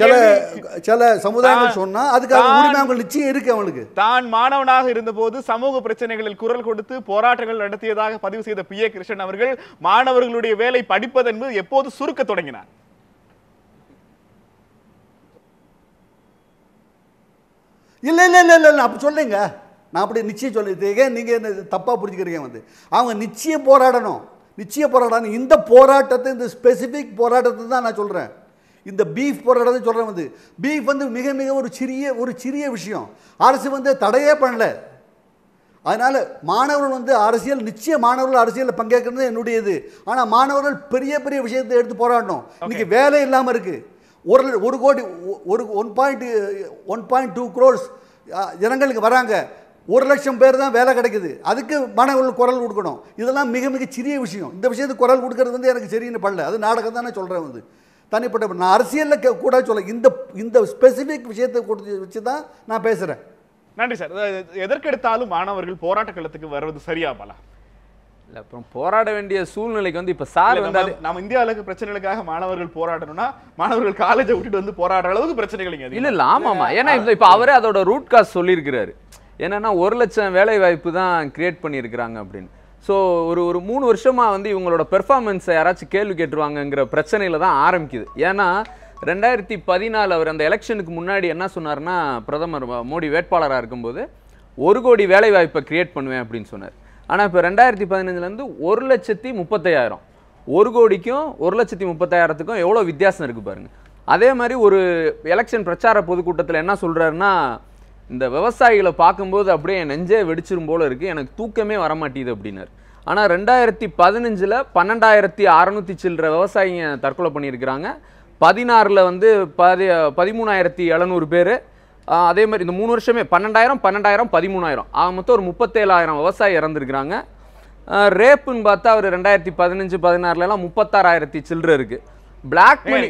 Speaker 7: சில சமுதாயங்கள் சொன்னா அதுக்காக உரிமை அவங்க நிச்சயம் இருக்கு. அவங்களுக்கு
Speaker 1: தான் மாணவனாக இருந்தபோது சமூக பிரச்சனைகளில் குரல் கொடுத்து போராட்டங்கள் நடத்தியதாக பதிவு செய்த PA கிருஷ்ணன் அவர்கள் மாணவர்களுடைய வேலை படிப்பது என்பது எப்போது சுருக்க தொடங்கினார்?
Speaker 7: இல்ல இல்ல இல்ல இல்ல அப்படி சொல்லுங்க. நான் அப்படி நிச்சயம் சொல்லிட்டேன். நீங்க என்ன தப்பா புரிஞ்சுக்கிறீங்க. அவங்க நிச்சயம் போராடணும். இந்த போராட்டத்தை, இந்த ஸ்பெசிபிக் போராட்டத்தை தான் நான் சொல்றேன். இந்த பீஃப் போராட்டத்தை சொல்றேன். பீஃப் மிக மிக ஒரு சிறிய விஷயம். அரசு தடையே பண்ணல. அதனால மாணவர்கள் அரசியல் நிச்சயம் மாணவர்கள் அரசியலில் பங்கேற்கிறது என்னுடையது. ஆனா மாணவர்கள் பெரிய பெரிய விஷயத்தை எடுத்து போராடணும். இன்னைக்கு வேலை இல்லாம இருக்கு. 1 கோடி 1.2 crores ஜனங்களுக்கு வராங்க. 1 லட்சம் பேர் தான் வேலை கிடைக்குது. அதுக்கு மாணவர்கள் குரல் கொடுக்கணும். இதெல்லாம் மிக மிக சிறிய விஷயம். இந்த விஷயத்துக்கு குரல் கொடுக்கறது எனக்கு சரின்னு படல. அது நாடகம் தானே சொல்றேன். தனிப்பட்ட நான் அரசியலில் கூட சொல்ல இந்த ஸ்பெசிபிக் விஷயத்தை வச்சு தான் நான் பேசுறேன்.
Speaker 1: நன்றி சார். எதற்கெடுத்தாலும் மாணவர்கள் போராட்ட களத்துக்கு வர்றது சரியா பல?
Speaker 5: இல்ல, அப்புறம் போராட வேண்டிய சூழ்நிலைக்கு இப்ப சார்
Speaker 1: நம்ம இந்தியாவுக்கு பிரச்சனைகளுக்காக மாணவர்கள் போராடணும்னா மாணவர்கள் காலேஜை விட்டுட்டு போராடுற அளவுக்கு பிரச்சனைகள்
Speaker 5: இல்ல. ஆமாமா. ஏன்னா இப்ப அவரே அதோட ரூட் காஸ் சொல்லியிருக்கிறாரு. என்னன்னா 1 லட்சம் வேலை வாய்ப்பு தான் கிரியேட் பண்ணியிருக்கிறாங்க அப்படின்னு. ஸோ ஒரு 3 வருஷமா இவங்களோட பெர்ஃபார்மன்ஸை யாராச்சும் கேள்வி கேட்டுருவாங்கங்கிற பிரச்சனையில தான் ஆரம்பிக்குது. ஏன்னா 2014 அவர் அந்த எலெக்ஷனுக்கு முன்னாடி என்ன சொன்னார்னா, பிரதமர் மோடி வேட்பாளராக இருக்கும்போது 1 கோடி வேலை வாய்ப்பை கிரியேட் பண்ணுவேன் அப்படின்னு சொன்னார். ஆனால் இப்போ 2015 1,35,000. 1 கோடிக்கும் 1,35,000க்கும் எவ்வளோ வித்தியாசம் இருக்குது பாருங்க. அதே மாதிரி ஒரு எலெக்ஷன் பிரச்சார பொதுக்கூட்டத்தில் என்ன சொல்கிறாருன்னா, இந்த விவசாயிகளை பார்க்கும்போது அப்படியே என் நெஞ்சே வெடிச்சிரும் போல இருக்குது, எனக்கு தூக்கமே வரமாட்டேது அப்படின்னாரு. ஆனால் 2015 12,600 சில்லற விவசாயிங்க தற்கொலை பண்ணியிருக்கிறாங்க. 16 13,700 பேர். அதே மாதிரி இந்த 3 வருஷமே 12,000 13,000 ஆக மொத்தம் ஒரு 37,000 விவசாயி இறந்துருக்கிறாங்க. ரேப்புன்னு பார்த்தா அவர் 2015-16 36,000 சில்லற இருக்கு. பிளாக் மணி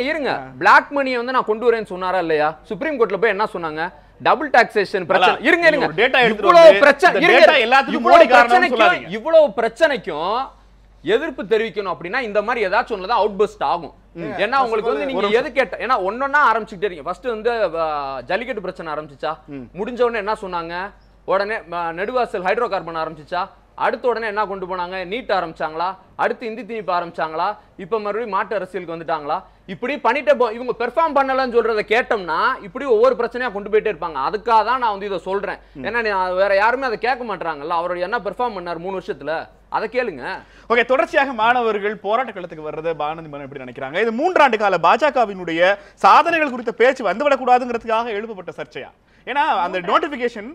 Speaker 5: இருங்க பிளாக் மணியை நான் கொண்டு வரேன்னு சொன்னாரா இல்லையா? சுப்ரீம் கோர்ட்ல போய் என்ன சொன்னாங்க? டபுள் டாக்ஸேஷன் பிரச்சனை. இவ்வளவு பிரச்சனைக்கும் எதிர்ப்பு தெரிவிக்கணும் அப்படின்னா இந்த மாதிரி ஏதாச்சும் ஒண்ணுதான் அவுட் பஸ்ட் ஆகும். ஏன்னா உங்களுக்கு நீங்க எது கேட்ட, ஏன்னா ஒன்னொன்னா ஆரம்பிச்சுக்கிட்டே இருக்கீங்க. ஃபர்ஸ்ட் ஜல்லிக்கட்டு பிரச்சனை ஆரம்பிச்சுச்சா, முடிஞ்ச உடனே என்ன சொன்னாங்க? உடனே நெடுவாசல் ஹைட்ரோ கார்பன் ஆரம்பிச்சுச்சா, அடுத்த உடனே என்ன கொண்டு போனாங்க? நீட் ஆரம்பிச்சாங்களா, அடுத்து இந்தி திணிப்பு ஆரம்பிச்சாங்களா, இப்ப மறுபடியும் மாட்டு அரசியலுக்கு வந்துட்டாங்களா? இப்படி பண்ணிட்டு இவங்க பெர்ஃபார்ம் பண்ணலன்னு சொல்றதை கேட்டோம்னா இப்படி ஒவ்வொரு பிரச்சனையா கொண்டு போயிட்டே இருப்பாங்க. அதுக்காக தான் நான் இதை சொல்றேன். ஏன்னா வேற யாருமே அதை கேட்க மாட்டாங்கல்ல. அவருடைய என்ன பெர்ஃபார்ம் பண்ணார் 3 வருஷத்துல, அதை கேளுங்க.
Speaker 1: ஓகே, தொடர்ச்சியாக மாணவர்கள் போராட்ட களத்துக்கு வர்றது பானந்தி மனம் எப்படி நினைக்கிறாங்க? இது 3 ஆண்டு கால பாஜகவினுடைய சாதனைகள் குறித்த பேச்சு வந்துவிடக்கூடாதுங்கிறதுக்காக எழுப்பப்பட்ட சர்ச்சையா? ஏன்னா அந்த நோட்டிபிகேஷன்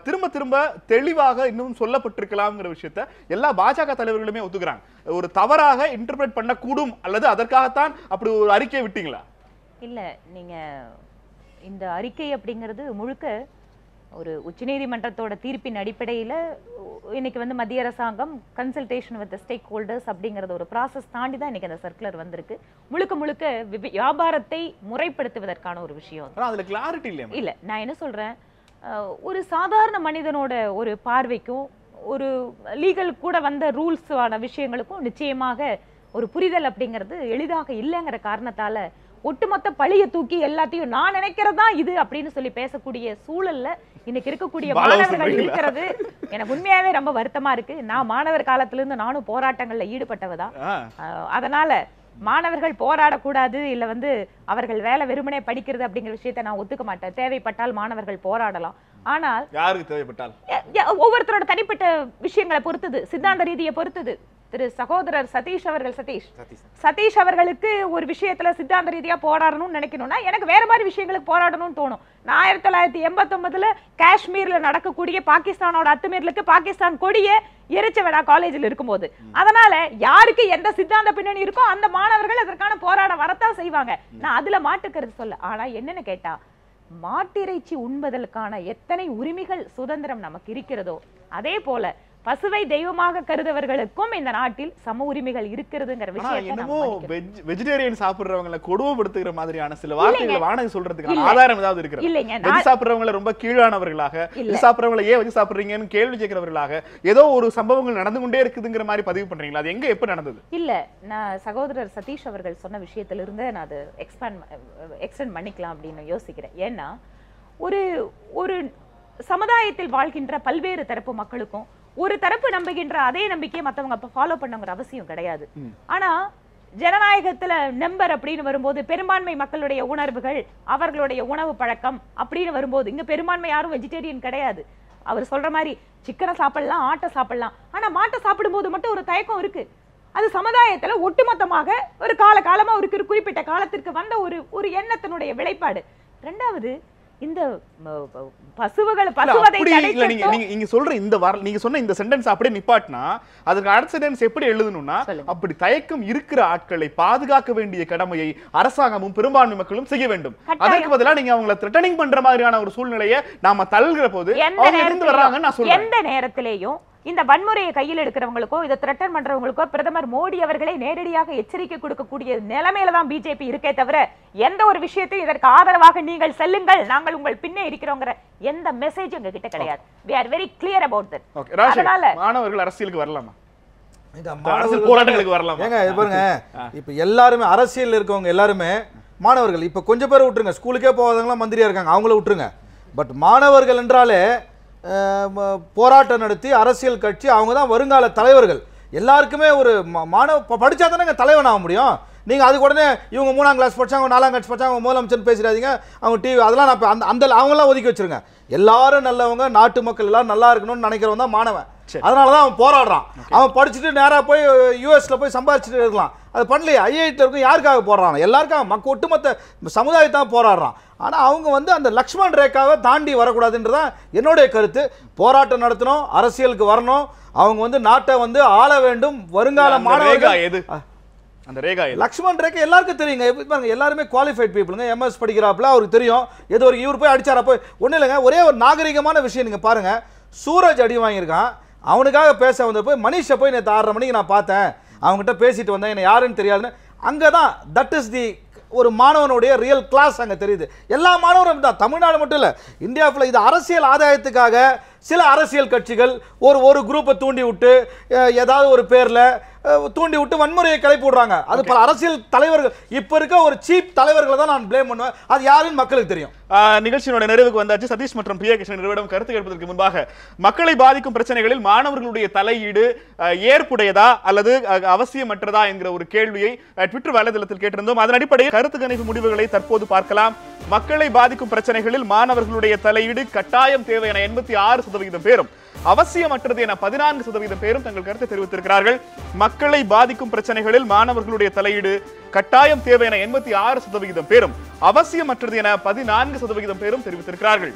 Speaker 1: திரும்ப திரும்ப தெளிவாக இன்னும் சொல்லப்பட்டிருக்கலாம்ங்கிற விஷயத்த எல்லா பாஜக தலைவர்களுமே ஒத்துக்கிறாங்க. ஒரு தவறாக இன்டர்பிரேட் பண்ணக்கூடும் அல்லது அதற்காகத்தான் அப்படி ஒரு அறிக்கை விட்டீங்களா?
Speaker 6: இல்ல, நீங்க இந்த அறிக்கை அப்படிங்கிறது முழுக்க ஒரு உச்சநீதிமன்றத்தோட தீர்ப்பின் அடிப்படையில் இன்னைக்கு மத்திய அரசாங்கம் கன்சல்டேஷன் வித் ஸ்டேக் ஹோல்டர்ஸ் அப்படிங்கிறது ஒரு ப்ராசஸ் தாண்டி தான் இன்னைக்கு அந்த சர்க்குலர் வந்திருக்கு. முழுக்க முழுக்க வியாபாரத்தை முறைப்படுத்துவதற்கான ஒரு விஷயம்.
Speaker 1: அதுல கிளாரிட்டி இல்ல.
Speaker 6: நான் என்ன சொல்றேன், ஒரு சாதாரண மனிதனோட ஒரு பார்வைக்கும் ஒரு லீகல் கூட வந்த ரூல்ஸ் ஆன விஷயங்களுக்கும் நிச்சயமாக ஒரு புரிதல் அப்படிங்கிறது எளிதாக இல்லைங்கிற காரணத்தால ஒட்டுமொத்த பழிய தூக்கி எல்லாத்தையும் நான் நினைக்கிறதா இது அப்படின்னு சொல்லி பேசக்கூடிய சூழல்ல இன்னைக்கு இருக்கக்கூடிய மாணவர்கள் இருக்கிறது எனக்கு உண்மையாவே ரொம்ப வருத்தமா இருக்கு. நான் மாணவர் காலத்துல இருந்து நானும் போராட்டங்கள்ல ஈடுபட்டவதான். அதனால மாணவர்கள் போராடக்கூடாது இல்ல அவர்கள் வேலை வெறுமனே படிக்கிறது அப்படிங்கிற விஷயத்தை நான் ஒத்துக்க மாட்டேன். தேவைப்பட்டால் மாணவர்கள் போராடலாம். ஆனால்
Speaker 1: யாருக்கு தேவைப்பட்டால்
Speaker 6: ஒவ்வொருத்தரோட தனிப்பட்ட விஷயங்களை பொறுத்தது, சித்தாந்த ரீதியை பொறுத்தது. திரு சகோதரர் சதீஷ் அவர்களுக்கு ஒரு விஷயத்துல சித்தாந்த ரீதியா போராடணும்னு நினைக்கணும்னா எனக்கு வேற மாதிரி விஷயங்களுக்கு போராடணும்னு தோணும். 1989 காஷ்மீர்ல நடக்கக்கூடிய பாகிஸ்தானோட அத்துமீறலுக்கு பாகிஸ்தான் கொடியை எரிச்ச விடா காலேஜில் இருக்கும்போது, அதனால யாருக்கு எந்த சித்தாந்த பின்னணி இருக்கோ அந்த மாணவர்கள் அதற்கான போராட வரத்தான் செய்வாங்க. நான் அதுல மாட்டுக்கிறது சொல்ல. ஆனா என்னன்னு கேட்டா, மாட்டிறைச்சி உண்பதற்கான எத்தனை உரிமைகள் சுதந்திரம் நமக்கு இருக்கிறதோ அதே போல பசுவை தெய்வமாக கருதவர்களுக்கும் இந்த நாட்டில் சம உரிமைகள் இருக்கிறதுங்கிற விஷயத்தை
Speaker 1: வெஜிடேரியன் சாப்பிடுறவங்களை கொடுமைப்படுத்துகிற மாதிரியான சில வார்த்தைகளை வானதி சொல்றதுக்கு ஆதாரம் ஏதாவது இருக்கு?
Speaker 6: இல்லைங்க,
Speaker 1: வெஜ் சாப்பிடுறவங்களை ரொம்ப கீழானவர்களாக, வெஜ் சாப்பிடுறவங்களை ஏன் வெஜ் சாப்பிடுறீங்கன்னு கேள்வி கேட்கிறவர்களாக ஏதோ ஒரு சம்பவங்கள் நடந்து கொண்டே இருக்குதுங்கிற மாதிரி பதிவு பண்றீங்களா? அது எங்க எப்ப நடந்தது?
Speaker 6: இல்ல, நான் சகோதரர் சதீஷ் அவர்கள் சொன்ன விஷயத்திலிருந்து நான் அது எக்ஸ்டெண்ட் பண்ணிக்கலாம் அப்படின்னு யோசிக்கிறேன். ஏன்னா ஒரு சமுதாயத்தில் வாழ்கின்ற பல்வேறு தரப்பு மக்களுக்கும் ஒரு தரப்பு நம்புகின்ற அதே நம்பிக்கையை மத்தவங்க ஃபாலோ பண்ணுங்கிற அவசியம் கிடையாது. ஆனா ஜனநாயகத்துல நம்பர் அப்படின்னு வரும்போது பெரும்பான்மை மக்களுடைய உணர்வுகள், அவர்களுடைய உணவு பழக்கம் அப்படின்னு வரும்போது இங்க பெரும்பான்மை யாரும் வெஜிடேரியன் கிடையாது. அவர் சொல்ற மாதிரி சிக்கனை சாப்பிடலாம், ஆட்டை சாப்பிடலாம். ஆனா மாட்டை சாப்பிடும்போது மட்டும் ஒரு தயக்கம் இருக்கு. அது சமுதாயத்துல ஒட்டுமொத்தமாக ஒரு காலமா ஒரு குறிப்பிட்ட காலத்திற்கு வந்த ஒரு எண்ணத்தினுடைய விளைப்பாடு. ரெண்டாவது, இந்த பசுவதை
Speaker 1: நீங்க சொல்ற இந்த நீங்க சொன்ன இந்த சென்டென்ஸ் அப்படியே நிப்பாட்டினா அதுக்கு அடுத்த சென்டென்ஸ் எப்படி எழுதணும்னா, அப்படி தயக்கம் இருக்கிற ஆட்களை பாதுகாக்க வேண்டிய கடமையை அரசாங்கமும் பெரும்பான்மை மக்களும் செய்ய வேண்டும். அதற்கு பதிலா நீங்க அவங்களை த்ரெட்டனிங் பண்ற மாதிரியான ஒரு சூழ்நிலையை நாம தள்ளுகிற போது அவங்க இருந்து வர்றாங்கன்னு நான் சொல்றேன்.
Speaker 6: எந்த நேரத்திலேயும் இந்த வன்முறையை கையில் எடுக்கிறவங்களுக்கோ இதை த்ரெட்டன் பண்றவங்களுக்கோ பிரதமர் மோடி அவர்களே நேரடியாக எச்சரிக்கை கொடுக்கக்கூடிய நிலைமையில தான் பிஜேபி இருக்கே தவிர எந்த ஒரு விஷயத்தையும் இதற்கு ஆதரவாக நீங்கள் செல்லுங்கள், நாங்கள் உங்கள் பின்னே இருக்கிறோங்கிற எந்த மெசேஜ் எங்க கிட்ட கிடையாது. we are very clear about that.
Speaker 1: அதனால மாணவர்கள் அரசியலுக்கு வரலாமா? அரசியல் போராட்டங்களுக்கு வரலாமா?
Speaker 4: ஏங்க பாருங்க, இப்ப எல்லாருமே அரசியல் இருக்கவங்க எல்லாருமே மாணவர்கள். இப்ப கொஞ்சம் பேர் விட்டுருங்க, ஸ்கூலுக்கே போகாதவங்களாம் மந்திரியா இருக்காங்க, அவங்கள விட்டுருங்க. பட் மாணவர்கள் என்றாலே போராட்டம் நடத்தி அரசியல் கட்சி அவங்க தான் வருங்கால தலைவர்கள். எல்லாருக்குமே ஒரு படிச்சா தானே தலைவன் ஆக முடியும். நீங்கள் அதுக்கு உடனே இவங்க 3ஆம் கிளாஸ் படிச்சாங்க, 4ஆம் கிளாஸ் படிச்சாங்க, அவங்க முதலமைச்சர் பேசிடாதீங்க, அவங்க டிவி அதெல்லாம் நான் அந்த அவங்களாம் ஒதுக்கி வச்சிருங்க. எல்லாரும் நல்லவங்க, நாட்டு மக்கள் எல்லாரும் நல்லா இருக்கணும்னு நினைக்கிறவங்க தான் மாணவன். அதனால தான் அவன் போராடுறான். அவன் படிச்சுட்டு நேராக போய் யூஎஸ்ல போய் சம்பாதிச்சுட்டு இருக்கலாம். அது பண்ணலையே. ஐஐடி இருக்கும், யாருக்காக போடுறான்? எல்லாருக்காக, ஒட்டுமொத்த சமுதாயத்தான் போராடுறான். ஆனால் அவங்க அந்த லக்ஷ்மண் ரேகாவை தாண்டி வரக்கூடாதுன்றதான் என்னுடைய கருத்து. போராட்டம் நடத்தணும், அரசியலுக்கு வரணும், அவங்க நாட்டை ஆள வேண்டும். வருங்கால மாணவர்கள்
Speaker 1: அந்த ரேகா
Speaker 4: லக்ஷ்மண் ரேகா எல்லாருக்கும் தெரியுங்க. எல்லாருமே குவாலிஃபைட் பீப்புளுங்க. எம்எஸ் படிக்கிறாப்புல அவருக்கு தெரியும். ஏதோ ஒரு இவர் போய் அடிச்சாரா போய் ஒன்றும் இல்லைங்க. ஒரே ஒரு நாகரிகமான விஷயம் நீங்கள் பாருங்க. சூரஜ் அடி வாங்கியிருக்கான், அவனுக்காக பேச வந்த போய் மனிஷை போய் நேற்று 6:30 மணிக்கு நான் பார்த்தேன், அவங்ககிட்ட பேசிட்டு வந்தேன், என்ன யாருன்னு தெரியாதுன்னு. அங்கே தான் தட் இஸ் தி ஒரு மாணவனுடைய ரியல் கிளாஸ் அங்கே தெரியுது. எல்லா மாணவரும் தான், தமிழ்நாடு மட்டும் இல்லை, இந்தியாவில். இது அரசியல் ஆதாயத்துக்காக சில அரசியல் கட்சிகள் ஒரு குரூப்பை தூண்டி விட்டு ஏதாவது ஒரு பேரில் தூண்டி விட்டு வன்முறையை கிளப்பி விடுறாங்க. அது பல அரசியல் தலைவர்கள், இப்போ இருக்க ஒரு சீப் தலைவர்களை தான் நான் பிளேம் பண்ணுவேன். அது யாருன்னு மக்களுக்கு தெரியும்.
Speaker 1: நிகழ்ச்சியோட நிறைவுக்கு வந்தாச்சு. சதீஷ் மற்றும் பிரியாகிருஷ்ணன் இருவரிடம் கருத்து கேட்பதற்கு முன்பாக மக்களை பாதிக்கும் பிரச்சனைகளில் மாணவர்களுடைய தலையீடு ஏற்புடையதா அல்லது அவசியமற்றதா என்கிற ஒரு கேள்வியை ட்விட்டர் வலைதளத்தில் கேட்டிருந்தோம். அதன் அடிப்படையில் கருத்து கணிப்பு முடிவுகளை தற்போது பார்க்கலாம். மக்களை பாதிக்கும் பிரச்சனைகளில் மாணவர்களுடைய தலையீடு கட்டாயம் தேவை என 86% பேரும், அவசியமற்றது என 14% பேரும் தங்கள் கருத்தை தெரிவித்திருக்கிறார்கள். மக்களை பாதிக்கும் பிரச்சனைகளில் மாணவர்களுடைய தலையீடு கட்டாயம் தேவை என 86% பேரும், அவசியமற்றது என 14% பேரும் தெரிவித்திருக்கிறார்கள்.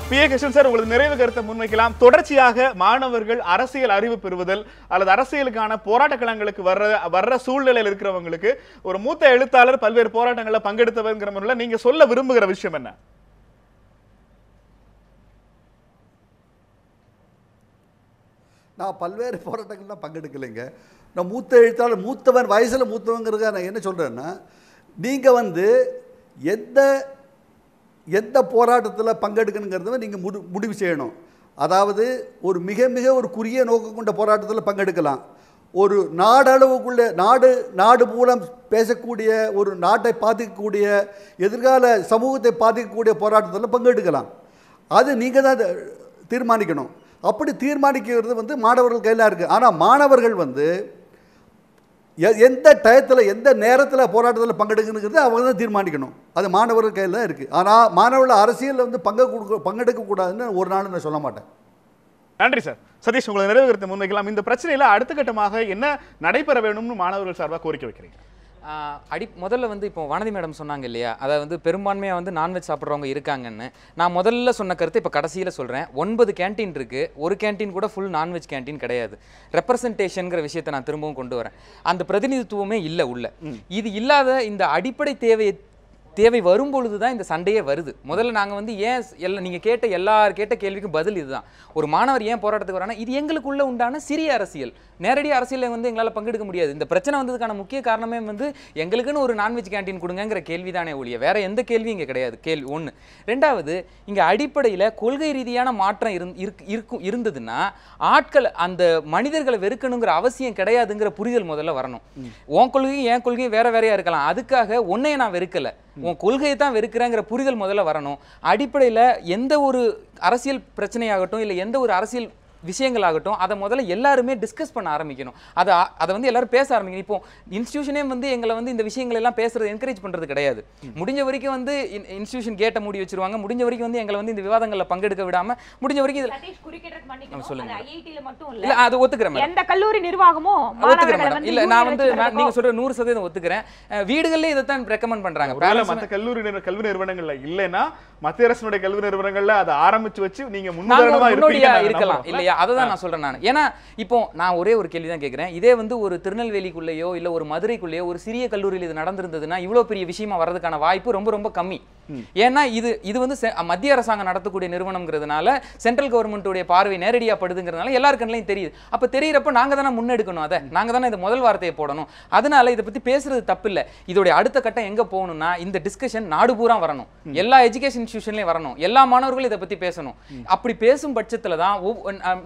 Speaker 1: பிரியகிருஷ்ணன் சார், உங்களது நிறைவு கருத்தை முன்வைக்கலாம். தொடர்ச்சியாக மாணவர்கள் அரசியல் அறிவு பெறுவதில் அல்லது அரசியலுக்கான போராட்ட களங்களுக்கு வர்ற சூழ்நிலையில் இருக்கிறவங்களுக்கு ஒரு மூத்த எழுத்தாளர் பல்வேறு போராட்டங்களில் பங்கெடுத்தவங்கிற முறையில் நீங்க சொல்ல விரும்புகிற விஷயம் என்ன?
Speaker 7: நான் பல்வேறு போராட்டங்கள்லாம் பங்கெடுக்கலைங்க. நான் மூத்த எழுத்தாளர், மூத்தவன், வயசில் மூத்தவங்கிறதுக்காக நான் என்ன சொல்கிறேன்னா, நீங்கள் எந்த போராட்டத்தில் பங்கெடுக்கணுங்கிறத நீங்கள் முடிவு செய்யணும். அதாவது ஒரு மிக மிக ஒரு குறுகிய நோக்கம் கொண்ட போராட்டத்தில் பங்கெடுக்கலாம். ஒரு நாடளவுக்குள்ளே நாடு மூலம் பேசக்கூடிய, ஒரு நாட்டை பாதிக்கக்கூடிய, எதிர்கால சமூகத்தை பாதிக்கக்கூடிய போராட்டத்தில் பங்கெடுக்கலாம். அது நீங்கள் தான் தீர்மானிக்கணும். அப்படி தீர்மானிக்கிறது மாணவர்கள் கையில் இருக்குது. ஆனால் மாணவர்கள் எந்த டயத்தில் எந்த நேரத்தில் போராட்டத்தில் பங்கெடுக்கணுங்கிறது அவங்க தான் தீர்மானிக்கணும். அது மாணவர்கள் கையில் தான் இருக்குது. ஆனால் மாணவர்கள் அரசியலில் பங்கெடுக்கக்கூடாதுன்னு ஒரு நாள் நான் சொல்ல மாட்டேன்.
Speaker 1: நன்றி சார். சதீஷ், உங்களை நிறைவு கருத்தை முன்வைக்கலாம். இந்த பிரச்சனையில் அடுத்த கட்டமாக என்ன நடைபெற வேணும்னு மாணவர்கள் சார்பாக கோரிக்கை வைக்கிறீங்க?
Speaker 3: முதல்ல இப்போ வானதி மேடம் சொன்னாங்க இல்லையா, அதை பெரும்பான்மையாக நான்வெஜ் சாப்பிட்றவங்க இருக்காங்கன்னு. நான் முதல்ல சொன்ன கருத்து இப்போ கடைசியில் சொல்கிறேன். 9 கேன்டீன் இருக்குது, ஒரு கேன்டீன் கூட ஃபுல் நான்வெஜ் கேன்டீன் கிடையாது. ரெப்ரசன்டேஷனுங்கிற விஷயத்தை நான் திரும்பவும் கொண்டு வரேன். அந்த பிரதிநிதித்துவமே இல்லை உள்ள. இது இல்லாத இந்த அடிப்படை தேவையை தேவை வரும் பொழுது தான் இந்த சண்டையே வருது. முதல்ல நாங்கள் வந்து ஏன் நீங்கள் கேட்ட கேள்விக்கும் பதில் இதுதான். ஒரு மாணவர் ஏன் போராட்டத்துக்கு வரானா, இது எங்களுக்குள்ள உண்டான சிறிய அரசியல், நேரடி அரசியலில் வந்து எங்களால் பங்கெடுக்க முடியாது. இந்த பிரச்சனை வந்ததுக்கான முக்கிய காரணமே வந்து எங்களுக்குன்னு ஒரு நான்வெஜ் கேண்டீன் கொடுங்கிற கேள்விதானே ஒழிய வேற எந்த கேள்வியும் இங்கே கிடையாது. கேள்வி ஒன்று. ரெண்டாவது, இங்கே அடிப்படையில் கொள்கை ரீதியான மாற்றம் இருந்ததுன்னா ஆட்கள் அந்த மனிதர்களை வெறுக்கணுங்கிற அவசியம் கிடையாதுங்கிற புரிதல் முதல்ல வரணும். உன் கொள்கையும் என் கொள்கையும் வேற வேறையா இருக்கலாம், அதுக்காக உன்னைய நான் வெறுக்கலை, உன் கொள்கையை தான் வெறுக்கிறேங்கிற புரிதல் முதல்ல வரணும். அடிப்படையில் எந்த ஒரு அரசியல் பிரச்சனையாகட்டும் இல்லை எந்த ஒரு அரசியல் விஷயங்களாகட்டும் அதை முதல்ல எல்லாருமே டிஸ்கஸ் பண்ண ஆரம்பிக்கணும். அதை வந்து எல்லாரும் பேச ஆரம்பிக்கணும். இப்போ இன்ஸ்டியூஷனே வந்து எங்களை வந்து இந்த விஷயங்கள் எல்லாம் பேசுறது என்கரேஜ் பண்றது கிடையாது. முடிஞ்ச வரைக்கும் வந்து இன்ஸ்டியூஷன் கேட்ட மூடி வச்சிருவாங்க. முடிஞ்ச வரைக்கும் வந்து எங்களை வந்து இந்த விவாதங்களில் பங்கெடுக்க விடாம முடிஞ்ச வரைக்கும் சொல்லுங்க. இல்ல அது ஒத்துக்கிறேன்,
Speaker 6: எந்த கல்லூரி நிர்வாகமோ
Speaker 3: ஒத்துக்கிறேன். இல்ல நான் வந்து நீங்க சொல்ற 100% ஒத்துக்கிறேன். வீடுகள்ல இதைத்தான் ரெக்கமெண்ட் பண்றாங்க.
Speaker 1: மற்ற கல்வி நிறுவனங்கள்ல இல்லைன்னா மத்திய அரசுடைய கல்வி நிறுவனங்கள்ல அதை ஆரம்பிச்சு வச்சு நீங்க முன்னுதாரணமா
Speaker 3: இருக்கலாம் இல்லையா? அததான் நான் சொல்றேன் நான். ஏன்னா இப்போ நான் ஒரே ஒரு கேள்வி தான் கேட்கிறேன். இதே வந்து ஒரு திருநெல்வேலிக்குள்ளேயோ இல்ல ஒரு மதுரைக்குள்ளேயோ ஒரு சிறிய கல்லூரியில் இது நடந்திருந்ததுன்னா இவ்வளவு பெரிய விஷயமா வர்றதுக்கான வாய்ப்பு ரொம்ப ரொம்ப கம்மி. ஏன்னா இது வந்து மத்திய அரசாங்கம் நடத்தக்கூடிய நிறுவனம்ங்கிறதுனால சென்ட்ரல் கவர்மெண்ட்டுடைய பார்வை நேரடியா படுதுங்கிறதுனால எல்லாரு கண்ணிலையும் தெரியுது. அப்ப தெரியறப்ப நாங்க தானே முன்னெடுக்கணும், அதை நாங்க தானே இந்த முதல் வார்த்தையை போடணும். அதனால இதை பத்தி பேசுறது தப்பு இல்லை. இதோடைய அடுத்த கட்டம் எங்க போகணும்னா இந்த டிஸ்கஷன் நாடு பூரா வரணும், எல்லா எஜுகேஷன் இன்ஸ்டிடியூஷன்லயும் வரணும், எல்லா மாணவர்களும் இதை பத்தி பேசணும். அப்படி பேசும் பட்சத்துல தான்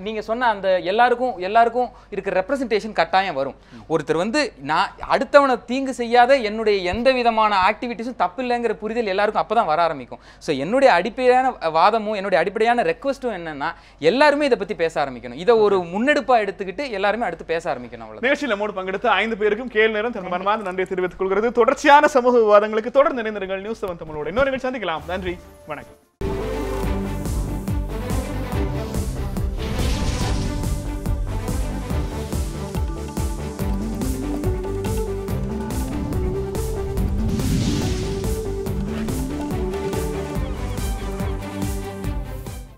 Speaker 3: நீங்க சொன்ன அந்த எல்லாருக்கும் இருக்கிற ரெப்ரசன்டேஷன் கட்டாயம் வரும். ஒருத்தர் வந்து நான் அடுத்தவனை தீங்கு செய்யாத என்னுடைய எந்த விதமான ஆக்டிவிட்டிஸும் தப்பு இல்லைங்கிற புரிதல் எல்லாருக்கும் அப்பதான் வர ஆரம்பிக்கும். ஸோ என்னுடைய அடிப்படையான வாதமும் என்னுடைய அடிப்படையான ரெக்வஸ்ட்டும் என்னன்னா எல்லாருமே இதை பத்தி பேச ஆரம்பிக்கணும். இதை ஒரு முன்னெடுப்பா எடுத்துக்கிட்டு எல்லாருமே அடுத்து பேச ஆரம்பிக்கணும்.
Speaker 1: நிகழ்ச்சியில் நம்மோடு பங்கெடுத்த 5 பேருக்கும் கேள்வி நேரம் தன் மனமார்ந்த நன்றியை தெரிவித்துக் கொள்கிறது. தொடர்ச்சியான சமூக விவாதங்களுக்கு தொடர்ந்து இணைந்திருங்கள். நியூஸ் 7 தமிழோட இன்னொரு நிகழ்ச்சி சந்திக்கலாம். நன்றி, வணக்கம்.